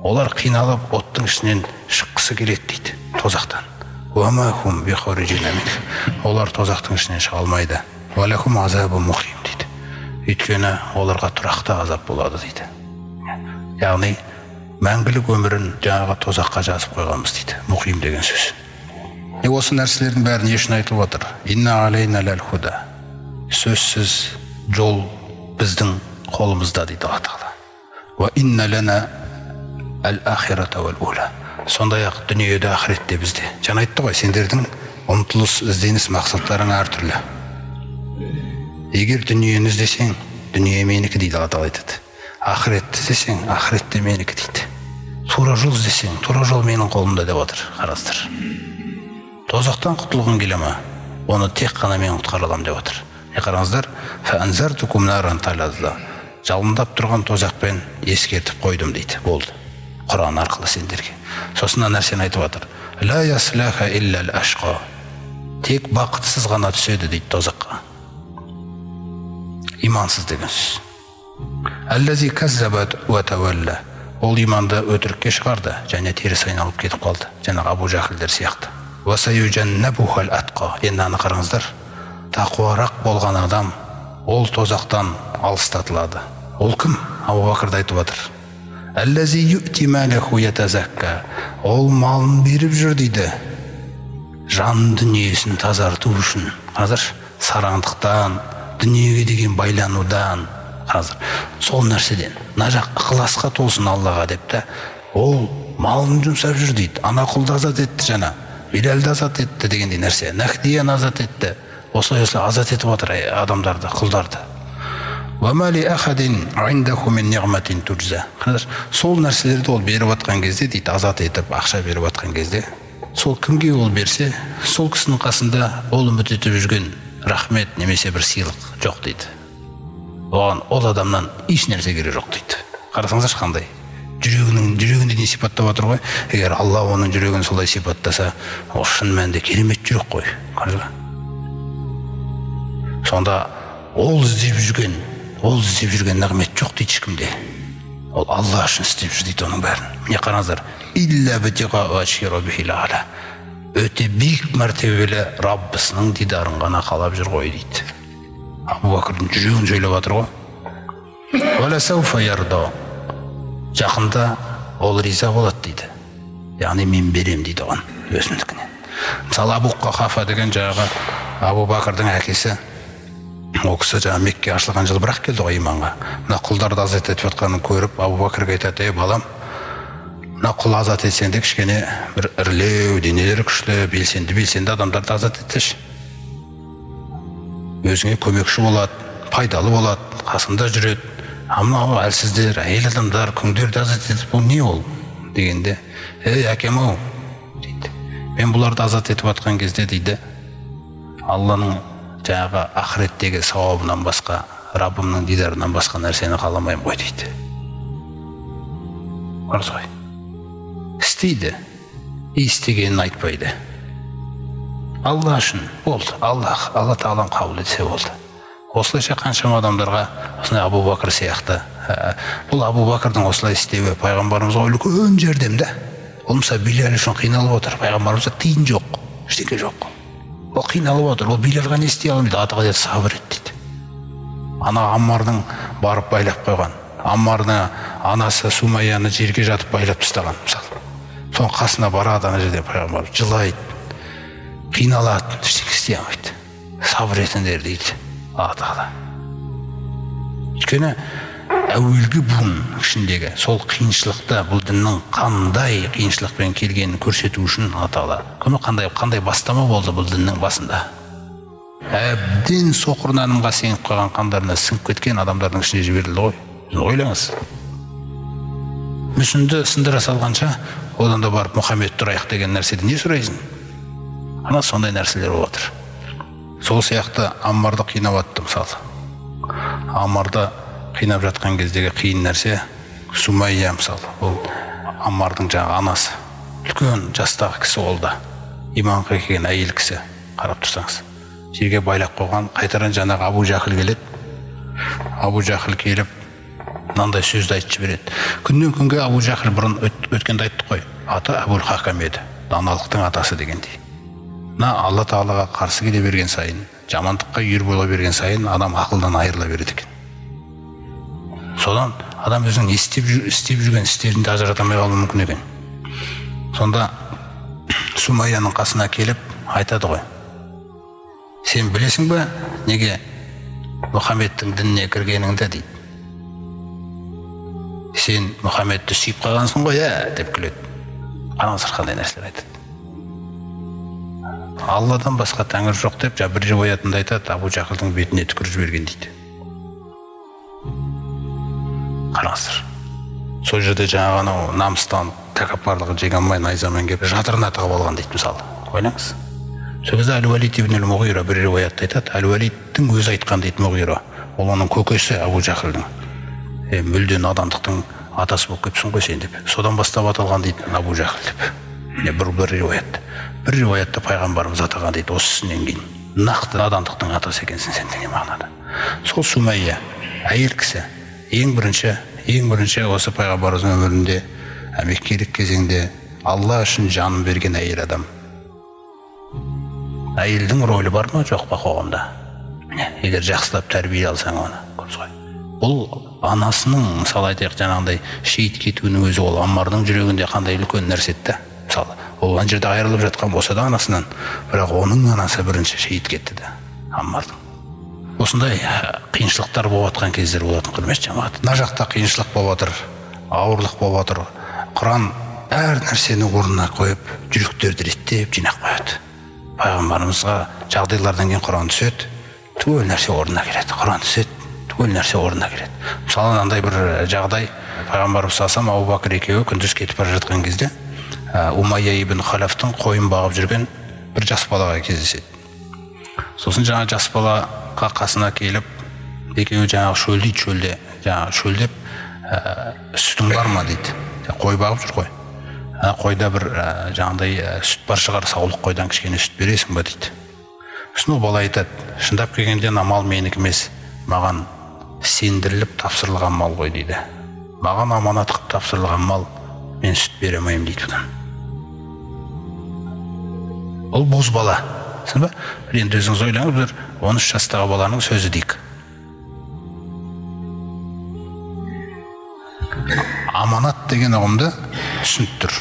Speaker 2: Олар қиналып оттың ішінен шыққысы келеді дейді, тозақтан. Ва ма хум бихариджина минх. Олар тозақтың ішінен шыға алмайды. Валахум азабу мухим дейді. Өйткені оларға тұрақты азап болады дейді. Яғни мәңгілік өмірін жаңағы тозаққа жазып қойғанбыз дейді. Мухим деген сөз. Осы нәрселердің бәрі не үшін айтылып отыр? Инна алейна ләл худа. Сөзсіз жол біздің қолымызда дейді Алла Тағала. Ва инна лана әл-ахирата вәл-ула. Сондай-ақ дүниеде, ақыретте бізде. Жаңа айтты ғой, сендердің ұмтылыс, ізденіс мақсаттарың әртүрлі. Егер дүниені іздесең, дүние менікі дейді Алла Тағала айтады. Ақыретті іздесең, ақыретте менікі дейді. Тура жол іздесең, тура жол менің қолымда деп отыр. Қарастыр. Тозақтан құтылғың келе ме? Оны тек қана мен құтқара аламын деп отыр. Қараңыздар, фәанзартукум наран талазда. Жалындап тұрған тозақпен ескертіп қойдым дейді. Болды. Құран арқылы сендерге. Сосын нәрсені айтып отыр. Ла яслаха илля ал-ашқа. Тек бақытсыз ғана түседі дейді тозаққа. Имансыз деген сөз. Аллази каззабат ва тавалла. Ол иманды өтірікке шығарды және теріс айналып кетіп қалды. Жаңағы Абу Жахилдер сияқты. Ва саюджаннабухал атқа. Енді аны қараңыздар. Тақуарақ болған адам ол тозақтан алыстатылады. Ол кім? Абу Бакрды айтып отыр. Аллази ю'ти малаху ятазакка. Ол малын беріп жүр дейді. Жан дүниесін тазарту үшін. Қазір сараңдықтан, дүниеге деген байланудан, қазір сол нәрседен, мына жақ ықыласқа толсын Аллаға деп та, ол малын жұмсап жүр дейді. Ана құлды азат етті жаңа, Билалды азат етті дегендей нәрсе. Нахдияны азат етті. Осылай азат етіп отыр адамдарды, құлдарды. Вамали ахадин индаху мин ниъматин туджза. Сол нәрселерді ол беріп отқан кезде дейді, азат етіп ақша беріп отқан кезде, сол кімге ол берсе, сол кісінің қасында ол үміт етіп жүрген рахмет немесе бір сыйлық жоқ дейді. Оған ол адамнан еш нәрсе керек жоқ дейді. Қарасаңыздар қандай? Жүрегінде не сипаттап отыр ғой? Егер Алла оның жүрегін солай сипаттаса, ол шын мәнінде керемет жүрек қой. Сонда ол іздеп жүрген нағмет жоқ дейді ешкімде. Ол Алла үшін істеп жүр дейді оның бәрін. Міне қараңыздар. Илля битиға вачхи раббихил а'ла. Өте биік мәртебелі Раббысының дидарын ғана қалап жүр ғой дейді. Абу Бакрдың жүрегін сөйлеп отыр ғой. Вала сауфа ярда. Жақында ол риза болады дейді. Яғни мен берем дейді оған өзімдікінен. Мысалы Абу Қахафа деген жаңағы Абу Бакрдың әкесі Ол кісі жаңа Мекке ашылған жылы бірақ келді ғой иманға. Мына құлдарды азат етіп жатқанын көріп, Абу Бәкірге айтады: балам, мына құл азат етсең де кішкене бір ірлеу, денелері күшлі, белсенді адамдарды азат етсеші. Өзіңе көмекші болады, пайдалы болады, қасында жүреді. Мынау әлсіздер, әйел адамдар, күңдерді азат етіп, бұл не ол дегенде: әкем-ау дейді, мен бұларды азат етіп жатқан кезде дейді, Алланың жаңағы ақыреттегі сауабынан басқа, Раббымның дидарынан басқа нәрсені қаламаймын ғой дейді. Қарыз ғой, істейді, істегенін айтпайды. Алла үшін болды, Алла Тағалам қабыл етсе болды. Осылайша қаншама адамдарға, осындай Абу Бәкір сияқты, бұл Абу Бәкірдің осылай істеуі пайғамбарымызға үлкен жәрдемді. Ол мысалы Билал үшін қиналып отыр, пайғамбарымызда тиын жоқ, ештеңе жоқ. Ол қиналып отыр, ол Билалға не істей алмайды, атаға деді сабыр ет дейді. Ана Аммардың барып байлап қойған, Аммардың анасы Сумайяны жерге жатып байлап тастаған мысалы. Соның қасына барады, ана жерде пайғамбар жылайды, қиналады, ештеңе істей алмайды. Сабыр етіңдер дейді Алла Тағала. Өйткені әуелгі буын ішіндегі сол қиыншылықты, бұл діннің қандай қиыншылықпен келгенін көрсету үшін Алла Тағала қандай бастама болды бұл діннің басында. Әбден соқыр нанымға сіңіп қалған қандарына сіңіп кеткен адамдардың ішіне жіберілді ғой. Ойлаңыз. Мүсінді сындыра салғанша, одан да барып Мұхаммед тұрайық деген нәрседен не сұрайсың? Ана сондай нәрселер болып отыр. Сол сияқты Аммарды қинап атты мысалы. Аммарды қинап жатқан кездегі қиын нәрсе Сумайя мысалы. Ол Аммардың жаңағы анасы. Үлкен жастағы кісі олды. Иманға келген әйел кісі. Қарап тұрсаңыз. Жерге байлап қойған, қайтаран жаңағы Абу Жахил келеді. Абу Жахил келіп, мынандай сөзді айтып жібереді. Күннен күнге Абу Жахил бұрын өткенде айтты ғой. Аты Абул Хакам еді. Даналықтың атасы дегендей. Алла Тағалаға қарсы келе берген сайын, жамандыққа үйір бола берген сайын, адам ақылдан айырыла береді екен. Содан адам өзінің істеп жүрген істерінде ажырата алмай қалуы мүмкін екен. Сонда Сумайяның қасына келіп айтады ғой: сен білесің бе, неге Мұхаммедтің дініне кіргеніңді дейді. Сен Мұхаммедті сүйіп қалғансың ғой, деп күледі. Қараңыздар қандай нәрселер айтады. Алладан басқа тәңір жоқ деп, бір риуаятында айтады, Абу Жахилдің бетіне түкіріп жіберген дейді. Қараңыздар. Сол жерде жаңағы намыстан, тәкаппарлығы жеңе алмай найзамен келіп жатырына тығып алған дейді мысалы. Ойлаңыз. Сол кезде Әл-Уалид ибн Мұғира бір риуаятта айтады, Әл-Уалидтің өзі айтқан дейді Мұғира. Ол оның көкесі Абу Жахилдің. Мүлде надандықтың атасы болып кетсің ғой сен деп. Содан бастап аталған дейді Абу Жахил деп. Бір риуаят. Бір риуаятта пайғамбарымыз атаған дейді, осы ісінен кейін. Нақты надандықтың атасы екенсің сен деген мағынада. Сол Сумайя, әйел кісі, ең бірінші осы пайғамбарымыздың өмірінде, меккелік кезеңде Алла үшін жанын берген әйел адам. Әйелдің рөлі бар ма, жоқ па қоғамда? Егер жақсылап тәрбие алсаң оны, көрсіз ғой. Бұл анасының, мысалы айтайық, жаңағындай шейіт кетуінің өзі, ол Аммардың жүрегінде қандай үлкен нәрсе етті. Мысалы, ол ана жерде айырылып жатқан болса да анасынан, бірақ оның анасы бірінші шейіт кетті де, Аммардың. Осындай қиыншылықтар болып жатқан кездер болатын, құрметті жамағат. Мына жақта қиыншылық болып жатыр, ауырлық болып жатыр. Құран әр нәрсені орнына қойып, жүректерді реттеп жинақ қояды. Пайғамбарымызға жағдайлардан кейін Құран түседі, түгел нәрсе орнына келеді. Құран түседі, түгел нәрсе орнына келеді. Мысалы, андай бір жағдай, пайғамбарымыз салсам, Абу Бәкір екеуі күндіз кетіп бара жатқан кезде Умайя ибн Халафтың қойын бағып жүрген бір жас балаға кездеседі. Сосын жаңа жас балаға қасына келіп, екеуі жаңағы шөлде, шөлдеп, сүтің бар ма дейді. Қой бағып жүр ғой. Қойда бір жаңағыдай сүт бар шығар, саулық қойдан кішкене сүт бересің ба дейді. Сосын ол бала айтады, шындап келгенде мал менікі емес, маған сендіріліп тапсырылған мал ғой дейді. Маған аманат қылып тапсырылған мал, мен сүт бере алмаймын дейді. Ол боз бала. Енді өзіңіз ойлаңыз, бір 13 жастағы баланың сөзі дейік. Аманат деген ұғымды түсініп тұр.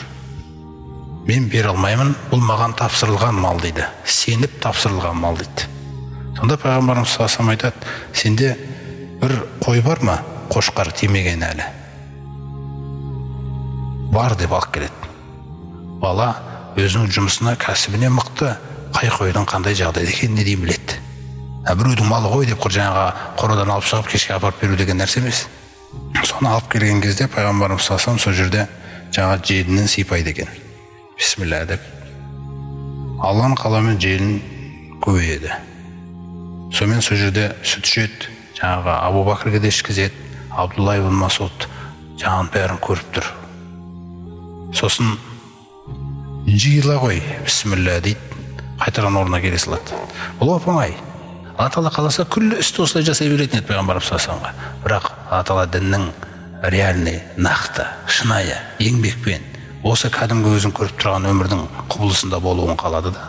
Speaker 2: Мен бере алмаймын, бұл маған тапсырылған мал дейді. Сеніп тапсырылған мал дейді. Сонда пайғамбарымыз саллаллаху алейхи вассалам айтады, сенде бір қой бар ма, қошқар тимеген әлі? Бар деп алып келеді. Бала өзінің жұмысына, кәсібіне мықты, қай қойдың қандай жағдайда екенін неден біледі. Біреудің малы ғой деп жаңағы қорадан алып шығып кешке апарып беру деген нәрсе емес. Соны алып келген кезде пайғамбарымыз саллаллаху алейхи вассалам сол жерде жаңа желінен сипайды екен. Бисмилля деп. Алланың қалауымен желін көбейеді. Сонымен сол жерде сүт ішеді, жаңағы Абу Бәкірге де ішкізеді, Абдулла ибн Масуд жаңағын бәрін көріп тұр. Сосын жиыла ғой, бисмилля дейді, қайтарған орнына келе салады. Бұл оп-оңай. Алла Тағала қаласа күллі істі осылай жасай беретін еді пайғамбарымыз саллаллаху алейхи вассаламға. Бірақ Алла Тағала діннің реальный, нақты, шынайы еңбекпен осы кәдімгі өзін көріп тұрған өмірдің құбылысында болуын қалады да.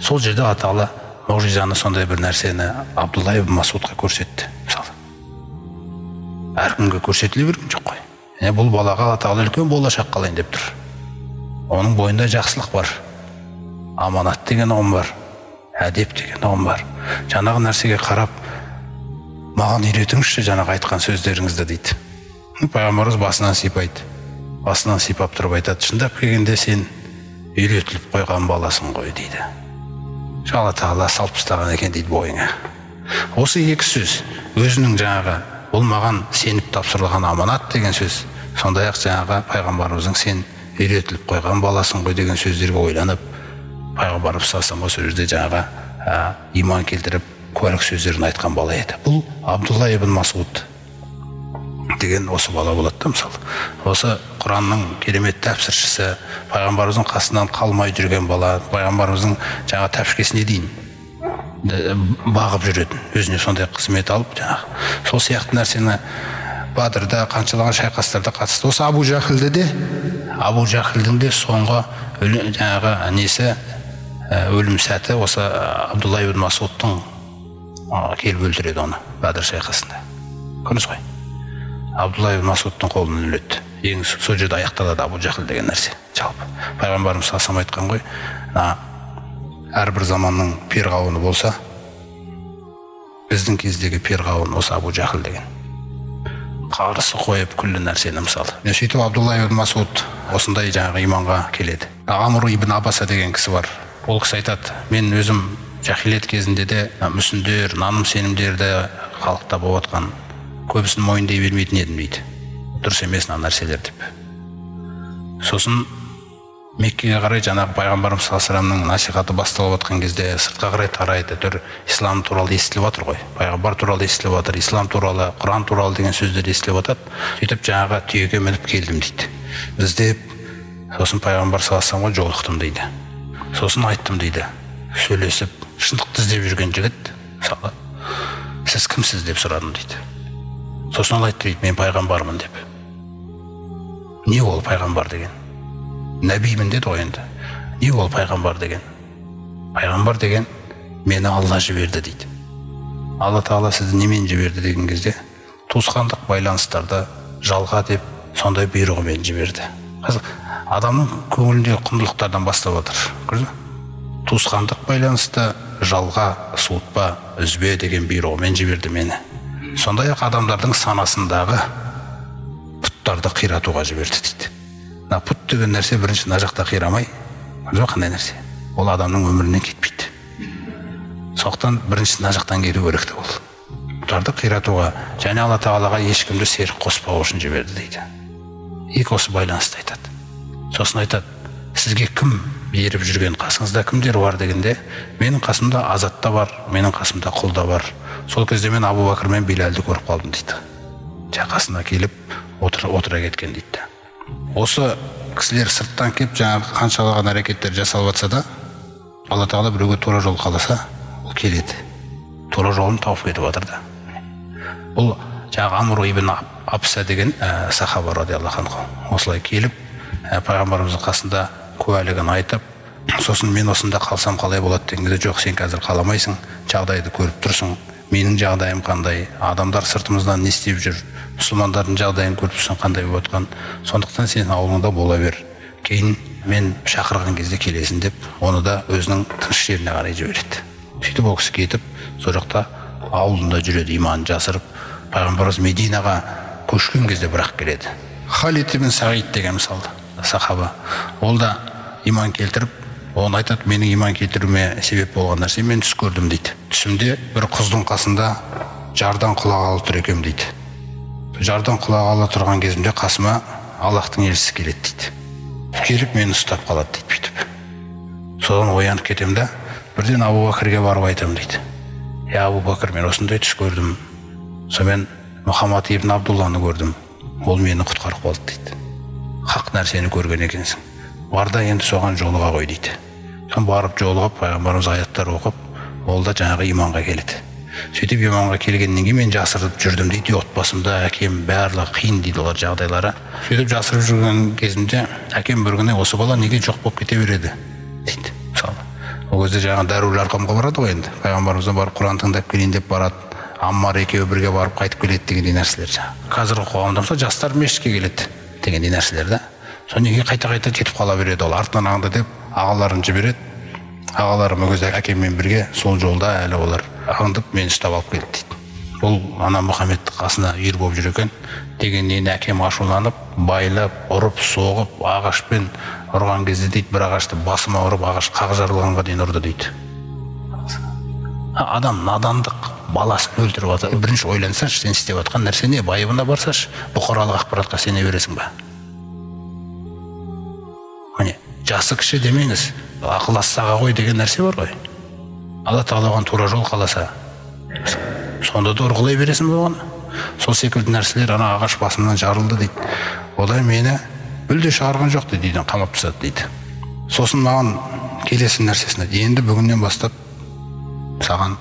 Speaker 2: Сол жерде Алла Тағала мұғжизаны, сондай бір нәрсені Абдулла ибн Масудқа көрсетті. Мысалы, әркімге көрсетіле берген жоқ қой. Бұл балаға Алла Тағала үлкен болашақ қалайын деп тұр. Оның бойында жақсылық бар, аманат деген ұғым бар, әдеп деген ұғым бар. Жаңағы нәрсеге қарап, маған үйретіңізші жаңағы айтқан сөздеріңізді дейді. Пайғамбарымыз басынан сипайды. Басынан сипап тұрып айтады, шындап келгенде сен үйретіліп қойған баласың ғой дейді. Алла Тағала салып тастаған екен дейді бойыңа. Осы екі сөз, өзінің жаңағы бұл маған сеніп тапсырылған аманат деген сөз, сондай-ақ жаңағы пайғамбарымыздың сен үйретіліп қойған баласың ғой деген сөздерге ойланып, пайғамбарымыз саллаллаху алейхи вассалам жерде жаңағы иман келтіріп куәлік сөздерін айтқан бала еді. Бұл Абдулла ибн Масуд деген осы бала болады да, мысалы. Осы Құранның керемет тәпсіршісі, пайғамбарымыздың қасынан қалмай жүрген бала, пайғамбарымыздың жаңа тәпсіркесіне дейін бағып жүретін, өзіне сондай қызмет алып, жаңағы сол сияқты нәрсені Бадырда, қаншалаған шайқастарда қатысты. Осы Абу Жахілді де, Абу Жахілдің де соңғы жаңағы несі өлім сәті осы Абдулла ибн Масудтың келіп өлтіреді оны Бадыр шайқасында. Көрдіңіз ғой? Абдулла ибн Масудтың қолынан өледі. Ең сол жерде аяқталады Абу Жахіл деген нәрсе. Жалпы пайғамбарымыз саллаллаху алейхи айтқан ғой, әрбір заманның перғауыны болса, біздің кездегі перғауын осы Абу Жахіл деген. Қарсы қойып күллі нәрсені мысалы. Сөйтіп Абдулла ибн Масуд осындай жаңағы иманға келеді. Амр ибн Абаса деген кісі бар. Ол кісі айтады, мен өзім жахилет кезінде де мүсіндер, наным сенімдерді халықта болып жатқан көбісін мойындай бермейтін едім дейді. Дұрыс емес мына нәрселер деп. Сосын Меккеге қарай жаңағы пайғамбарымыз саллаллаху алейхи вассаламның насихаты басталып жатқан кезде сыртқа қарай тарайды, түр ислам туралы естіліп жатыр ғой. Пайғамбар туралы естіліп жатыр, ислам туралы, Құран туралы деген сөздер естіліп жатады. Сөйтіп жаңағы түйеге мініп келдім дейді. Іздеп, сосын пайғамбар саллаллаху алейхи вассаламға жолықтым дейді. Сосын айттым дейді. Сөйлесіп, шындықты іздеп жүрген жігіт, мысалы, сіз кімсіз деп сұрадым дейді. Сосын ол айтты дейді, мен пайғамбармын деп. Не ол пайғамбар деген? Нәбимін деді ғой енді. Не ол пайғамбар деген? Пайғамбар деген мені Алла жіберді дейді. Алла Тағала сізді немен жіберді деген кезде, туысқандық байланыстарды жалға деп сондай бұйрығымен жіберді. Қазір адамның көңілінде құндылықтардан бастап отыр. Көрдіңіз бе? Туысқандық байланысты жалға, суытпа, үзбе деген бұйрығымен жіберді мені. Сондай-ақ адамдардың санасындағы пұттарды қиратуға жіберді дейді. Пұт деген нәрсе бірінші мына жақта қирамай, қандай нәрсе? Ол адамның өмірінен кетпейді. Сондықтан бірінші мына жақтан келу керек те ол. Пұттарды қиратуға, және Алла Тағалаға ешкімді серік қоспау үшін жіберді дейді. Екі осы байланысты айтады. Сосын айтады, сізге кім беріп жүрген, қасыңызда кімдер бар дегенде, менің қасымда азат та бар, менің қасымда құл да бар. Сол кезде мен Абу Бәкір мен Билалды көріп қалдым дейді. Қасына келіп отыра кеткен дейді. Осы кісілер сырттан келіп жаңағы қаншалаған әрекеттер жасалып жатса да, Алла Тағала біреуге тура жол қаласа, ол келеді. Тура жолын тауып кетіп жатыр да. Бұл жаңағы Амр ибн Абса деген сахаба радиаллаху анху осылай келіп, пайғамбарымыздың қасында куәлігін айтып, сосын мен осында қалсам қалай болады дегенде, жоқ, сен қазір қаламайсың, жағдайды көріп тұрсың, менің жағдайым қандай, адамдар сыртымыздан не істеп жүр, мұсылмандардың жағдайын көріп тұрсың қандай болып жатқан, сондықтан сен ауылыңда бола бер, кейін мен шақырған кезде келесің деп, оны да өзінің тыныш жеріне қарай жібереді. Сөйтіп ол кісі кетіп, сол жақта ауылында жүреді, иманын жасырып. Пайғамбарымыз Мединаға көшкен кезде бірақ келеді. Халид ибн Саид деген мысалы сахаба, ол да иман келтіріп, оны айтады, менің иман келтіруіме себеп болған нәрсе, мен түс көрдім дейді. Түсімде бір құздың қасында жардан құлағалы тұр екем дейді. Жардан құлағалы тұрған кезімде қасыма Аллахтың елшісі келеді дейді. Келіп мені ұстап қалады дейді бүйтіп. Содан оянып кетем да, бірден Абу Бәкірге барып айтам дейді. Абу Бәкір, мен осындай түс көрдім. Сонымен Мұхаммад ибн Абдулланы көрдім. Ол мені құтқарып қалды дейді. Хақ нәрсені көрген екенсің. Бар да енді соған жолыға қой дейді. Сон барып жолығып, пайғамбарымыз аяттар оқып, ол да жаңағы иманға келеді. Сөйтіп иманға келгеннен кейін мен жасырып жүрдім дейді. Отбасымда әкем барлығы қиын дейді олар жағдайлары. Сөйтіп жасырып жүрген кезімде әкем бір күні осы бала неге жоқ болып кете береді дейді. Мысалы, ол кезде жаңағы Дәрул Арқамға барады ғой енді. Пайғамбарымыздан барып Құран тыңдап келейін деп барады. Аммар екеуі бірге барып қайтып келеді дегендей нәрселер. Қазіргі қоғамда мысалы жастар мешітке келеді дегендей нәрселер да. Содан неге қайта-қайта кетіп қала береді ол, артынан аңды деп ағаларын жібереді. Ағаларым ол кезде әкеммен бірге сол жолда әлі олар аңдып мені ұстап алып келді дейді. Ол ана Мұхаммедті қасына үйір болып жүр екен дегеннен әкем ашуланып, байлап, ұрып, соғып, ағашпен ұрған кезде дейді, бір ағашты басыма ұрып, ағаш қақ жарылғанға дейін ұрды дейді. Адам надандық, баласын өлтіріп жатыр. Бірінші ойлансашы, сен істеп жатқан нәрсе не? Байыбына барсашы, бұқаралық ақпаратқа сене бересің ба? Міне, жасы кіші демеңіз, ақылдассаға ғой деген нәрсе бар ғой. Алла Тағала оған тура жол қаласа, сонда да ұрғылай бересің ба оны? Сол секілді нәрселер, ана ағаш басымнан жарылды дейді. Олай мені мүлде шығарған жоқ дейді, қамап тастады дейді. Сосын маған келесі нәрсесіне, енді бүгіннен бастап саған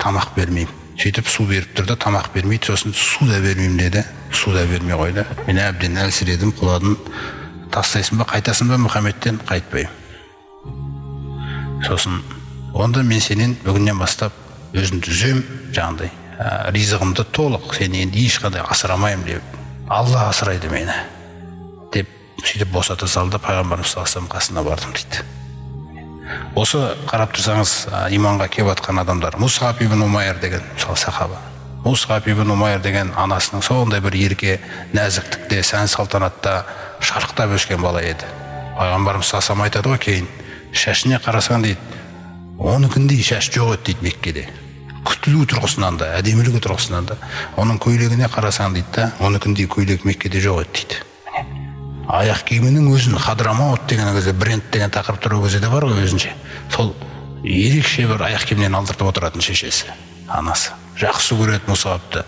Speaker 2: тамақ бермеймін. Сөйтіп су беріп тұрды, тамақ бермейді, сосын су да бермеймін деді. Су да бермей қойды. Мен әбден әлсіредім, құладым. Тастайсың ба, қайтасың ба Мұхаммедтен? Қайтпаймын. Сосын онда мен сенен бүгіннен бастап өзімді үзем, жаңағыдай ризығымды толық, сені енді ешқандай асырамаймын деп. Алла асырайды мені деп сөйтіп босата салды. Пайғамбарымыз саллаллаху алейхи қасына бардым дейді. Осы қарап тұрсаңыз, иманға келіп жатқан адамдар, Мусаб ибн Умайр деген сахаба. Мусаб ибн Умайр деген анасының сондай бір ерке, нәзіктікте, сән салтанатта шарықтап өскен бала еді. Пайғамбарымыз саллаллаху алейхи айтады ғой кейін, шашына қарасаң дейді, оныкіндей шаш жоқ еді дейді Меккеде. Күтілу тұрғысынан да, әдемілігі тұрғысынан да. Оның көйлегіне қарасаң дейді, оныкіндей көйлек Меккеде жоқ еді дейді. Аяқ киімінің өзін Хадрамаут деген кезде бренд деген тақырып тұру кезде бар ғой өзінше. Сол ерекше бір аяқ киімнен алдыртып отыратын шешесі, анасы. Жақсы көреді Мусабты.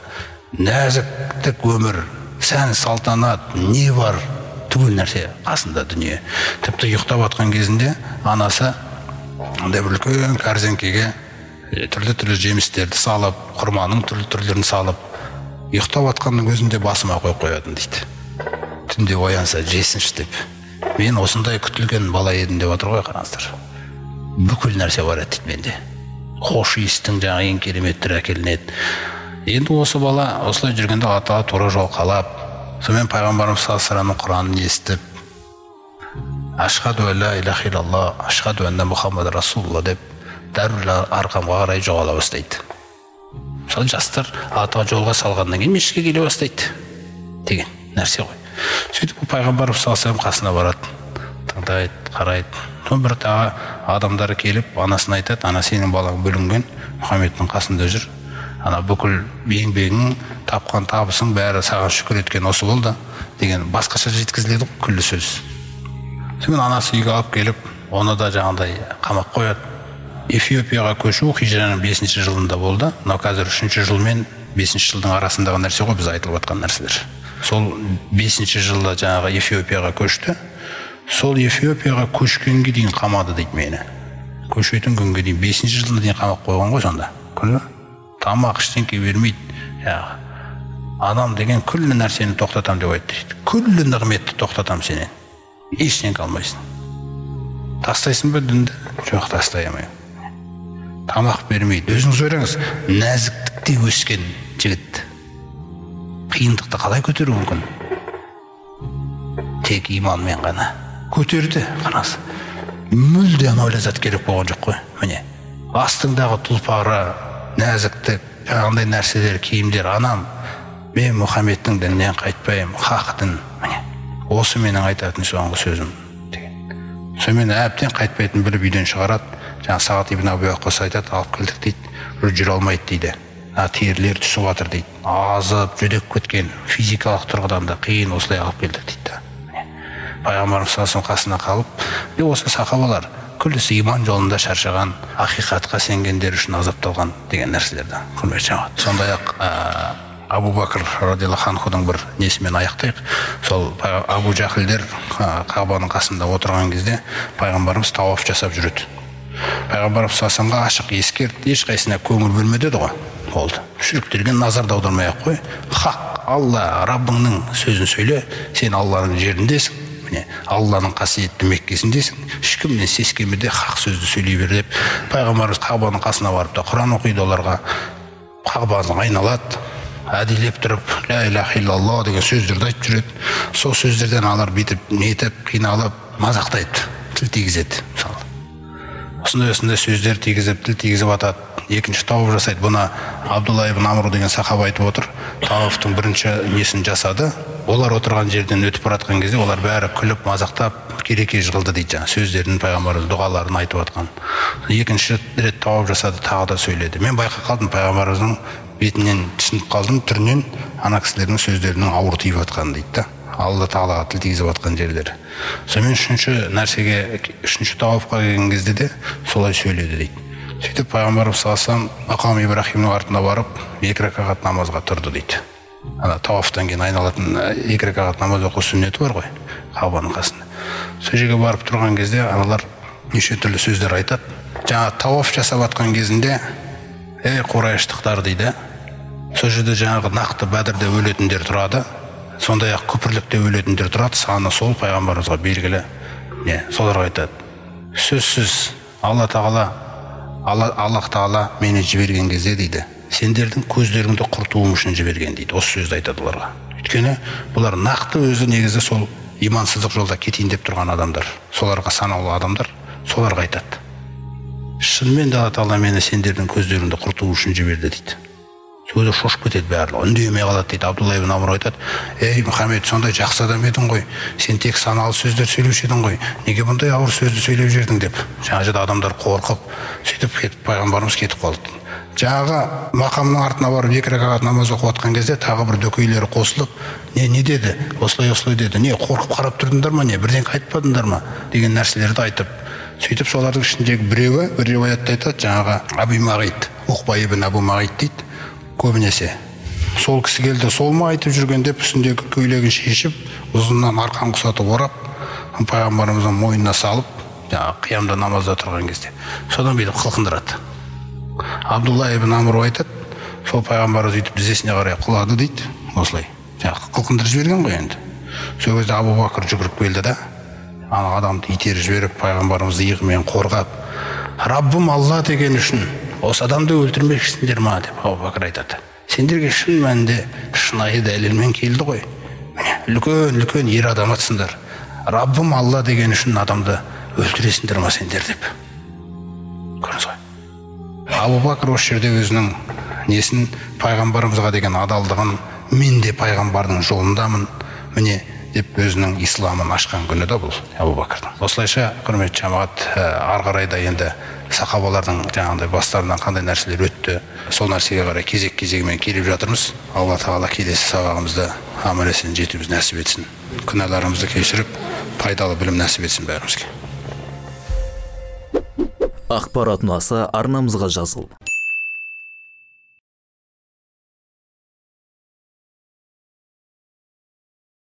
Speaker 2: Нәзіктік өмір, сән салтанат, не бар, түгел нәрсе қасында дүние. Тіпті ұйықтап жатқан кезінде анасы андай бір үлкен кәрзеңкеге түрлі жемістерді салып, құрманың түрлерін салып, ұйықтап жатқанның өзінде басыма қойып қоятын дейді. Түнде оянса жесінші деп. Мен осындай күтілген бала едім деп отыр ғой, қараңыздар. Бүкіл нәрсе бар еді дейді менде. Хош иістің жаңа ең кереметтері әкелінеді. Енді осы бала осылай жүргенде Алла Тағала тура жол қалап, сонымен пайғамбарымыз саллаллаху алейхи вассаламның Құранын естіп, ашхаду ла илаха иллаллах, ашхаду анна Мұхаммад расулуллах деп Дәрул Арқамға қарай жоғала бастайды. Сол жастар Алла Тағала жолға салғаннан кейін мешітке келе бастайды деген нәрсе ғой. Сөйтіп пайғамбарымыз саллаллаху алейхи қасына барады, тыңдайды, қарайды. Соң бір тағы адамдары келіп анасына айтады, ана сенің балаң бүлінген, Мұхаммедтің қасында жүр. Ана бүкіл еңбегің, тапқан табысың бәрі саған шүкір еткен осы болды деген басқаша жеткізіледі күллі сөз. Сонымен анасы үйге алып келіп, оны да жаңағыдай қамап қояды. Эфиопияға көшу хижраның 5-ші жылында болды. Мынау қазір 3-ші жыл мен 5-ші жылдың арасындағы нәрсе ғой, біз айтылып жатқан нәрселер. Сол 5-ші жылда жаңағы Эфиопияға көшті. Сол Эфиопияға көшкенге дейін қамады дейді мені. Көшетін күнге дейін 5-ші жылда дейін қамап қойған ғой сонда. Күлі тамақ ештеңке бермейді. Адам деген күллі нәрсені тоқтатам деп айтты дейді. Күллі нығметті тоқтатам сенен. Ештеңке алмайсың. Тастайсың ба дінді? Жоқ, тастай алмаймын. Тамақ бермейді. Өзіңіз ойлаңыз, нәзіктікте өскен жігіт қиындықты қалай көтеру мүмкін? Тек иманмен ғана көтерді. Қараңыз, мүлде анау ләззат керек болған жоқ қой. Міне, астыңдағы тұлпары нәзіктік, жаңағындай нәрселер, киімдер. Анам, мен Мұхаммедтің дінінен қайтпаймын, хақ дін. Осы менің айтатын соңғы сөзім деген. Сонымен әбден қайтпайтын біліп үйден шығарады. Жаңа Сағат ибн Аби Ваққас айтады, алып келдік дейді, жүре алмайды дейді. Терілер түсіп жатыр дейді. Азып, жүдеп кеткен, физикалық тұрғыдан да қиын, осылай алып келдік дейді. Пайғамбарымыз саллаллаху қасына қалып, осы сахабалар күллісі иман жолында шаршаған, ақиқатқа сенгендер үшін азапталған деген нәрселерді. Құрметті жамағат. Сондай-ақ Абу Бакр радиаллаху анхудың бір несімен аяқтайық. Сол Абу Жахілдер Кағбаның қасында отырған кезде пайғамбарымыз тауаф жасап жүреді. Пайғамбарымыз саллаллаху ашық ескерт, ешқайсына көңіл бөлме деді ғой. Болды. Мүшриктерге назар аудармай-ақ қой. Хақ, Алла, Раббыңның сөзін сөйле, сен Алланың жеріндесің. Алланың қасиетті Меккесіндесің, ешкімнен сескенбе, хақ сөзді сөйлей бер деп пайғамбарымыз Кағбаның қасына барып та Құран оқиды, оларға Кағбаны айналады, әдейлеп тұрып ля иляха иллаллах деген сөздерді айтып жүреді. Сол сөздерден алар бүйтіп нетіп қиналып мазақтайды, тіл тигізеді. Осындай сөздер тигізіп, тіл тигізіп атады. Екінші тауып жасайды. Бұны Абдулла ибн Амр деген сахаба айтып отыр. Тауыфтың бірінші несін жасады. Олар отырған жерден өтіп баратқан кезде олар бәрі күліп, мазақтап, кереке жығылды дейді. Сөздерін, пайғамбарымыз дұғаларын айтып атқан. Екінші рет тауып жасады, тағы да сөйледі. Мен байқап қалдым, пайғамбарымыздың бетінен түсініп қалдым, түрінен ана кісілердің сөздерінің ауыр тиіп атқанын дейді. Алла Тағалаға тіл тигізіп атқан жерлері. Сонымен үшінші тауыфқа келген кезде де солай сөйледі дейді. Сөйтіп пайғамбарымыз саллаллаху мақам Ибрахимнің артына барып, 2 ракағат намазға тұрды дейді. Ана тауафтан кейін айналатын 2 ракағат намаз оқу сүннеті бар ғой, Кағбаның қасында. Сол жерге барып тұрған кезде аналар неше түрлі сөздер айтады. Жаңа тауаф жасап атқан кезінде, ей Құрайыштықтар дейді. Сол жерде жаңағы нақты Бәдірде өлетіндер тұрады. Сондай-ақ күпірлікте өлетіндер тұрады, саны сол пайғамбарымызға белгілі. Соларға айтады. Сөзсіз Алла Тағала мені жіберген кезде дейді, сендердің көздеріңді құртуым үшін жіберген дейді. Осы сөзді айтады оларға. Өйткені бұлар нақты өзі негізі сол имансыздық жолда кетейін деп тұрған адамдар. Соларға санаулы адамдар, соларға айтады. Шынымен де Алла Тағала мені сендердің көздеріңді құртуым үшін жіберді дейді. Өзі шошып кетеді бәрі, үндемей қалады дейді. Абдулла ибн Амр айтады, ей Мұхаммед, сондай жақсы адам едің ғой, сен тек саналы сөздер сөйлеуші едің ғой, неге бұндай ауыр сөзді сөйлеп жүрдің деп. Жаңағы адамдар қорқып, сөйтіп кетіп, пайғамбарымыз кетіп қалды. Жаңағы мақамның артына барып 2 ракағат намаз оқып атқан кезде тағы бір дөкейлері қосылып, не деді, осылай деді, не қорқып қарап тұрдыңдар ма, не бірден қайтпадыңдар ма деген нәрселерді айтып, сөйтіп солардың ішіндегі біреуі бір риуаятта айтады, жаңағы Абу Мағит, Уқба ибн Абу Мағит дейді. Көбінесе сол кісі келді, сол ма айтып жүрген деп үстіндегі көйлегін шешіп, ұзыннан арқан құсатып орап, пайғамбарымыздың мойнына салып, қиямда намазда тұрған кезде содан бүйтіп қылқындырады. Абдулла ибн Амр айтады, сол пайғамбарымыз өйтіп тізесіне қарай құлады дейді, осылай қылқындырып жіберген ғой енді. Сол кезде Абу Бакр жүгіріп келді да, ана адамды итеріп жіберіп, пайғамбарымызды иығымен қорғап, Раббым Алла деген үшін осы адамды өлтірмекшісіңдер ма деп Абу Бакр айтады. Сендерге шын мәнінде шынайы дәлелмен келді ғой. Үлкен ер адаматсыңдар. Раббым Алла деген үшін адамды өлтіресіңдер ма сендер деп. Көріңіз ғой. Абу Бакр осы жерде өзінің несін, пайғамбарымызға деген адалдығын, мен де пайғамбардың жолындамын, міне деп өзінің исламын ашқан күні да бұл Абу Бакрдың. Осылайша, құрметті жамағат, ары қарай да енді сахабалардың жаңағыдай бастарынан қандай нәрселер өтті, сол нәрсеге қарай кезек-кезегімен келіп жатырмыз. Алла Тағала келесі сабағымызда амал-есен жетуіміз нәсіп етсін. Күнәларымызды кешіріп, пайдалы білім нәсіп етсін бәрімізге.
Speaker 3: Ақпарат ұнаса арнамызға жазыл.